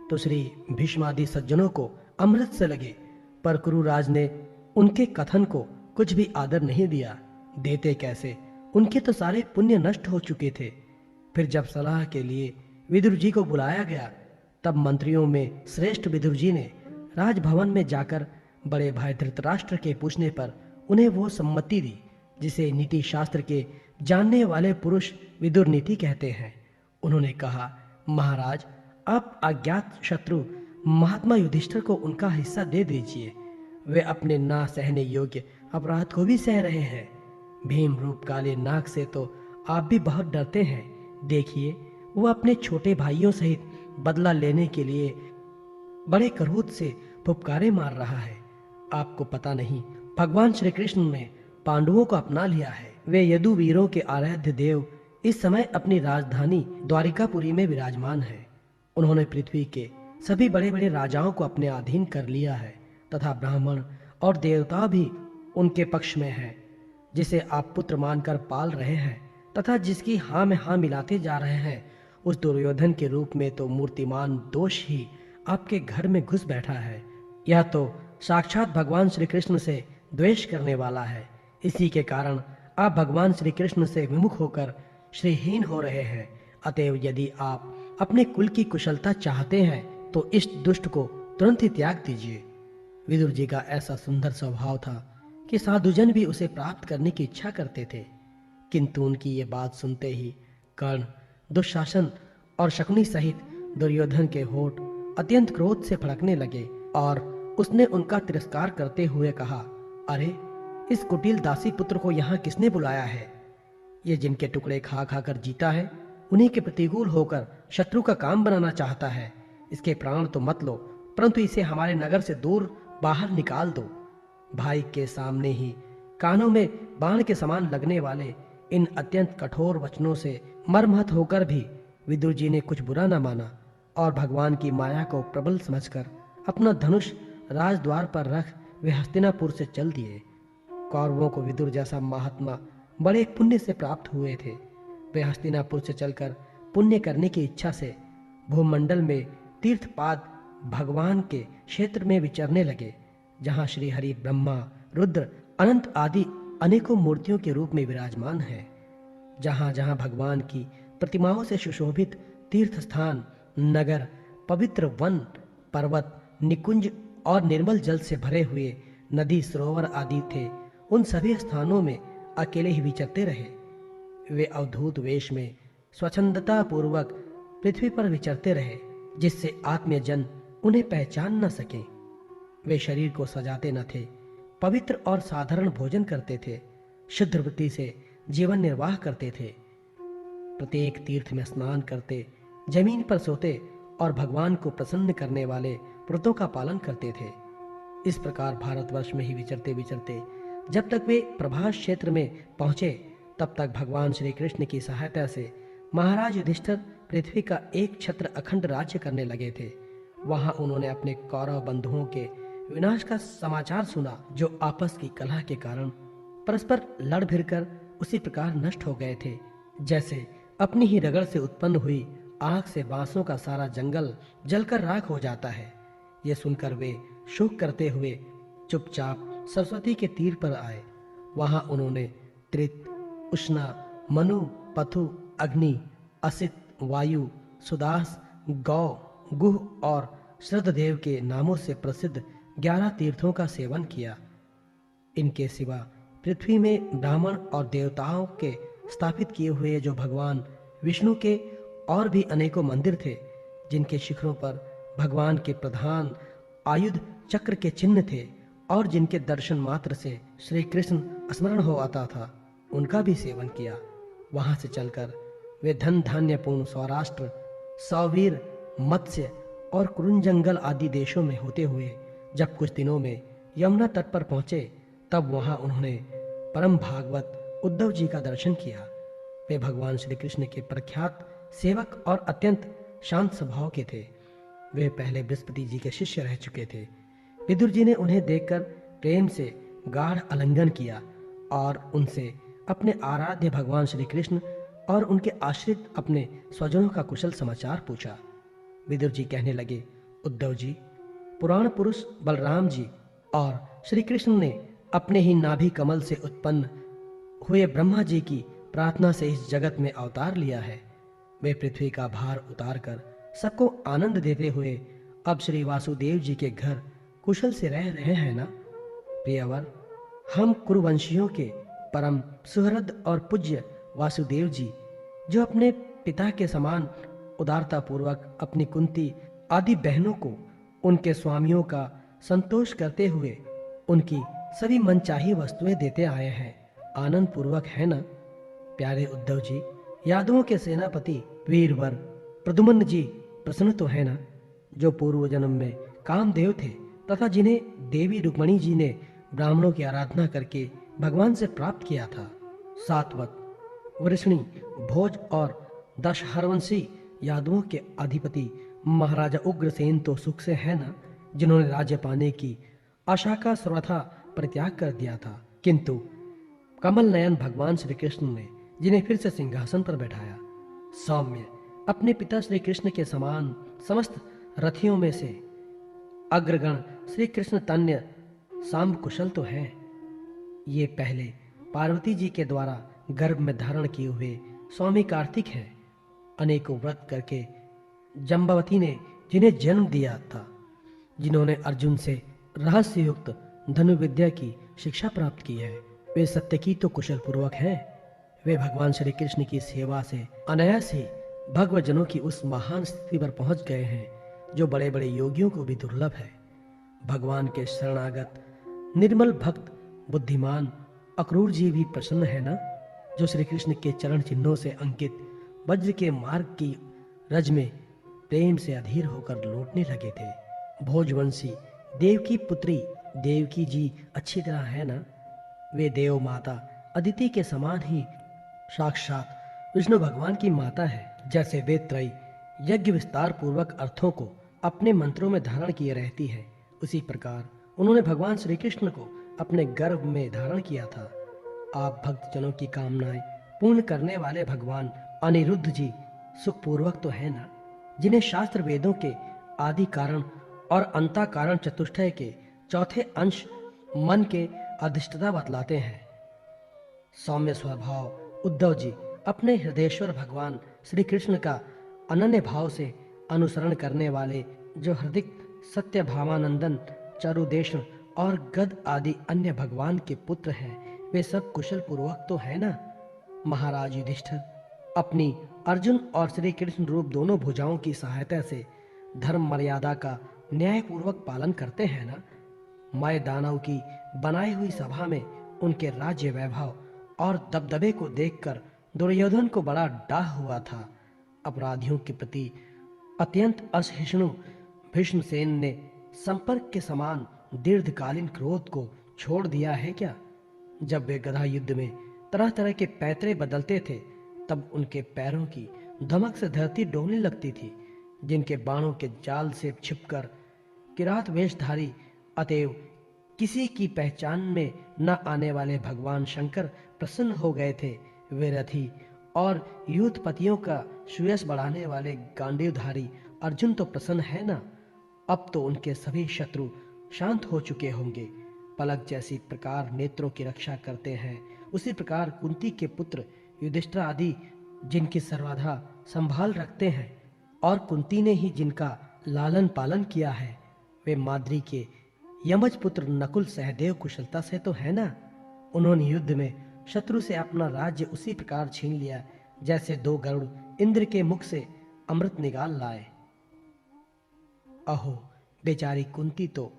तो श्री भीष्मादि सज्जनों को अमृत से लगे, पर कुरुराज ने उनके कथन को कुछ भी आदर नहीं दिया। देते कैसे, उनके तो सारे पुण्य नष्ट हो चुके थे। फिर जब सलाह के लिए विदुर जी को बुलाया गया, तब मंत्रियों में श्रेष्ठ विदुर जी ने राजभवन में जाकर बड़े भाई धृतराष्ट्र के पूछने पर उन्हें वो सम्मति दी जिसे नीति शास्त्र के जानने वाले पुरुष विदुर नीति कहते हैं। उन्होंने कहा, महाराज, आप अज्ञात शत्रु महात्मा युधिष्ठिर को उनका हिस्सा दे दीजिए। वे अपने ना सहने योग्य अपराध को भी सह रहे हैं। भीम रूप काले नाग से तो आप भी बहुत डरते हैं। देखिए, वो अपने छोटे भाइयों सहित बदला लेने के लिए बड़े क्रोध से फुफकारे मार रहा है। आपको पता नहीं, भगवान श्री कृष्ण ने पांडवों को अपना लिया है। वे यदुवीरों के आराध्य देव इस समय अपनी राजधानी द्वारिकापुरी में विराजमान है। उन्होंने पृथ्वी के सभी बड़े बड़े राजाओं को अपने अधीन कर लिया है तथा ब्राह्मण और देवता भी उनके पक्ष में है। जिसे आप पुत्र मानकर पाल रहे हैं तथा जिसकी हाँ में हाँ मिलाते जा रहे हैं, उस दुर्योधन के रूप में तो मूर्तिमान दोष ही आपके घर में घुस बैठा है। यह तो साक्षात भगवान श्री कृष्ण से द्वेष करने वाला है। इसी के कारण आप भगवान श्री कृष्ण से विमुख होकर श्रीहीन हो रहे हैं। अतएव यदि आप अपने कुल की कुशलता चाहते हैं तो इस दुष्ट को तुरंत ही त्याग दीजिए। विदुर जी का ऐसा सुंदर स्वभाव था कि साधुजन भी उसे प्राप्त करने की इच्छा करते थे। किंतु उनकी ये बात सुनते ही कर्ण, दुशासन और शकुनी सहित दुर्योधन के होठ अत्यंत क्रोध से फड़कने लगे और उसने उनका तिरस्कार करते हुए कहा, अरे, इस कुटिल दासी पुत्र को यहाँ किसने बुलाया है? ये जिनके टुकड़े खा खा कर जीता है, उन्हीं के प्रतिकूल होकर शत्रु का काम बनाना चाहता है। इसके प्राण तो मत लो, परंतु इसे हमारे नगर से दूर बाहर निकाल दो। भाई के सामने ही कानों में बाण के समान लगने वाले इन अत्यंत कठोर वचनों से मर्महत होकर भी विदुर जी ने कुछ बुरा न माना और भगवान की माया को प्रबल समझकर अपना धनुष राजद्वार पर रख वे हस्तिनापुर से चल दिए। कौरवों को विदुर जैसा महात्मा बड़े पुण्य से प्राप्त हुए थे। वे हस्तिनापुर से चलकर पुण्य करने की इच्छा से भूमंडल में तीर्थपाद भगवान के क्षेत्र में विचरने लगे, जहाँ श्री हरि, ब्रह्मा, रुद्र, अनंत आदि अनेकों मूर्तियों के रूप में विराजमान है। जहाँ जहाँ भगवान की प्रतिमाओं से सुशोभित तीर्थ स्थान, नगर, पवित्र वन, पर्वत, निकुंज और निर्मल जल से भरे हुए नदी, सरोवर आदि थे, उन सभी स्थानों में अकेले ही विचरते रहे। वे अवधूत वेश में स्वच्छंदता पूर्वक पृथ्वी पर विचरते रहे, जिससे आत्मजन उन्हें पहचान न सके। वे शरीर को सजाते न थे, पवित्र और साधारण भोजन करते थे, शुद्ध वृत्ति से जीवन निर्वाह करते थे। प्रत्येक तीर्थ में स्नान करते, जमीन पर सोते और भगवान को प्रसन्न करने वाले व्रतों का पालन करते थे। इस प्रकार भारतवर्ष में ही विचरते विचरते जब तक वे प्रभास क्षेत्र में पहुंचे तब तक भगवान श्री कृष्ण की सहायता से महाराज युधिष्ठिर पृथ्वी का एक छत्र अखंड राज्य करने लगे थे। वहां उन्होंने अपने कौरव बंधुओं के विनाश का समाचार सुना, जो आपस की कलह के कारण परस्पर लड़ भिड़कर उसी प्रकार नष्ट हो गए थे जैसे अपनी ही रगड़ से उत्पन्न हुई आग से बांसों का सारा जंगल जलकर राख हो जाता है। ये सुनकर वे शोक करते हुए चुपचाप सरस्वती के तीर पर आए। वहां उन्होंने त्रित, उष्णा, मनु, पथु, अग्नि, असित, वायु, सुदास, गौ, गुह और श्रद्धदेव के नामों से प्रसिद्ध 11 तीर्थों का सेवन किया। इनके सिवा पृथ्वी में ब्राह्मण और देवताओं के स्थापित किए हुए जो भगवान विष्णु के और भी अनेकों मंदिर थे, जिनके शिखरों पर भगवान के प्रधान आयुध चक्र के चिन्ह थे और जिनके दर्शन मात्र से श्री कृष्ण स्मरण हो आता था, उनका भी सेवन किया। वहां से चलकर वे धन धान्यपूर्ण सौराष्ट्र, सौवीर, मत्स्य और कुरुंजंगल आदि देशों में होते हुए जब कुछ दिनों में यमुना तट पर पहुंचे, तब वहां उन्होंने परम भागवत उद्धव जी का दर्शन किया। वे भगवान श्री कृष्ण के प्रख्यात सेवक और अत्यंत शांत स्वभाव के थे। वे पहले बृहस्पति जी के शिष्य रह चुके थे। विदुर जी ने उन्हें देखकर प्रेम से गाढ़ आलिंगन किया और उनसे अपने आराध्य भगवान श्री कृष्ण और उनके आश्रित अपने स्वजनों का कुशल समाचार पूछा। विदुर जी कहने लगे, उद्धव जी, पुराण पुरुष बलराम जी और श्री कृष्ण ने अपने ही नाभि कमल से उत्पन्न हुए ब्रह्मा जी की प्रार्थना से इस जगत में अवतार लिया है। वे पृथ्वी का भार उतारकर सबको आनंद देते हुए अब श्री वासुदेव जी के घर कुशल से रह रहे हैं ना? प्रियवर, हम कुरुवंशियों के परम सुहृद और पूज्य वासुदेव जी, जो अपने पिता के समान उदारता पूर्वक अपनी कुंती आदि बहनों को उनके स्वामियों का संतोष करते हुए उनकी सभी मनचाही वस्तुएं देते आए हैं, आनंद पूर्वक है ना? प्यारे उद्धव जी, यादवों के सेनापति वीरवर प्रद्युम्न जी प्रसन्न तो है ना, जो पूर्व जन्म में कामदेव थे तथा जिन्हें देवी रुक्मणी जी ने ब्राह्मणों की आराधना करके भगवान से प्राप्त किया था। सातवत, वृष्णि, भोज और दशहरवंशी यादवों के अधिपति महाराजा उग्रसेन तो सुख से है ना, जिन्होंने राज्य पाने की आशा का सर्वथा परित्याग कर दिया था, किंतु कमल नयन भगवान श्री कृष्ण ने जिन्हें फिर से सिंहासन पर बैठाया। सौम्य, अपने पिता श्री कृष्ण के समान समस्त रथियों में से अग्रगण श्री कृष्ण तन्य सांब कुशल तो हैं। ये पहले पार्वती जी के द्वारा गर्भ में धारण किए हुए स्वामी कार्तिक हैं। अनेकों व्रत करके जम्बावती ने जिन्हें जन्म दिया था, जिन्होंने अर्जुन से रहस्य युक्त धनुर्विद्या की शिक्षा प्राप्त की है, वे सत्य की तो कुशल पूर्वक हैं। वे भगवान श्री कृष्ण की सेवा से अनायास ही भगवजनों की उस महान स्थिति पर पहुंच गए हैं, जो बड़े बड़े योगियों को भी दुर्लभ है। भगवान के शरणागत निर्मल भक्त बुद्धिमान अक्रूर जी भी प्रसन्न है ना, जो श्री कृष्ण के चरण चिन्हों से अंकित वज्र के मार्ग की रज में प्रेम से अधीर होकर लौटने लगे थे। भोजवंशी देव की पुत्री देवकी जी अच्छी तरह है ना? वे देव माता अदिति के समान ही साक्षात विष्णु भगवान की माता है। जैसे वे त्रय यज्ञ विस्तार पूर्वक अर्थों को अपने मंत्रों में धारण किए रहती है, उसी प्रकार उन्होंने भगवान श्री कृष्ण को अपने गर्भ में धारण किया था। आप भक्तजनों की कामनाएं पूर्ण करने वाले भगवान अनिरुद्ध जी सुखपूर्वक तो है ना, जिन्हें शास्त्र वेदों के आदि कारण और अंता कारण चतुष्टय के चौथे अंश मन के अधिष्ठता बतलाते हैं। सौम्य स्वभाव उद्धव जी अपने हृदयेश्वर भगवान श्री कृष्ण का अनन्य भाव से अनुसरण करने वाले, जो हृदय सत्य भावानंदन, चारुदेशन और गद आदि अन्य भगवान के पुत्र हैं, वे सब कुशल पूर्वक तो है ना? महाराज युधिष्ठिर अपनी अर्जुन और श्री कृष्ण रूप दोनों भुजाओं की सहायता से धर्म मर्यादा का न्याय पूर्वक पालन करते हैं ना? मैं दानव की बनाई हुई सभा में उनके राज्य वैभव और दबदबे को देखकर दुर्योधन को बड़ा डाह हुआ था। अपराधियों के प्रति अत्यंत असहिष्णु भीष्मसेन ने संपर्क के समान दीर्घकालीन क्रोध को छोड़ दिया है क्या? जब वे गदा युद्ध में तरह तरह के पैतरे बदलते थे, तब उनके पैरों की धमक से धरती डोलने लगती थी। जिनके बाणों के जाल से छिपकर किरात वेशधारी अतएव किसी की पहचान में न आने वाले भगवान शंकर प्रसन्न हो गए थे, वे रथी और युद्धपतियों का सुयश बढ़ाने वाले गांडीवधारी अर्जुन तो प्रसन्न है ना। अब तो उनके सभी शत्रु शांत हो चुके होंगे। पलक जैसी प्रकार नेत्रों की रक्षा करते हैं, उसी प्रकार कुंती के पुत्र युधिष्ठिर आदि जिनकी सर्वदा संभाल रखते हैं, और कुंती ने ही जिनका लालन पालन किया है, वे माद्री के यमज पुत्र नकुल सहदेव कुशलता से तो है ना। उन्होंने युद्ध में शत्रु से अपना राज्य उसी प्रकार छीन लिया जैसे दो गरुड़ इंद्र के मुख से अमृत निकाल लाए। अहो, बेचारी कुंती तो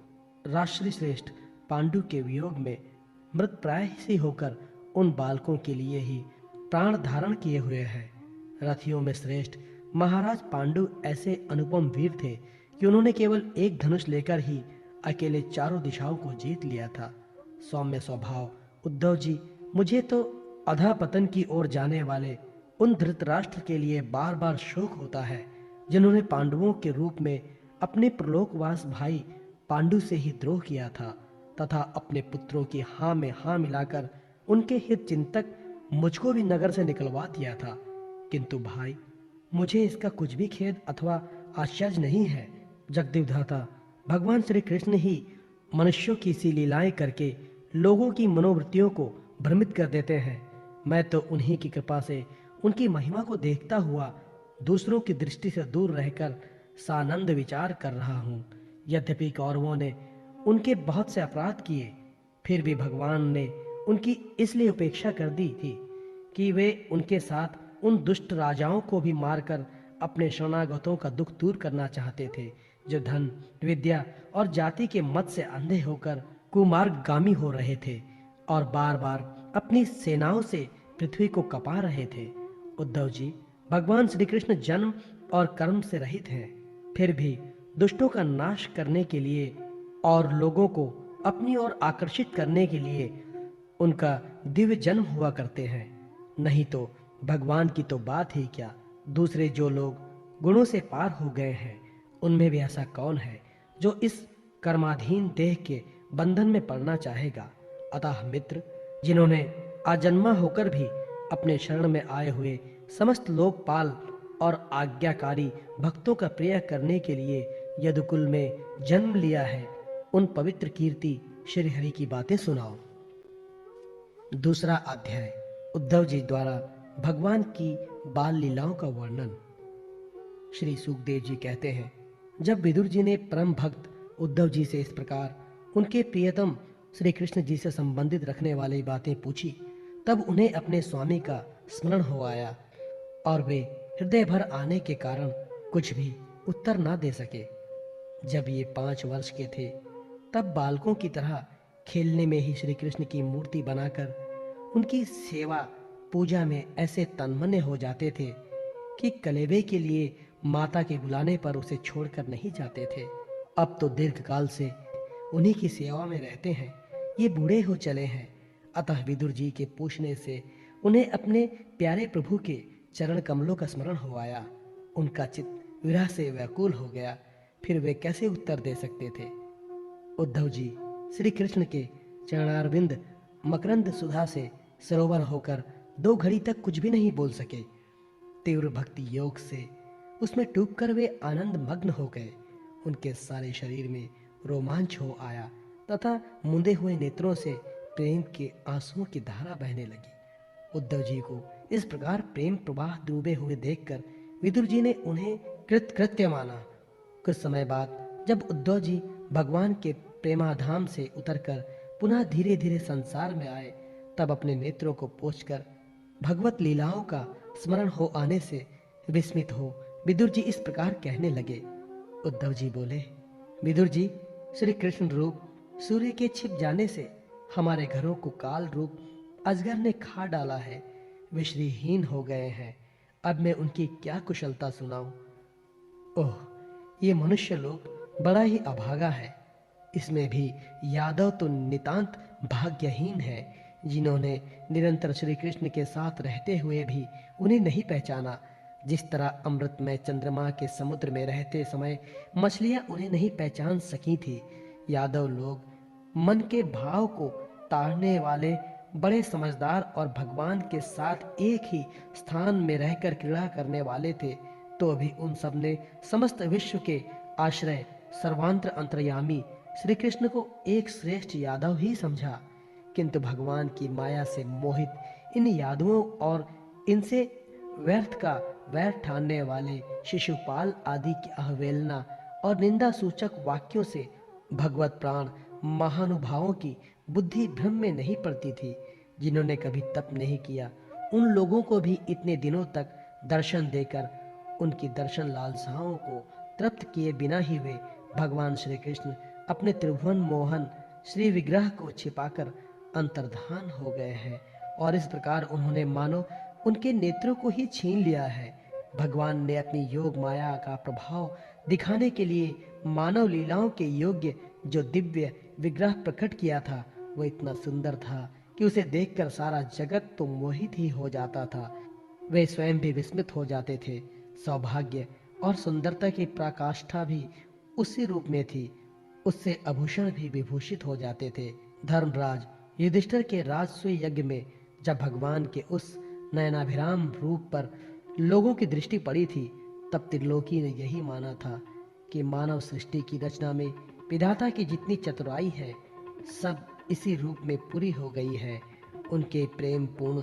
राष्ट्रीय श्रेष्ठ पांडु के वियोग में मृत प्राय सी होकर उन बालकों के लिए ही प्राण धारण किए हुए है। रथियों में श्रेष्ठ महाराज पांडु ऐसे अनुपम वीर थे कि उन्होंने केवल एक धनुष लेकर ही अकेले चारों दिशाओं को जीत लिया था। सौम्य स्वभाव उद्धव जी, मुझे तो अधःपतन की ओर जाने वाले उन धृतराष्ट्र के लिए बार बार शोक होता है जिन्होंने पांडवों के रूप में अपने प्रलोकवास भाई पांडु से ही द्रोह किया था, तथा अपने पुत्रों की हाँ में हाँ मिलाकर उनके हित चिंतक मुझको भी नगर से निकलवा दिया था। किंतु भाई, मुझे इसका कुछ भी खेद अथवा आश्चर्य नहीं है। जगदीवधाता भगवान श्री कृष्ण ही मनुष्यों की सी लीलाएं करके लोगों की मनोवृत्तियों को भ्रमित कर देते हैं। मैं तो उन्हीं की कृपा से उनकी महिमा को देखता हुआ दूसरों की दृष्टि से दूर रहकर सानंद विचार कर रहा हूँ। यद्यपि कौरवों ने उनके बहुत से अपराध किए, फिर भी भगवान ने उनकी इसलिए उपेक्षा कर दी थी कि वे उनके साथ उन दुष्ट राजाओं को भी मारकर अपने शरणागतों का दुख दूर करना चाहते थे, जो धन, विद्या और जाति के मत से अंधे होकर कुमार्गगामी हो रहे थे और बार बार अपनी सेनाओं से पृथ्वी को कपा रहे थे। उद्धव जी, भगवान श्री कृष्ण जन्म और कर्म से रहित हैं, फिर भी दुष्टों का नाश करने के लिए और लोगों को अपनी ओर आकर्षित करने के लिए उनका दिव्य जन्म हुआ करते हैं। नहीं तो भगवान की तो बात ही क्या, दूसरे जो लोग गुणों से पार हो गए हैं, उनमें भी ऐसा कौन है जो इस कर्माधीन देह के बंधन में पड़ना चाहेगा। अतः मित्र, जिन्होंने आजन्मा होकर भी अपने शरण में आए हुए समस्त लोकपाल और आज्ञाकारी भक्तों का प्रिय करने के लिए यदुकुल में जन्म लिया है, उन पवित्र कीर्ति श्री हरि की बातें सुनाओ। दूसरा अध्याय, उद्धव जी द्वारा भगवान की बाल लीलाओं का वर्णन। श्री सुखदेव जी कहते हैं, जब विदुर जी ने परम भक्त उद्धव जी से इस प्रकार उनके प्रियतम श्री कृष्ण जी से संबंधित रखने वाली बातें पूछी, तब उन्हें अपने स्वामी का स्मरण हो आया और वे हृदय भर आने के कारण कुछ भी उत्तर ना दे सके। जब ये 5 वर्ष के थे, तब बालकों की तरह खेलने में ही श्री कृष्ण की मूर्ति बनाकर उनकी सेवा पूजा में ऐसे तन्मय हो जाते थे कि कलेबे के लिए माता के बुलाने पर उसे छोड़कर नहीं जाते थे। अब तो दीर्घ काल से उन्हीं की सेवा में रहते हैं। ये बूढ़े हो चले हैं, अतः विदुर जी के पूछने से उन्हें अपने प्यारे प्रभु के चरण कमलों का स्मरण हो आया। उनका चित्त विरह से व्याकुल हो गया, फिर वे कैसे उत्तर दे सकते थे। उद्धव जी श्री कृष्ण के चरणारविंद मकरंद सुधा से सरोवर होकर 2 घड़ी तक कुछ भी नहीं बोल सके। तीव्र भक्ति योग से उसमें डूबकर वे आनंद मग्न हो गए। उनके सारे शरीर में रोमांच हो आया तथा मुंदे हुए नेत्रों से प्रेम के आंसुओं की धारा बहने लगी। उद्धव जी को इस प्रकार प्रेम प्रवाह डूबे हुए देखकर विदुर जी ने उन्हें कृतकृत्य माना। कुछ समय बाद जब उद्धव जी भगवान के प्रेमाधाम से उतरकर पुनः धीरे धीरे संसार में आए, तब अपने नेत्रों को पोंछकर भगवत लीलाओं का स्मरण हो आने से विस्मित हो विदुर जी इस प्रकार कहने लगे। उद्धव जी बोले, विदुर जी, श्री कृष्ण रूप सूर्य के छिप जाने से हमारे घरों को काल रूप अजगर ने खा डाला है। वे श्रीहीन हो गए हैं। अब मैं उनकी क्या कुशलता सुनाऊं। ओह, ये मनुष्य लोग बड़ा ही अभागा है। इसमें भी यादव तो नितांत भाग्यहीन है जिन्होंने निरंतर श्री कृष्ण के साथ रहते हुए भी उन्हें नहीं पहचाना। जिस तरह अमृतमय चंद्रमा के समुद्र में रहते समय मछलियां उन्हें नहीं पहचान सकी थी, यादव लोग मन के भाव को ताड़ने वाले बड़े समझदार और भगवान के साथ एक ही स्थान में रहकर क्रीड़ा करने वाले थे। तो भी उन सब ने समस्त विश्व के आश्रय सर्वांतर अंतर्यामी श्री कृष्ण को एक श्रेष्ठ यादव ही समझा। किंतु भगवान की माया से मोहित इन यादवों और इनसे व्यर्थ का वैर ठानने वाले शिशुपाल आदि की अवहेलना और निंदा सूचक वाक्यों से भगवत प्राण महानुभावों की बुद्धि भ्रम में नहीं पड़ती थी। जिन्होंने कभी तप नहीं किया, उन लोगों को भी इतने दिनों तक दर्शन देकर उनकी दर्शन लालसाओं को तृप्त किए बिना ही वे भगवान श्री कृष्ण अपने त्रिभुवन मोहन श्री विग्रह को छिपाकर अंतर्धान हो गए हैं, और इस प्रकार उन्होंने मानो उनके नेत्रों को ही छीन लिया है। भगवान ने अपनी योग माया का प्रभाव दिखाने के लिए मानव लीलाओं के योग्य जो दिव्य विग्रह प्रकट किया था, वो इतना सुंदर था कि उसे देखकर सारा जगत तो मोहित ही हो जाता था। वे स्वयं भी विस्मित हो जाते थे। सौभाग्य और सुंदरता की पराकाष्ठा भी उसी रूप में थी, उससे आभूषण भी विभूषित हो जाते थे। धर्मराज युधिष्ठिर के राजसूय यज्ञ में जब भगवान के उस नयनाभिराम रूप पर लोगों की दृष्टि पड़ी थी, तब त्रिलोकी ने यही माना था कि मानव सृष्टि की रचना में विधाता की जितनी चतुराई है, सब इसी रूप में पूरी हो गई है। उनके प्रेम पूर्ण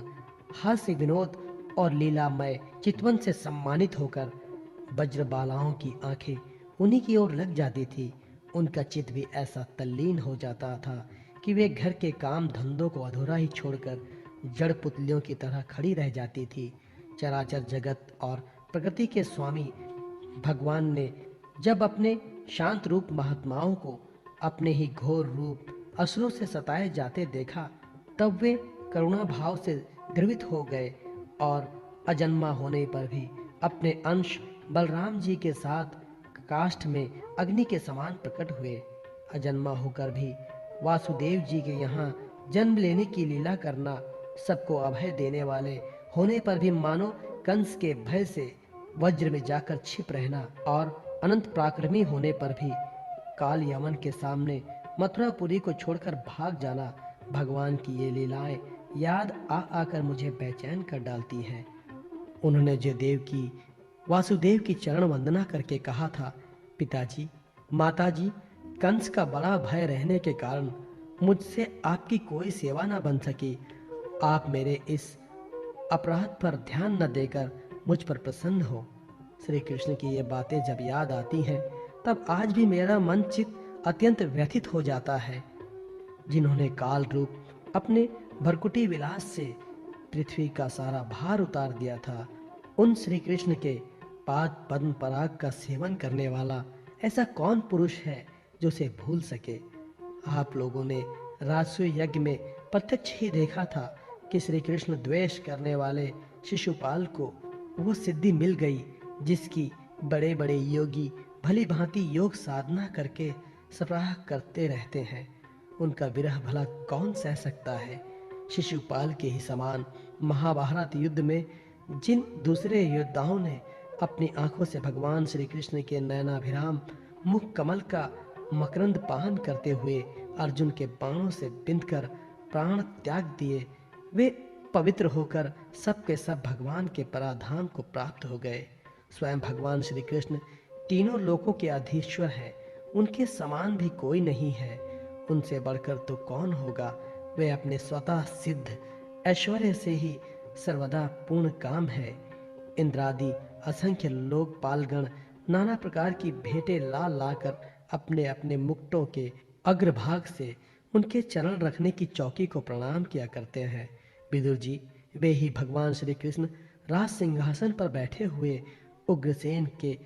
हास्य विनोद और लीलामय चितवन से सम्मानित होकर वज्रबालाओं की आंखें उन्हीं की ओर लग जाती थी। उनका चित्त भी ऐसा तल्लीन हो जाता था कि वे घर के काम धंधों को अधूरा ही छोड़कर जड़ पुतलियों की तरह खड़ी रह जाती थी। चराचर जगत और प्रकृति के स्वामी भगवान ने जब अपने शांत रूप महात्माओं को अपने ही घोर रूप असुरों से सताए जाते देखा, तब वे करुणा भाव से द्रवित हो गए और अजन्मा होने पर भी अपने अंश बलराम जी के साथ काष्ठ में अग्नि के समान प्रकट हुए। अजन्मा होकर भी वासुदेव जी के यहाँ जन्म लेने की लीला करना, सबको अभय देने वाले होने पर भी मानो कंस के भय से वज्र में जाकर छिप रहना, और अनंत पराक्रमी होने पर भी काल यमन के सामने मथुरापुरी को छोड़कर भाग जाना, भगवान की ये लीलाएं याद आ आकर मुझे बेचैन कर डालती हैं। उन्होंने जयदेव की वासुदेव की चरण वंदना करके कहा था, पिताजी, माताजी, कंस का बड़ा भय रहने के कारण मुझसे आपकी कोई सेवा न बन सकी। आप मेरे इस अपराध पर ध्यान न देकर मुझ पर प्रसन्न हो। श्री कृष्ण की ये बातें जब याद आती हैं, तब आज भी मेरा मन चित्त अत्यंत व्यथित हो जाता है। जिन्होंने काल रूप अपने भरकुटी विलास से पृथ्वी का सारा भार उतार दिया था, उन श्री कृष्ण के पाद पद्म पराग का सेवन करने वाला ऐसा कौन पुरुष है जो उसे भूल सके। आप लोगों ने राजसूय यज्ञ में प्रत्यक्ष ही देखा था कि श्री कृष्ण द्वेष करने वाले शिशुपाल को वो सिद्धि मिल गई जिसकी बड़े बड़े योगी भली भांति योग साधना करके सराह करते रहते हैं। उनका विरह भला कौन सह सकता है। शिशुपाल के ही समान महाभारत युद्ध में जिन दूसरे योद्धाओं ने अपनी आंखों से भगवान श्री कृष्ण के नयनाभिराम मुख कमल का मकरंद पान करते हुए अर्जुन के बाणों से बिंधकर प्राण त्याग दिए, वे पवित्र होकर सब के सब भगवान के पराधाम को प्राप्त हो गए। स्वयं भगवान श्री कृष्ण तीनों लोकों के अधीश्वर हैं, उनके समान भी कोई नहीं है, उनसे बढ़कर तो कौन होगा। वे अपने स्वतः सिद्ध ऐश्वर्य से ही सर्वदा पूर्ण काम है। इंद्रादि असंख्य लोकपालगण नाना प्रकार की भेंटें ला लाकर अपने अपने मुकुटों के अग्रभाग से उनके चरण रखने की चौकी को प्रणाम किया करते हैं। विदुर जी, वे ही भगवान श्री कृष्ण राज सिंहासन पर बैठे हुए उग्रसेन के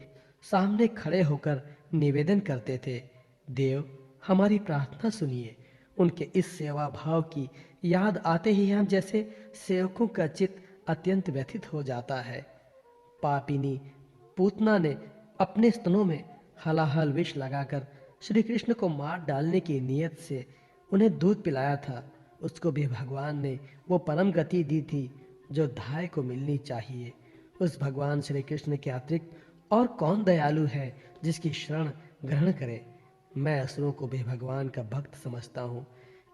सामने खड़े होकर निवेदन करते थे, देव हमारी प्रार्थना सुनिए। उनके इस सेवा भाव की याद आते ही हम जैसे सेवकों का चित्त अत्यंत व्यथित हो जाता है। पापिनी पूतना ने अपने स्तनों में हलाहल विष लगाकर श्री कृष्ण को मार डालने की नियत से उन्हें दूध पिलाया था। उसको भी भगवान ने वो परम गति दी थी जो धाय को मिलनी चाहिए। उस भगवान श्री कृष्ण के अतिरिक्त और कौन दयालु है जिसकी शरण ग्रहण करे। मैं असुरों को भी भगवान का भक्त समझता हूँ,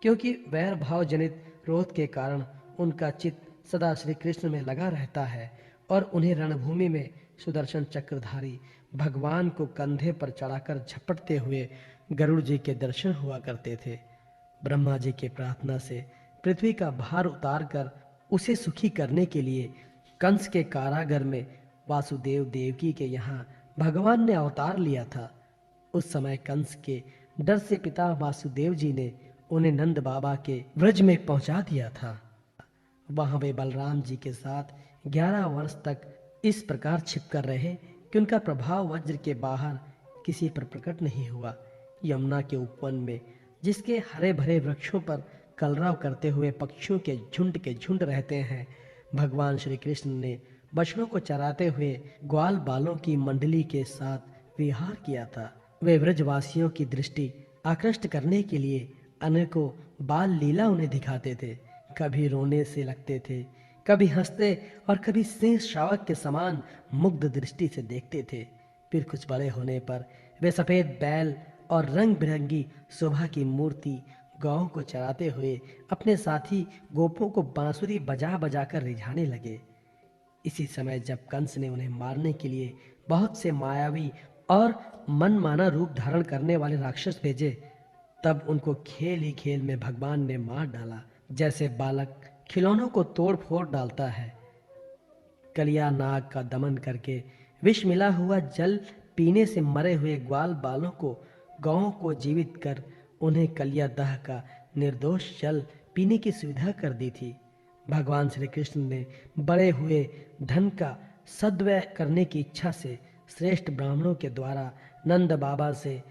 क्योंकि वैर भाव जनित क्रोध के कारण उनका चित्त सदा श्री कृष्ण में लगा रहता है और उन्हें रणभूमि में सुदर्शन चक्रधारी भगवान को कंधे पर चढ़ाकर झपटते हुए गरुड़ जी के दर्शन हुआ करते थे। ब्रह्मा जी के प्रार्थना से पृथ्वी का भार उतारकर उसे सुखी करने के लिए कंस के कारागार में वासुदेव देवकी के यहाँ भगवान ने अवतार लिया था। उस समय कंस के डर से पिता वासुदेव जी ने उन्हें नंद बाबा के व्रज में पहुंचा दिया था। वहां वे बलराम जी के साथ 11 वर्ष तक इस प्रकार छिपकर रहे कि उनका प्रभाव वज्र के बाहर किसी पर प्रकट नहीं हुआ। यमुना के उपवन में जिसके हरे भरे वृक्षों पर कलरव करते हुए पक्षियों के झुंड रहते हैं, भगवान श्री कृष्ण ने बछड़ों को चराते हुए ग्वाल बालों की मंडली के साथ विहार किया था। वे व्रजवासियों की दृष्टि आकृष्ट करने के लिए अनेकों बाल लीला उन्हें दिखाते थे। कभी रोने से लगते थे, कभी हंसते और कभी सिंह शावक के समान मुग्ध दृष्टि से देखते थे। फिर कुछ बड़े होने पर वे सफेद बैल और रंग बिरंगी शोभा की मूर्ति गौं को चराते हुए अपने साथी गोपों को बांसुरी बजा बजा कर रिझाने लगे। इसी समय जब कंस ने उन्हें मारने के लिए बहुत से मायावी और मनमाना रूप धारण करने वाले राक्षस भेजे, तब उनको खेल ही खेल में भगवान ने मार डाला, जैसे बालक खिलौनों को तोड़ फोड़ डालता है। कलिया नाग का दमन करके विष मिला हुआ जल पीने से मरे हुए ग्वाल बालों को गौं को जीवित कर उन्हें कलिया दह का निर्दोष जल पीने की सुविधा कर दी थी। भगवान श्री कृष्ण ने बड़े हुए धन का सद्व्यय करने की इच्छा से श्रेष्ठ ब्राह्मणों के द्वारा नंद बाबा से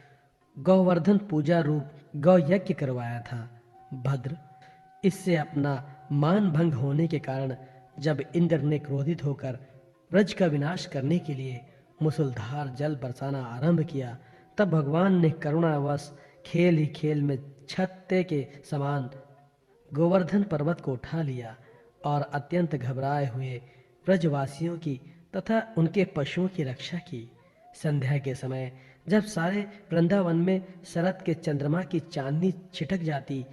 गौवर्धन पूजा रूप गौ यज्ञ करवाया था। भद्र, इससे अपना मान भंग होने के कारण जब इंद्र ने क्रोधित होकर ब्रज का विनाश करने के लिए मुसलधार जल बरसाना आरंभ किया, तब भगवान ने करुणावश खेल ही खेल में छत्ते के समान गोवर्धन पर्वत को उठा लिया और अत्यंत घबराए हुए ब्रजवासियों की तथा उनके पशुओं की रक्षा की। संध्या के समय जब सारे वृंदावन में शरद के चंद्रमा की चांदनी छिटक जाती,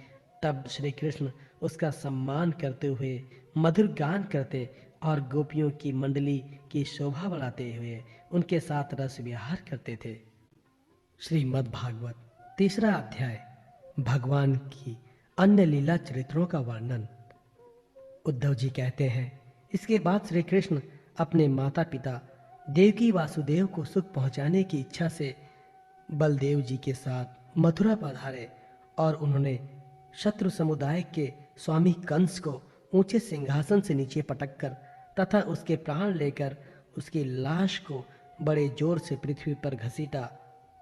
तब श्री कृष्ण उसका सम्मान करते हुए मधुर गान करते और गोपियों की मंडली की शोभा बढ़ाते हुए उनके साथ रस विहार करते थे। श्रीमद् भागवत तीसरा अध्याय, भगवान की अन्य लीला चरित्रों का वर्णन। उद्धव जी कहते हैं, इसके बाद श्री कृष्ण अपने माता पिता देवकी वासुदेव को सुख पहुंचाने की इच्छा से बलदेव जी के साथ मथुरा पधारे और उन्होंने शत्रु समुदाय के स्वामी कंस को ऊंचे सिंहासन से नीचे पटककर तथा उसके प्राण लेकर उसकी लाश को बड़े जोर से पृथ्वी पर घसीटा।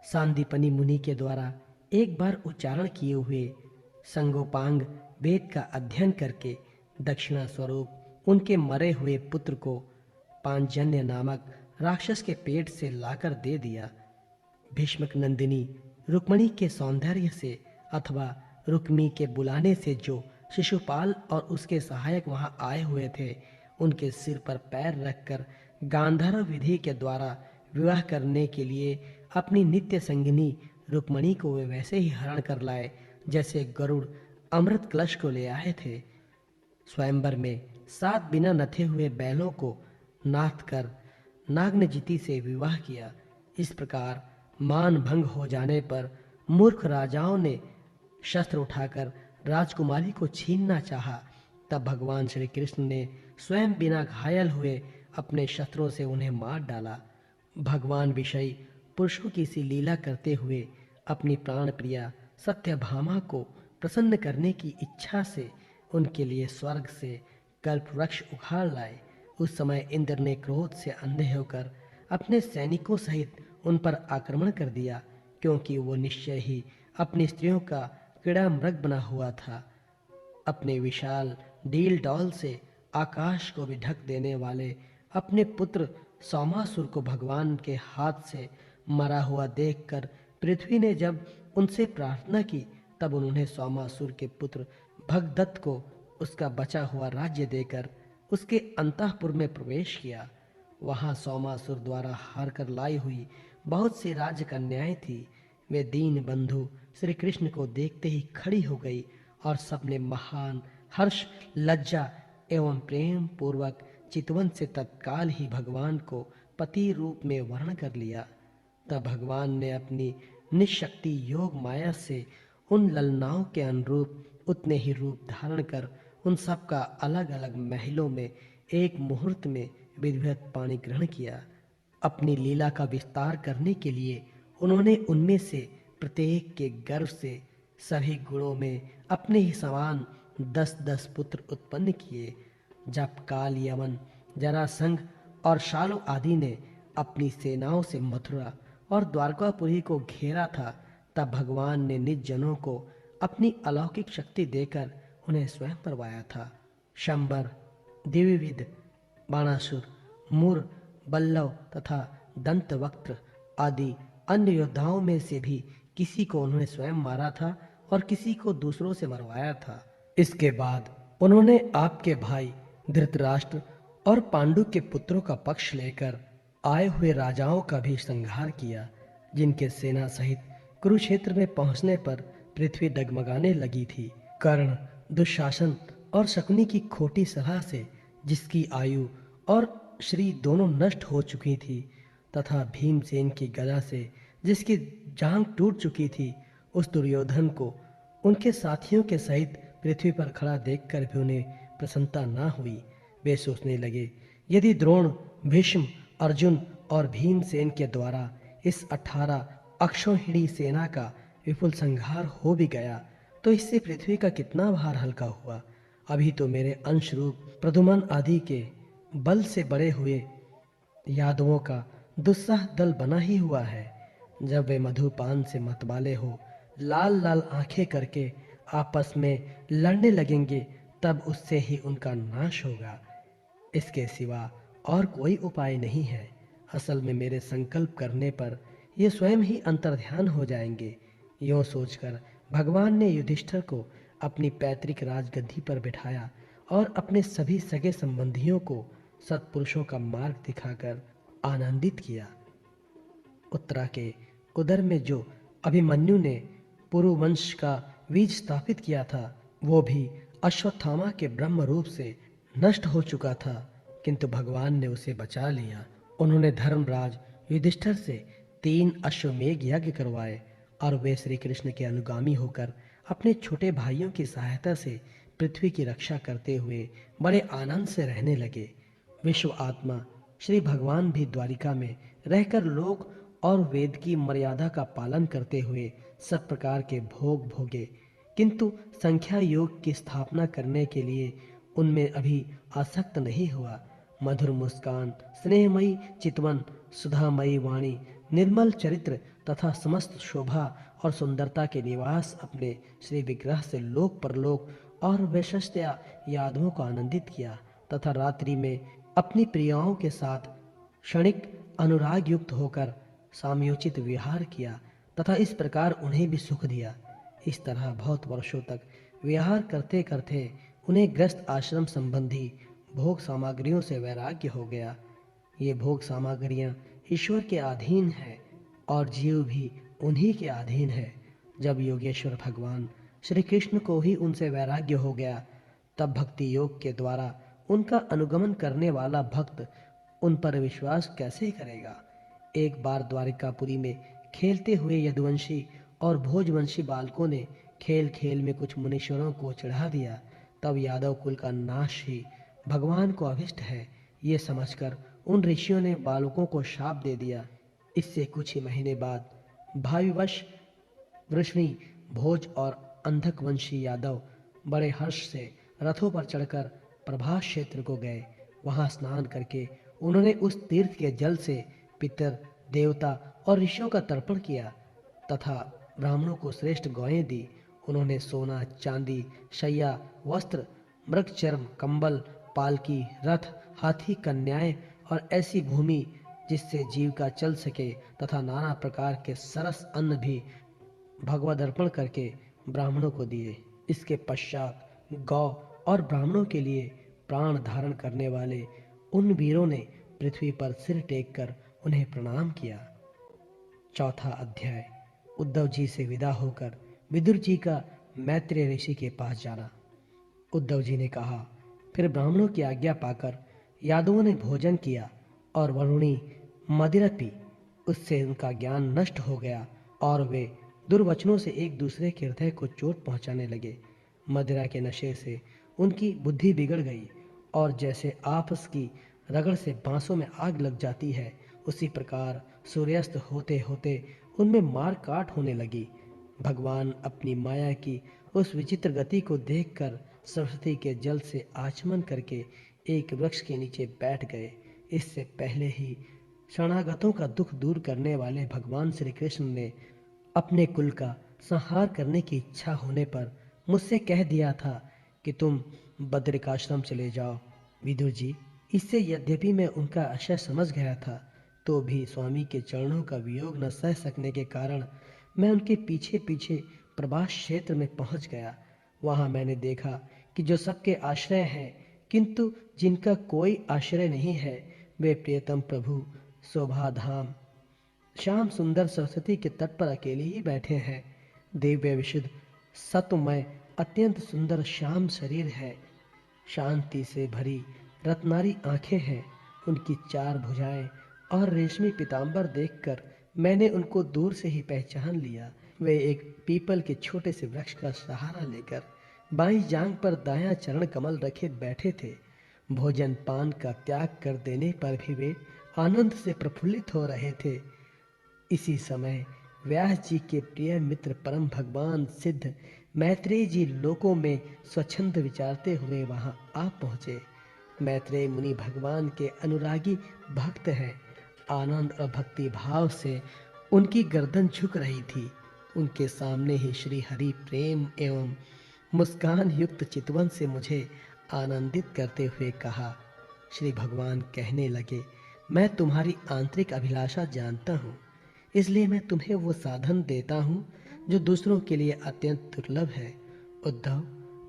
सांदीपनी मुनि के द्वारा एक बार उच्चारण किए हुए संगोपांग वेद का अध्ययन करके दक्षिणा स्वरूप उनके मरे हुए पुत्र को पांचजन्य नामक राक्षस के पेट से लाकर दे दिया। भीष्मक नंदिनी रुक्मणी के सौंदर्य से अथवा रुक्मी के बुलाने से जो शिशुपाल और उसके सहायक वहां आए हुए थे, उनके सिर पर पैर रखकर गांधर्व विधि के द्वारा विवाह करने के लिए अपनी नित्य संगिनी रुक्मणी को वे वैसे ही हरण कर लाए जैसे गरुड़ अमृत कलश को ले आए थे। स्वयंवर में 7 बिना नथे हुए बैलों को नाथ कर नागनजिति से विवाह किया। इस प्रकार मान भंग हो जाने पर मूर्ख राजाओं ने शस्त्र उठाकर राजकुमारी को छीनना चाहा। तब भगवान श्री कृष्ण ने स्वयं बिना घायल हुए अपने शस्त्रों से उन्हें मार डाला। भगवान विषयी पुरुषों की सी लीला करते हुए अपनी प्राण प्रिया सत्यभामा को प्रसन्न करने की इच्छा से उनके लिए स्वर्ग से कल्प वृक्ष उखाड़ लाए। उस समय इंद्र ने क्रोध से अंधे होकर अपने सैनिकों सहित उन पर आक्रमण कर दिया, क्योंकि वो निश्चय ही अपनी स्त्रियों का कीड़ा मृग बना हुआ था। अपने विशाल डील डॉल से आकाश को भी ढक देने वाले अपने पुत्र सौमासुर को भगवान के हाथ से मरा हुआ देखकर पृथ्वी ने जब उनसे प्रार्थना की, तब उन्होंने सौमासुर के पुत्र भगदत्त को उसका बचा हुआ राज्य देकर उसके अंतःपुर में प्रवेश किया। वहां सोमासुर द्वारा हार कर लाई हुई बहुत सी राजकन्याएं थी। वे दीन बंधु श्री कृष्ण को देखते ही खड़ी हो गई और सबने महान हर्ष, लज्जा एवं प्रेम पूर्वक चितवन से तत्काल ही भगवान को पति रूप में वर्ण कर लिया। तब भगवान ने अपनी निशक्ति योग माया से उन ललनाओं के अनुरूप उतने ही रूप धारण कर उन सब का अलग अलग महलों में एक मुहूर्त में विधिवत पाणी ग्रहण किया। अपनी लीला का विस्तार करने के लिए उन्होंने उनमें से प्रत्येक के गर्भ से सभी गुणों में अपने ही समान 10-10 पुत्र उत्पन्न किए। जब काल, यमन, जरासंध और शालु आदि ने अपनी सेनाओं से मथुरा और द्वारकापुरी को घेरा था, तब भगवान ने निज जनों को अपनी अलौकिक शक्ति देकर उन्हें स्वयं परवाया था। शंबर, दिव्यविद, बाणासुर, मूर, बल्लव तथा दंतवक्त्र आदि अन्य योद्धाओं में से भी किसी को उन्होंने स्वयं मारा था और किसी को दूसरों से मरवाया था। इसके बाद उन्होंने आपके भाई धृतराष्ट्र और पांडु के पुत्रों का पक्ष लेकर आए हुए राजाओं का भी संहार किया, जिनके सेना सहित कुरुक्षेत्र में पहुंचने पर पृथ्वी डगमगाने लगी थी। कर्ण, दुशासन और शकुनी की खोटी सलाह से जिसकी आयु और श्री दोनों नष्ट हो चुकी थी, तथा भीमसेन की गदा से जिसकी जांघ टूट चुकी थी, उस दुर्योधन को उनके साथियों के सहित पृथ्वी पर खड़ा देखकर भी उन्हें प्रसन्नता न हुई। वे सोचने लगे, यदि द्रोण, भीष्म, अर्जुन और भीमसेन के द्वारा इस 18 अक्षौहिणी सेना का विपुल संहार हो भी गया तो इससे पृथ्वी का कितना भार हल्का हुआ। अभी तो मेरे अंश रूप प्रद्युम्न आदि के बल से बड़े हुए यादवों का दुस्साह दल बना ही हुआ है। जब वे मधुपान से मतवाले हो लाल लाल आंखें करके आपस में लड़ने लगेंगे, तब उससे ही उनका नाश होगा। इसके सिवा और कोई उपाय नहीं है। असल में मेरे संकल्प करने पर ये स्वयं ही अंतर्ध्यान हो जाएंगे। यूं सोचकर भगवान ने युधिष्ठिर को अपनी पैतृक राजगद्दी पर बिठाया और अपने सभी सगे संबंधियों को सत्पुरुषों का मार्ग दिखाकर आनंदित किया। उत्तरा के उदर में जो अभिमन्यु ने पुरुवंश का बीज स्थापित किया था, वो भी अश्वत्थामा के ब्रह्म रूप से नष्ट हो चुका था, किंतु भगवान ने उसे बचा लिया। उन्होंने धर्मराज युधिष्ठिर से 3 अश्वमेघ यज्ञ करवाए और वे श्री कृष्ण के अनुगामी होकर अपने छोटे भाइयों की सहायता से पृथ्वी की रक्षा करते हुए बड़े आनंद से रहने लगे। विश्व आत्मा श्री भगवान भी द्वारिका में रहकर लोक और वेद की मर्यादा का पालन करते हुए सब प्रकार के भोग भोगे, किंतु संख्या योग की स्थापना करने के लिए उनमें अभी आसक्त नहीं हुआ। मधुर मुस्कान, स्नेहमयी चितवन, सुधामयी वाणी, निर्मल चरित्र तथा समस्त शोभा और सुंदरता के निवास अपने श्री विग्रह से लोक परलोक और वैशस्त्या यादवों को आनंदित किया तथा रात्रि में अपनी प्रियाओं के साथ क्षणिक अनुराग युक्त होकर सामयोचित विहार किया तथा इस प्रकार उन्हें भी सुख दिया। इस तरह बहुत वर्षों तक विहार करते करते उन्हें ग्रस्त आश्रम संबंधी भोग सामग्रियों से वैराग्य हो गया। ये भोग सामग्रियां ईश्वर के अधीन है और जीव भी उन्हीं के अधीन है। जब योगेश्वर भगवान श्री कृष्ण को ही उनसे वैराग्य हो गया, तब भक्ति योग के द्वारा उनका अनुगमन करने वाला भक्त उन पर विश्वास कैसे करेगा। एक बार द्वारिकापुरी में खेलते हुए यदुवंशी और भोजवंशी बालकों ने खेल खेल में कुछ मुनीश्वरों को चढ़ा दिया। तब यादव कुल का नाश ही भगवान को अभिष्ट है, ये समझकर उन ऋषियों ने बालकों को शाप दे दिया। इससे कुछ ही महीने बाद भाविवश वृष्णि, भोज और अंधकवंशी यादव बड़े हर्ष से रथों पर चढ़कर प्रभास क्षेत्र को गए। वहां स्नान करके उन्होंने उस तीर्थ के जल से पितर, देवता और ऋषियों का तर्पण किया तथा ब्राह्मणों को श्रेष्ठ गौएं दी। उन्होंने सोना, चांदी, शैया, वस्त्र, मृगचर्म, कंबल, पालकी, रथ, हाथी, कन्याएं और ऐसी भूमि जिससे जीविका चल सके तथा नाना प्रकार के सरस अन्न भी भगवद अर्पण करके ब्राह्मणों को दिए। इसके पश्चात गौ और ब्राह्मणों के लिए प्राण धारण करने वाले उन वीरों ने पृथ्वी पर सिर टेक कर उन्हें प्रणाम किया। चौथा अध्याय। उद्धव जी से विदा होकर विदुर जी का मैत्रेय ऋषि के पास जाना। उद्धव जी ने कहा, फिर ब्राह्मणों की आज्ञा पाकर यादवों ने भोजन किया और वरुणी मदिरा पी। उससे उनका ज्ञान नष्ट हो गया और वे दुर्वचनों से एक दूसरे के हृदय को चोट पहुंचाने लगे। मदिरा के नशे से उनकी बुद्धि बिगड़ गई और जैसे आपस की रगड़ से बांसों में आग लग जाती है, उसी प्रकार सूर्यास्त होते होते उनमें मार काट होने लगी। भगवान अपनी माया की उस विचित्र गति को देखकर सरस्वती के जल से आचमन करके एक वृक्ष के नीचे बैठ गए। इससे पहले ही शरणागतों का दुख दूर करने वाले भगवान श्री कृष्ण ने अपने कुल का संहार करने की इच्छा होने पर मुझसे कह दिया था कि तुम बद्रिकाश्रम चले जाओ। विदुर जी, इससे यद्यपि मैं उनका आशय समझ गया था, तो भी स्वामी के चरणों का वियोग न सह सकने के कारण मैं उनके पीछे पीछे प्रभास क्षेत्र में पहुंच गया। वहां मैंने देखा कि जो सबके आश्रय हैं किंतु जिनका कोई आश्रय नहीं है, वे प्रियतम प्रभु शोभाधाम श्याम सुंदर सरस्वती के तट पर अकेले ही बैठे हैं। दिव्य विशुद्ध सत्वमय अत्यंत सुंदर श्याम शरीर है, शांति से भरी रत्नारी आंखें हैं। उनकी चार भुजाएं और रेशमी पीतांबर देखकर मैंने उनको दूर से ही पहचान लिया। वे एक पीपल के छोटे से वृक्ष का सहारा लेकर बाईं जांग पर दायां चरण कमल रखे बैठे थे। भोजन पान का त्याग कर देने पर भी वे आनंद से प्रफुल्लित हो रहे थे। इसी समय व्यास जी के प्रिय मित्र परम भगवान सिद्ध मैत्रेय जी लोकों में स्वच्छंद विचारते हुए वहां आ पहुंचे। मैत्रेय मुनि भगवान के अनुरागी भक्त हैं। आनंद और भक्ति भाव से उनकी गर्दन झुक रही थी। उनके सामने ही श्री हरि प्रेम एवं मुस्कान युक्त चितवन से मुझे आनंदित करते हुए कहा। श्री भगवान कहने लगे, मैं तुम्हारी आंतरिक अभिलाषा जानता हूँ, इसलिए मैं तुम्हें वो साधन देता हूँ जो दूसरों के लिए अत्यंत दुर्लभ है। उद्धव,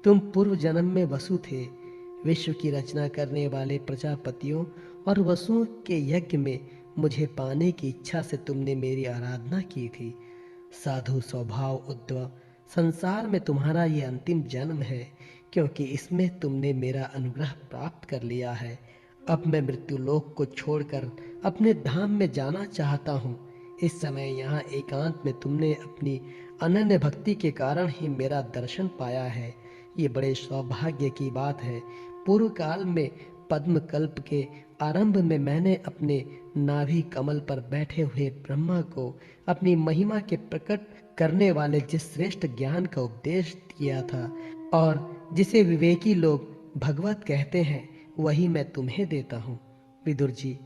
तुम पूर्व जन्म में वसु थे। विश्व की रचना करने वाले प्रजापतियों और वसुओं के यज्ञ में मुझे पाने की इच्छा से तुमने मेरी आराधना की थी। साधु स्वभाव उद्धव, संसार में तुम्हारा ये अंतिम जन्म है, क्योंकि इसमें तुमने मेरा अनुग्रह प्राप्त कर लिया है। अब मैं मृत्युलोक को छोड़कर अपने धाम में जाना चाहता हूँ। इस समय यहाँ एकांत में तुमने अपनी अनन्य भक्ति के कारण ही मेरा दर्शन पाया है। ये बड़े सौभाग्य की बात है। पूर्व काल में पद्म कल्प के आरंभ में मैंने अपने नाभि कमल पर बैठे हुए ब्रह्मा को अपनी महिमा के प्रकट करने वाले जिस श्रेष्ठ ज्ञान का उपदेश किया था और जिसे विवेकी लोग भगवत कहते हैं, वही मैं तुम्हें देता हूँ। विदुर जी,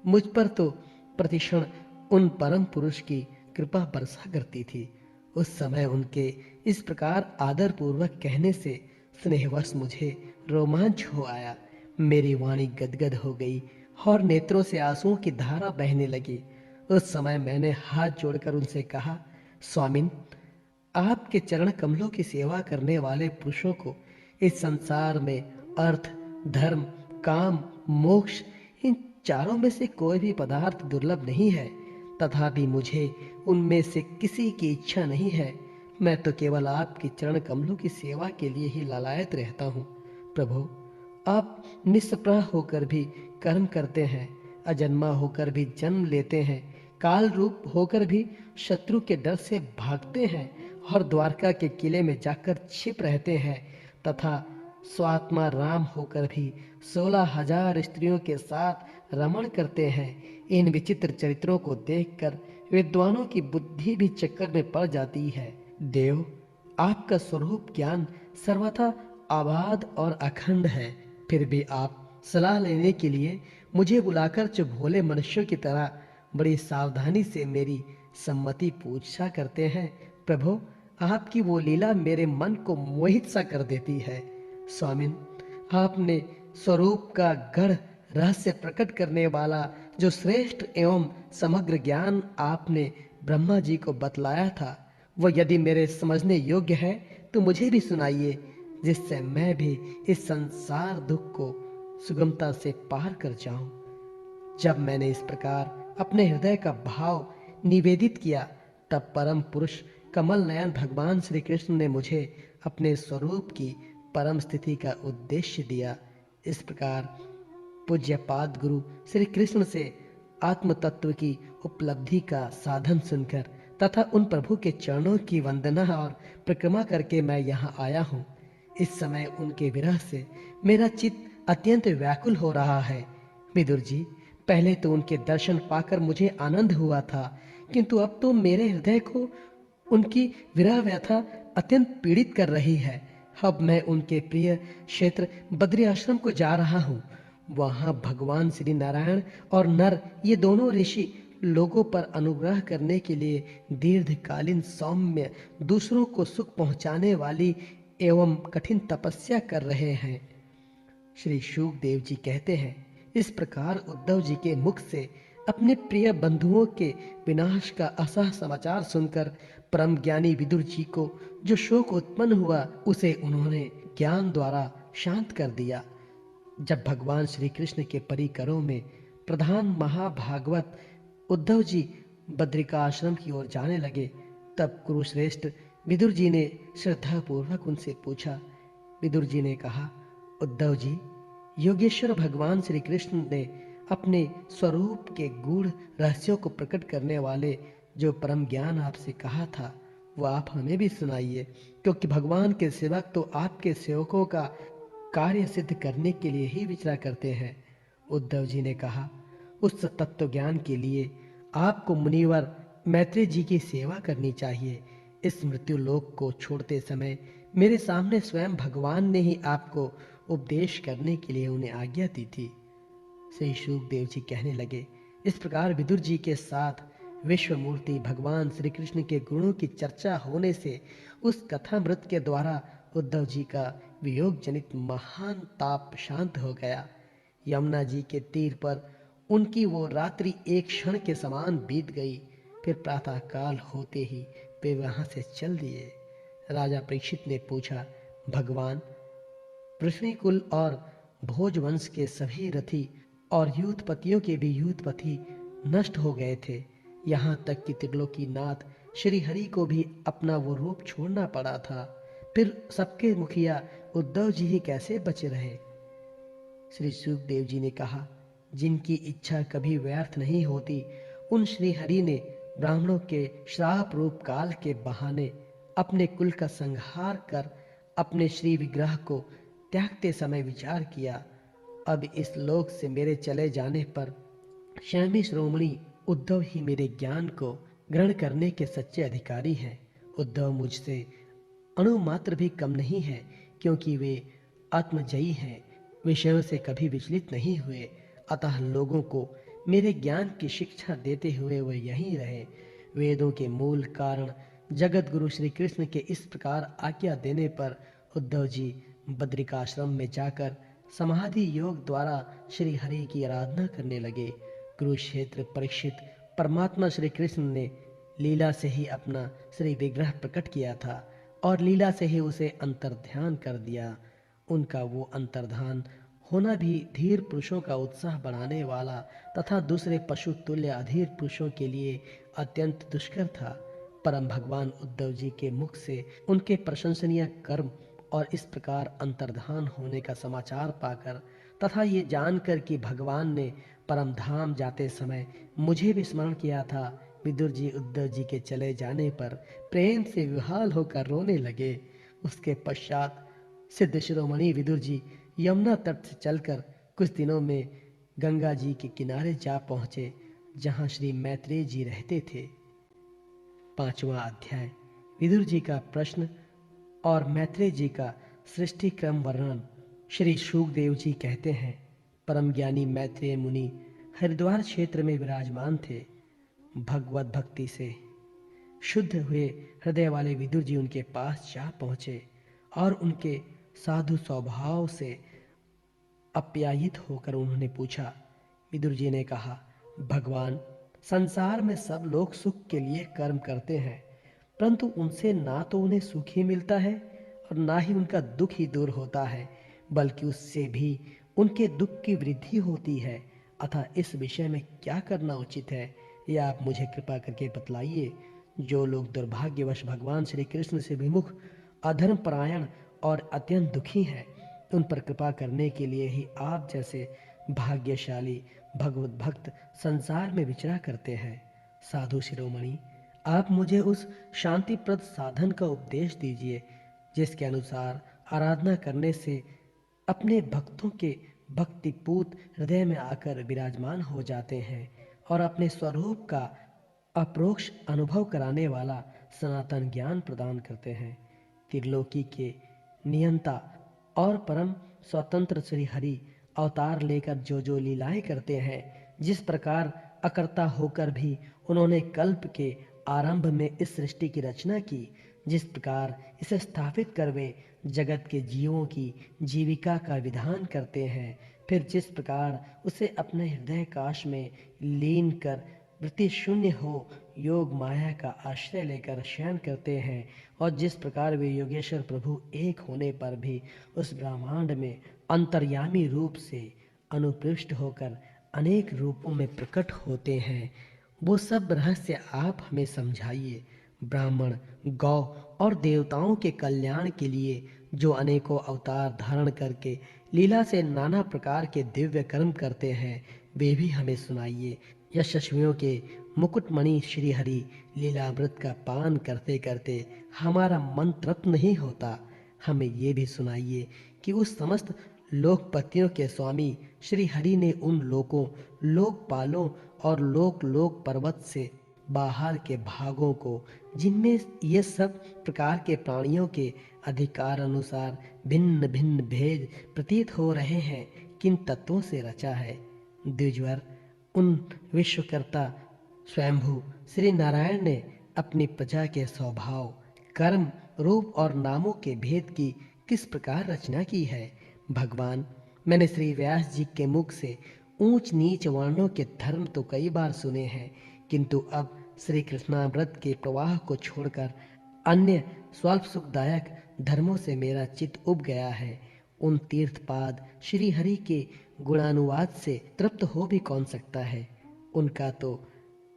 मुझ पर तो प्रतिक्षण उन परम पुरुष की कृपा बरसा करती थी। उस समय उनके इस प्रकार आदर पूर्वक कहने से स्नेहवश मुझे रोमांच हो आया। मेरी वाणी गदगद हो गई और नेत्रों से आंसुओं की धारा बहने लगी। उस समय मैंने हाथ जोड़कर उनसे कहा, स्वामिन, आपके चरण कमलों की सेवा करने वाले पुरुषों को इस संसार में अर्थ, धर्म, काम, मोक्ष, इन चारों में से कोई भी पदार्थ दुर्लभ नहीं है। तथापि मुझे उनमें से किसी की इच्छा नहीं है। मैं तो केवल आपकी चरण कमलों की सेवा के लिए ही लालायत रहता हूँ। प्रभु, आप निष्प्रह होकर भी कर्म करते हैं, अजन्मा होकर भी जन्म लेते हैं, काल रूप होकर भी शत्रु के डर से भागते हैं और द्वारका के किले में जाकर छिप रहते हैं, तथा स्वात्मा राम होकर भी 16,000 स्त्रियों के साथ रमण करते हैं। इन विचित्र चरित्रों को देखकर विद्वानों की बुद्धि भी चक्कर में पड़ जाती है। देव, आपका स्वरूप ज्ञान सर्वथा अबाध और अखंड है, फिर भी आप सलाह लेने के लिए मुझे बुलाकर जो भोले मनुष्यों की तरह बड़ी सावधानी से मेरी सम्मति पूछा करते हैं। प्रभु, आपकी वो लीला मेरे मन को मोहित सा कर देती है। स्वामिन, आपने स्वरूप का गढ़ रहस्य प्रकट करने वाला जो श्रेष्ठ एवं समग्र ज्ञान आपने ब्रह्मा जी को बतलाया था, वह यदि मेरे समझने योग्य है तो मुझे भी सुनाइए, जिससे मैं भी इस संसार दुख को सुगमता से पार कर जाऊं। जब मैंने इस प्रकार अपने हृदय का भाव निवेदित किया, तब परम पुरुष कमल नयन भगवान श्री कृष्ण ने मुझे अपने स्वरूप की परम स्थिति का उद्देश्य दिया। इस प्रकार पूज्यपाद गुरु श्री कृष्ण से आत्म तत्व की उपलब्धि का साधन सुनकर तथा उन प्रभु के चरणों की वंदना और परिक्रमा करके मैं यहाँ आया हूँ। इस समय उनके विरह से मेरा चित्त अत्यंत व्याकुल हो रहा है। विदुर जी, पहले तो उनके दर्शन पाकर मुझे आनंद हुआ था, किंतु अब तो मेरे हृदय को उनकी विरह व्यथा अत्यंत पीड़ित कर रही है। अब मैं उनके प्रिय क्षेत्र बद्री आश्रम को जा रहा हूँ। वहां भगवान श्री नारायण और नर, ये दोनों ऋषि लोगों पर अनुग्रह करने के लिए दीर्घकालीन सौम्य, दूसरों को सुख पहुंचाने वाली एवं कठिन तपस्या कर रहे हैं। श्री शुकदेव जी कहते हैं, इस प्रकार उद्धव जी के मुख से अपने प्रिय बंधुओं के विनाश का असह समाचार सुनकर परम ज्ञानी विदुर जी को जो शोक उत्पन्न हुआ, उसे उन्होंने ज्ञान द्वारा शांत कर दिया। जब भगवान श्री कृष्ण के परिकरों में प्रधान महाभागवत उद्धव जी बद्रिका आश्रम की ओर जाने लगे, तब कुरुश्रेष्ठ विदुर जी ने श्रद्धा पूर्वक उनसे पूछा। विदुर जी ने कहा, उद्धव जी, योगेश्वर भगवान श्री कृष्ण ने अपने स्वरूप के गूढ़ रहस्यों को प्रकट करने वाले जो परम ज्ञान आपसे कहा था, वह आप हमें भी सुनाइए, क्योंकि भगवान के सेवक तो आपके सेवकों का कार्य सिद्ध करने के लिए ही विचरा करते हैं। उद्धव जी ने कहा, उस तत्व ज्ञान के लिए आपको मुनिवर मैत्रेय जी की सेवा करनी चाहिए। इस मृत्यु लोक को छोड़ते समय मेरे सामने स्वयं भगवान ने ही आपको उपदेश करने के लिए उन्हें आज्ञा दी थी। श्री शुकदेव जी कहने लगे, इस प्रकार विदुर जी के साथ विश्वमूर्ति भगवान श्री कृष्ण के गुणों की चर्चा होने से उस कथामृत के द्वारा उद्धव जी का वियोग जनित महान ताप शांत हो गया। यमुना जी के तीर पर उनकी वो रात्रि एक क्षण के समान बीत गई। फिर प्रातः काल होते ही वे वहां से चल दिए। राजा परीक्षित ने पूछा, भगवान, वृष्णिकुल और भोजवंश के सभी रथी और यूथपतियों के भी यूथपति नष्ट हो गए थे। यहाँ तक कि त्रिलोकीनाथ श्री हरि को भी अपना वो रूप छोड़ना पड़ा था। फिर सबके मुखिया उद्धव जी ही कैसे बचे रहे? श्री सुखदेव जी ने कहा, जिनकी इच्छा कभी व्यर्थ नहीं होती, उन श्री हरि ने ब्राह्मणों के श्राप रूप काल के बहाने अपने कुल का संहार कर अपने श्री विग्रह को त्यागते समय विचार किया। अब इस लोक से मेरे चले जाने पर स्वयं श्रोमणी उद्धव ही मेरे ज्ञान को ग्रहण करने के सच्चे अधिकारी हैं। उद्धव मुझसे अणुमात्र भी कम नहीं है, क्योंकि वे आत्मजयी हैं, विषयों से कभी विचलित नहीं हुए। अतः लोगों को मेरे ज्ञान की शिक्षा देते हुए वे यहीं रहे। वेदों के मूल कारण जगत गुरु श्री कृष्ण के इस प्रकार आज्ञा देने पर उद्धव जी बद्रिकाश्रम में जाकर समाधि योग द्वारा श्री हरि की आराधना करने लगे। कुरुक्षेत्र परीक्षित परमात्मा श्री कृष्ण ने लीला से ही अपना श्री विग्रह प्रकट किया था और लीला से ही उसे अंतर्ध्यान कर दिया। उनका वो अंतर्धान होना भी धीर पुरुषों का उत्साह बढ़ाने वाला तथा दूसरे पशु तुल्य अधीर पुरुषों के लिए अत्यंत दुष्कर था। परम भगवान उद्धव जी के मुख से उनके प्रशंसनीय कर्म और इस प्रकार अंतर्धान होने का समाचार पाकर तथा ये जानकर कि भगवान ने परम धाम जाते समय मुझे भी स्मरण किया था, विदुर जी उद्धव जी के चले जाने पर प्रेम से विहाल होकर रोने लगे। उसके पश्चात सिद्ध शिरोमणि विदुर जी यमुना तट से चलकर कुछ दिनों में गंगा जी के किनारे जा पहुंचे, जहां श्री मैत्रेय जी रहते थे। 5वां अध्याय, विदुर जी का प्रश्न और मैत्रेय जी का सृष्टि क्रम वर्णन। श्री शुकदेव जी कहते हैं, परम ज्ञानी मैत्रेय मुनि हरिद्वार क्षेत्र में विराजमान थे। भगवत भक्ति से शुद्ध हुए हृदय वाले विदुर जी उनके पास जा पहुंचे और उनके साधु स्वभाव से अप्यायित होकर उन्होंने पूछा। विदुर जी ने कहा, भगवान, संसार में सब लोग सुख के लिए कर्म करते हैं, परंतु उनसे ना तो उन्हें सुख ही मिलता है और ना ही उनका दुख ही दूर होता है, बल्कि उससे भी उनके दुख की वृद्धि होती है। अतः इस विषय में क्या करना उचित है, यह आप मुझे कृपा करके बतलाइए। जो लोग दुर्भाग्यवश भगवान श्री कृष्ण से विमुख, अधर्म परायण और अत्यंत दुखी हैं, उन पर कृपा करने के लिए ही आप जैसे भाग्यशाली भगवत भक्त संसार में विचरा करते हैं। साधु शिरोमणि, आप मुझे उस शांतिप्रद साधन का उपदेश दीजिए जिसके अनुसार आराधना करने से अपने भक्तों के भक्तिपूत हृदय में आकर विराजमान हो जाते हैं और अपने स्वरूप का अप्रोक्ष अनुभव कराने वाला सनातन ज्ञान प्रदान करते हैं। त्रिलोकी के नियंता और परम स्वतंत्र श्री हरि अवतार लेकर जो लीलाएं करते हैं, जिस प्रकार अकर्ता होकर भी उन्होंने कल्प के आरंभ में इस सृष्टि की रचना की, जिस प्रकार इसे स्थापित कर वे जगत के जीवों की जीविका का विधान करते हैं, फिर जिस प्रकार उसे अपने हृदय काश में लीन कर वृत्ति शून्य हो योग माया का आश्रय लेकर शयन करते हैं, और जिस प्रकार वे योगेश्वर प्रभु एक होने पर भी उस ब्रह्मांड में अंतर्यामी रूप से अनुपृष्ट होकर अनेक रूपों में प्रकट होते हैं, वो सब रहस्य आप हमें समझाइए। ब्राह्मण, गौ और देवताओं के कल्याण के लिए जो अनेकों अवतार धारण करके लीला से नाना प्रकार के दिव्य कर्म करते हैं, वे भी हमें सुनाइए। यशस्वियों के मुकुटमणि श्री हरि लीलामृत का पान करते करते हमारा मन तृप्त नहीं होता। हमें ये भी सुनाइए कि उस समस्त लोकपतियों के स्वामी श्री हरि ने उन लोकों, लोकपालों और लोक लोक पर्वत से बाहर के भागों को, जिनमें ये सब प्रकार के प्राणियों के अधिकार अनुसार भिन्न भिन्न भेद प्रतीत हो रहे हैं, किन तत्वों से रचा है। द्विजवर, उन विश्वकर्ता स्वयंभू श्री नारायण ने अपनी प्रजा के स्वभाव, कर्म, रूप और नामों के भेद की किस प्रकार रचना की है। भगवान, मैंने श्री व्यास जी के मुख से ऊंच नीच वर्णों के धर्म तो कई बार सुने हैं, किंतु अब श्री कृष्णामृत के प्रवाह को छोड़कर अन्य स्वल्प सुखदायक धर्मों से मेरा चित्त उब गया है। उन तीर्थपाद श्री हरि के गुणानुवाद से तृप्त हो भी कौन सकता है। उनका तो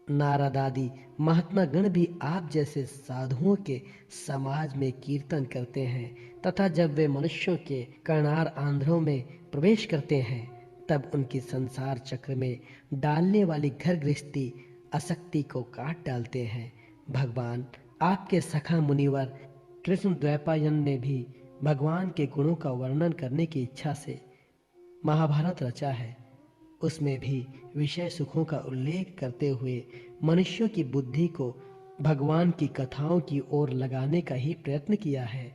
नारद आदि महात्मा गण भी आप जैसे साधुओं के समाज में कीर्तन करते हैं, तथा जब वे मनुष्यों के कर्णार आंध्रों में प्रवेश करते हैं, तब उनकी संसार चक्र में डालने वाली घर गृहस्थी आसक्ति को काट डालते हैं। भगवान, आपके सखा मुनिवर कृष्ण द्वैपायन ने भी भगवान के गुणों का वर्णन करने की इच्छा से महाभारत रचा है। उसमें भी विषय सुखों का उल्लेख करते हुए मनुष्यों की बुद्धि को भगवान की कथाओं की ओर लगाने का ही प्रयत्न किया है।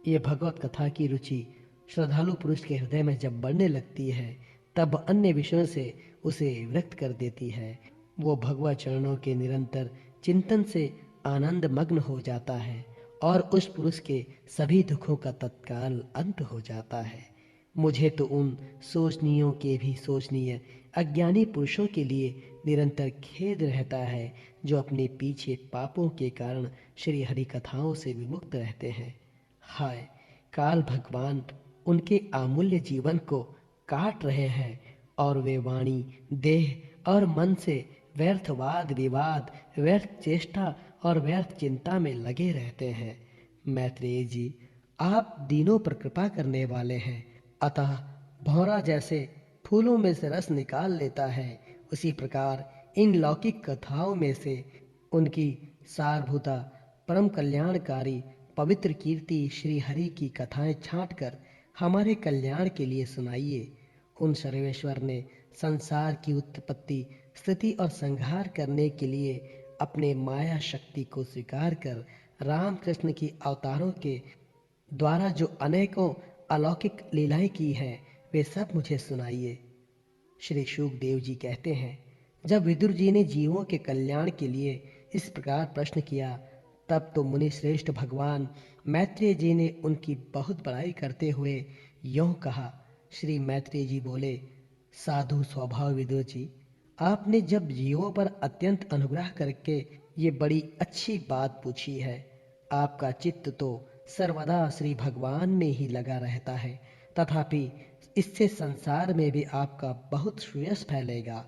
ये भगवत कथा की रुचि श्रद्धालु पुरुष के हृदय में जब बढ़ने लगती है, तब अन्य विषयों से उसे विरक्त कर देती है। वो भगवत चरणों के निरंतर चिंतन से आनंद मग्न हो जाता है और उस पुरुष के सभी दुखों का तत्काल अंत हो जाता है। मुझे तो उन सोचनीयों के भी सोचनीय अज्ञानी पुरुषों के लिए निरंतर खेद रहता है, जो अपने पीछे पापों के कारण श्री हरि कथाओं से विमुक्त रहते हैं। हाय, काल भगवान उनके अमूल्य जीवन को काट रहे हैं और वे वाणी, देह और मन से व्यर्थ वाद विवाद, व्यर्थ चेष्टा और व्यर्थ चिंता में लगे रहते हैं। मैत्रेय जी, आप दीनों पर कृपा करने वाले हैं, अतः भौरा जैसे फूलों में से रस निकाल लेता है, उसी प्रकार इन लौकिक कथाओं में से उनकी सारभूता परम कल्याणकारी पवित्र कीर्ति श्री हरि की कथाएं छांटकर हमारे कल्याण के लिए सुनाइए। उन सर्वेश्वर ने संसार की उत्पत्ति, स्थिति और संहार करने के लिए अपने माया शक्ति को स्वीकार कर रामकृष्ण की अवतारों के द्वारा जो अनेकों अलौकिक लीलाएं की हैं, वे सब मुझे सुनाइए। श्री शुकदेव जी कहते हैं, जब विदुर जी ने जीवों के कल्याण के लिए इस प्रकार प्रश्न किया, तब तो मुनि श्रेष्ठ भगवान मैत्रेय जी ने उनकी बहुत बड़ाई करते हुए यों कहा। श्री मैत्रेय जी बोले, साधु स्वभाव विदुर जी, आपने जब जीवों पर अत्यंत अनुग्रह करके ये बड़ी अच्छी बात पूछी है। आपका चित्त तो सर्वदा श्री भगवान में ही लगा रहता है, तथापि इससे संसार में भी आपका बहुत श्रेयस फैलेगा।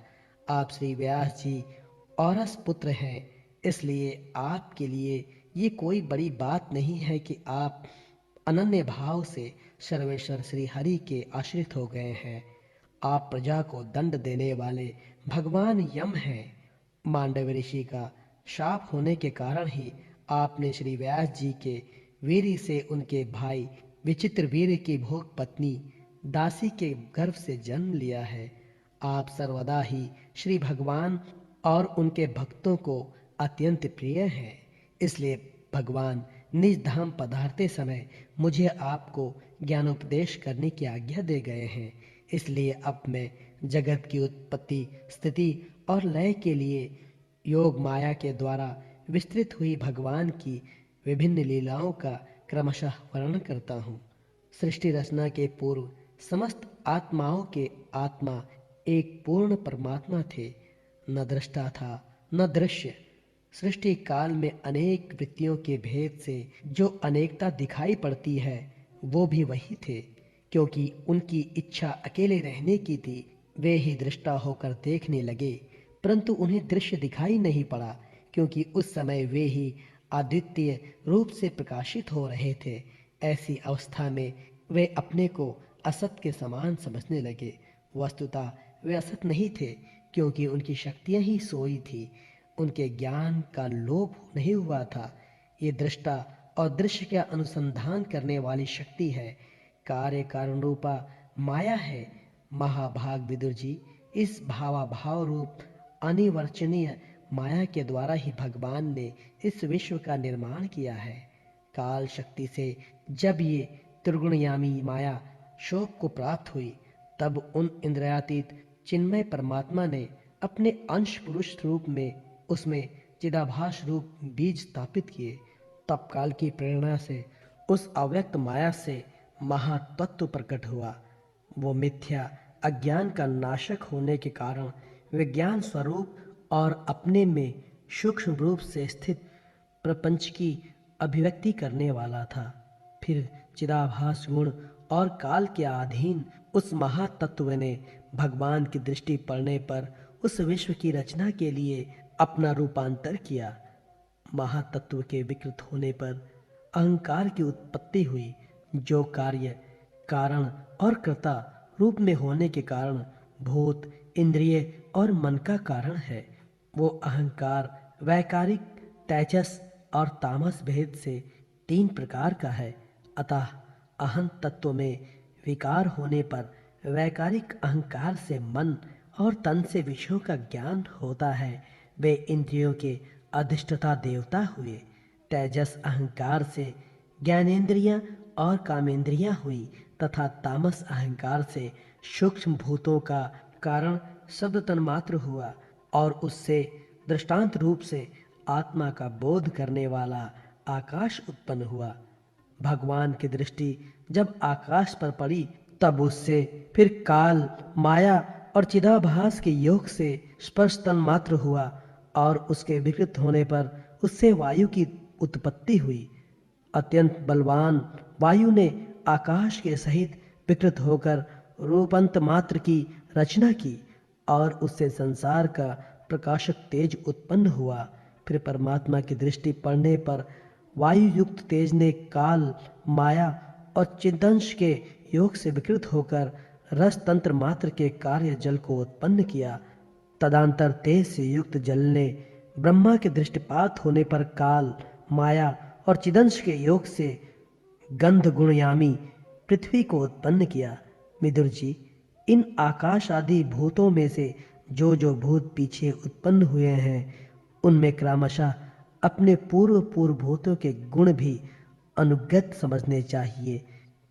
आप श्री व्यास जी औरस पुत्र हैं, इसलिए आपके लिए ये कोई बड़ी बात नहीं है कि आप अनन्य भाव से सर्वेश्वर श्री हरि के आश्रित हो गए हैं। आप प्रजा को दंड देने वाले भगवान यम हैं। मांडव ऋषि का शाप होने के कारण ही आपने श्री व्यास जी के वीर से उनके भाई विचित्र वीर की भोग पत्नी दासी के गर्भ से जन्म लिया है। आप सर्वदा ही श्री भगवान और उनके भक्तों को अत्यंत प्रिय हैं, इसलिए भगवान निज धाम पधारते समय मुझे आपको ज्ञानोपदेश करने की आज्ञा दे गए हैं। इसलिए अब मैं जगत की उत्पत्ति, स्थिति और लय के लिए योग माया के द्वारा विस्तृत हुई भगवान की विभिन्न लीलाओं का क्रमशः वर्णन करता हूँ। सृष्टि रचना के पूर्व समस्त आत्माओं के आत्मा एक पूर्ण परमात्मा थे। न दृष्टा था न दृश्य। सृष्टि काल में अनेक वृत्तियों के भेद से जो अनेकता दिखाई पड़ती है वो भी वही थे, क्योंकि उनकी इच्छा अकेले रहने की थी। वे ही दृष्टा होकर देखने लगे, परंतु उन्हें दृश्य दिखाई नहीं पड़ा, क्योंकि उस समय वे ही अद्वितीय रूप से प्रकाशित हो रहे थे। ऐसी अवस्था में वे अपने को असत के समान समझने लगे। वस्तुतः वे असत नहीं थे, क्योंकि उनकी शक्तियां ही सोई थी, उनके ज्ञान का लोप नहीं हुआ था। ये दृष्टा और दृश्य का अनुसंधान करने वाली शक्ति है, कार्य कारण रूपा माया है। महाभाग विदुर जी, इस भावाभाव रूप अनिर्वचनीय माया के द्वारा ही भगवान ने इस विश्व का निर्माण किया है। काल शक्ति से जब ये त्रिगुणयामी माया शोक को प्राप्त हुई, तब उन इंद्रियातीत चिन्मय परमात्मा ने अपने अंश पुरुष रूप में उसमें चिदाभास रूप बीज स्थापित किए। तब काल की प्रेरणा से उस अव्यक्त माया से महातत्व प्रकट हुआ। वो मिथ्या अज्ञान का नाशक होने के कारण विज्ञान स्वरूप और अपने में सूक्ष्म रूप से स्थित प्रपंच की अभिव्यक्ति करने वाला था। फिर चिदाभास गुण और काल के अधीन उस महातत्व ने भगवान की दृष्टि पड़ने पर उस विश्व की रचना के लिए अपना रूपांतर किया। महातत्व के विकृत होने पर अहंकार की उत्पत्ति हुई, जो कार्य कारण और कर्ता रूप में होने के कारण भूत, इंद्रिय और मन का कारण है। वो अहंकार वैकारिक, तेजस और तामस भेद से 3 प्रकार का है। अतः अहं तत्व में विकार होने पर वैकारिक अहंकार से मन और तन से विषयों का ज्ञान होता है। वे इंद्रियों के अधिष्ठता देवता हुए। तेजस अहंकार से ज्ञानेंद्रियां और कामेंद्रियां हुई तथा तामस अहंकार से सूक्ष्म भूतों का कारण शब्द तन्मात्र हुआ और उससे दृष्टांत रूप से आत्मा का बोध करने वाला आकाश उत्पन्न हुआ। भगवान की दृष्टि जब आकाश पर पड़ी तब उससे फिर काल, माया और चिदाभास के योग से स्पर्श तन्मात्र हुआ और उसके विकृत होने पर उससे वायु की उत्पत्ति हुई। अत्यंत बलवान वायु ने आकाश के सहित विकृत होकर रूपंत मात्र की रचना की और उससे संसार का प्रकाशक तेज उत्पन्न हुआ। फिर परमात्मा की दृष्टि पड़ने पर वायु युक्त तेज ने काल, माया और चिदंश के योग से विकृत होकर रस तंत्र मात्र के कार्य जल को उत्पन्न किया। तदांतर तेज से युक्त जल ने ब्रह्मा के दृष्टिपात होने पर काल, माया और चिदंश के योग से गंध गुणयामी पृथ्वी को उत्पन्न किया। विदुर जी, इन आकाश आदि भूतों में से जो जो भूत पीछे उत्पन्न हुए हैं उनमें क्रमशः अपने पूर्व पूर्व भूतों के गुण भी अनुगत समझने चाहिए।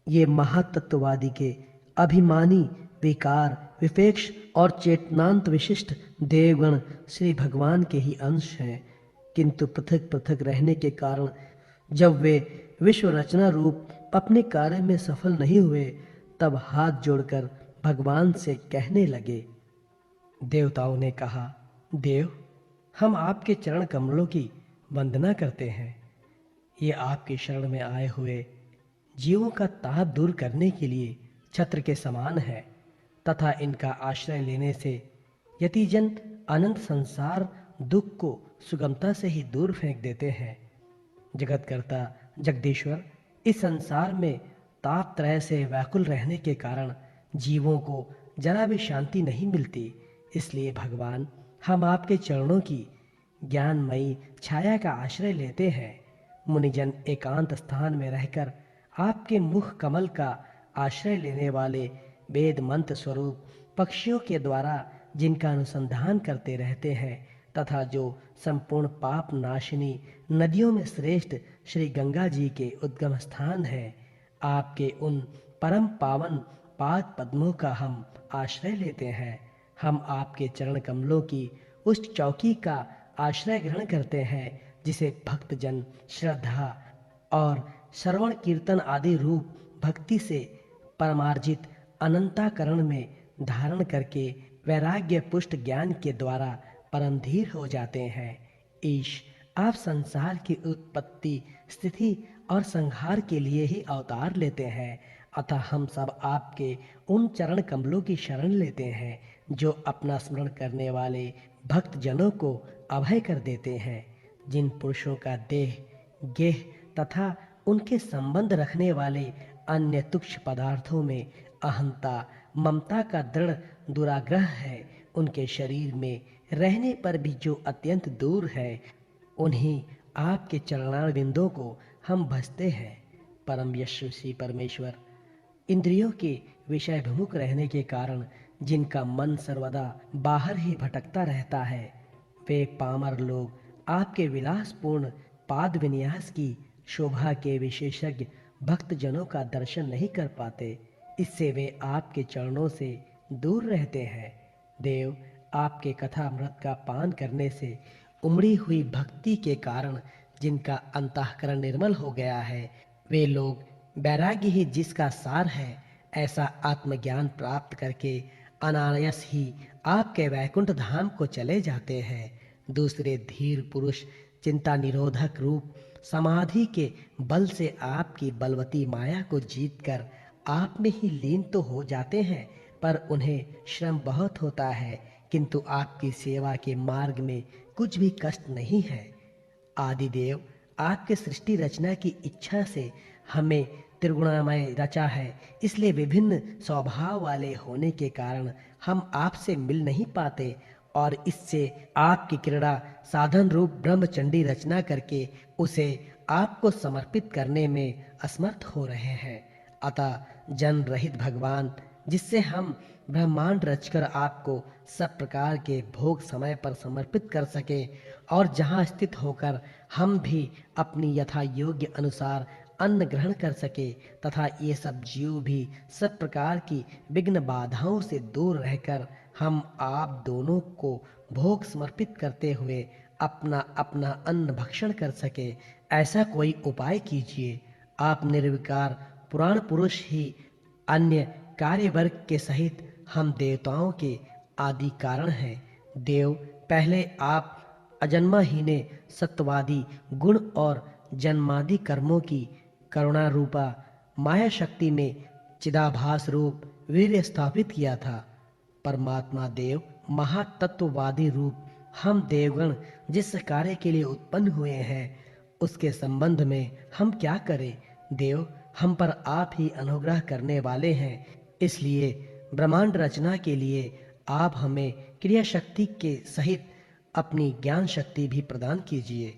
ये महातत्ववादी के अभिमानी विकार, विपेक्ष और चेतनांत विशिष्ट देवगण श्री भगवान के ही अंश हैं, किंतु पृथक पृथक रहने के कारण जब वे विश्व रचना रूप अपने कार्य में सफल नहीं हुए तब हाथ जोड़कर भगवान से कहने लगे। देवताओं ने कहा, देव, हम आपके चरण कमलों की वंदना करते हैं। ये आपकी शरण में आए हुए जीवों का ताप दूर करने के लिए छत्र के समान है तथा इनका आश्रय लेने से यतिजन अनंत संसार दुख को सुगमता से ही दूर फेंक देते हैं। जगतकर्ता जगदीश्वर इस संसार में ताप त्रय से व्याकुल रहने के कारण जीवों को जरा भी शांति नहीं मिलती। इसलिए भगवान, हम आपके चरणों की ज्ञानमयी छाया का आश्रय लेते हैं। मुनिजन एकांत स्थान में रहकर आपके मुख कमल का आश्रय लेने वाले वेद मंत्र स्वरूप पक्षियों के द्वारा जिनका अनुसंधान करते रहते हैं तथा जो संपूर्ण पाप नाशिनी नदियों में श्रेष्ठ श्री गंगा जी के उद्गम स्थान है, आपके उन परम पावन पाद पद्मों का हम आश्रय लेते हैं। हम आपके चरण कमलों की उस चौकी का आश्रय ग्रहण करते हैं जिसे भक्तजन श्रद्धा और श्रवण कीर्तन आदि रूप भक्ति से परमार्जित अनंताकरण में धारण करके वैराग्य पुष्ट ज्ञान के द्वारा परम धीर हो जाते हैं। ईश, आप संसार की उत्पत्ति, स्थिति और संहार के लिए ही अवतार लेते हैं, अतः हम सब आपके उन चरण कमलों की शरण लेते हैं जो अपना स्मरण करने वाले भक्त जनों को अभय कर देते हैं। जिन पुरुषों का देह, गेह तथा उनके संबंध रखने वाले अन्य तुच्छ पदार्थों में अहंता, ममता का दृढ़ दुराग्रह है, उनके शरीर में रहने पर भी जो अत्यंत दूर है, उन्हीं आपके चरणार बिंदों को हम भजते हैं। परम यशस्वी परमेश्वर, इंद्रियों के विषय विमुख रहने के कारण जिनका मन सर्वदा बाहर ही भटकता रहता है, वे पामर लोग आपके विलासपूर्ण पाद विन्यास की शोभा के विशेषज्ञ भक्त जनों का दर्शन नहीं कर पाते। इससे वे आपके चरणों से दूर रहते हैं। देव, आपके कथामृत का पान करने से उमड़ी हुई भक्ति के कारण जिनका अंतःकरण निर्मल हो गया है, वे लोग वैराग्य ही जिसका सार है, ऐसा आत्मज्ञान प्राप्त करके अनायास ही आपके वैकुंठ धाम को चले जाते हैं। दूसरे धीर पुरुष चिंता निरोधक रूप समाधि के बल से आपकी बलवती माया को जीतकर आप में ही लीन तो हो जाते हैं, पर उन्हें श्रम बहुत होता है, किंतु आपकी सेवा के मार्ग में कुछ भी कष्ट नहीं है। आदिदेव, आपके सृष्टि रचना की इच्छा से हमें त्रिगुणामय रचा है, इसलिए विभिन्न स्वभाव वाले होने के कारण हम आपसे मिल नहीं पाते और इससे आपकी क्रीड़ा साधन रूप ब्रह्मचंडी रचना करके उसे आपको समर्पित करने में असमर्थ हो रहे हैं। अतः जन रहित भगवान, जिससे हम ब्रह्मांड रचकर आपको सब प्रकार के भोग समय पर समर्पित कर सके और जहाँ स्थित होकर हम भी अपनी यथा योग्य अनुसार अन्न ग्रहण कर सके तथा ये सब जीव भी सब प्रकार की विघ्न बाधाओं से दूर रहकर हम आप दोनों को भोग समर्पित करते हुए अपना अपना अन्न भक्षण कर सके, ऐसा कोई उपाय कीजिए। आप निर्विकार पुराण पुरुष ही अन्य कार्य वर्ग के सहित हम देवताओं के आदि कारण हैं। देव, पहले आप अजन्मा ही ने सत्वादि गुण और जन्मादि कर्मों की करुणा रूपा माया शक्ति में चिदाभास रूप वीर्य स्थापित किया था। परमात्मा देव महातत्ववादी रूप हम देवगण जिस कार्य के लिए उत्पन्न हुए हैं, उसके संबंध में हम क्या करें। देव, हम पर आप ही अनुग्रह करने वाले हैं, इसलिए ब्रह्मांड रचना के लिए आप हमें क्रिया शक्ति के सहित अपनी ज्ञान शक्ति भी प्रदान कीजिए।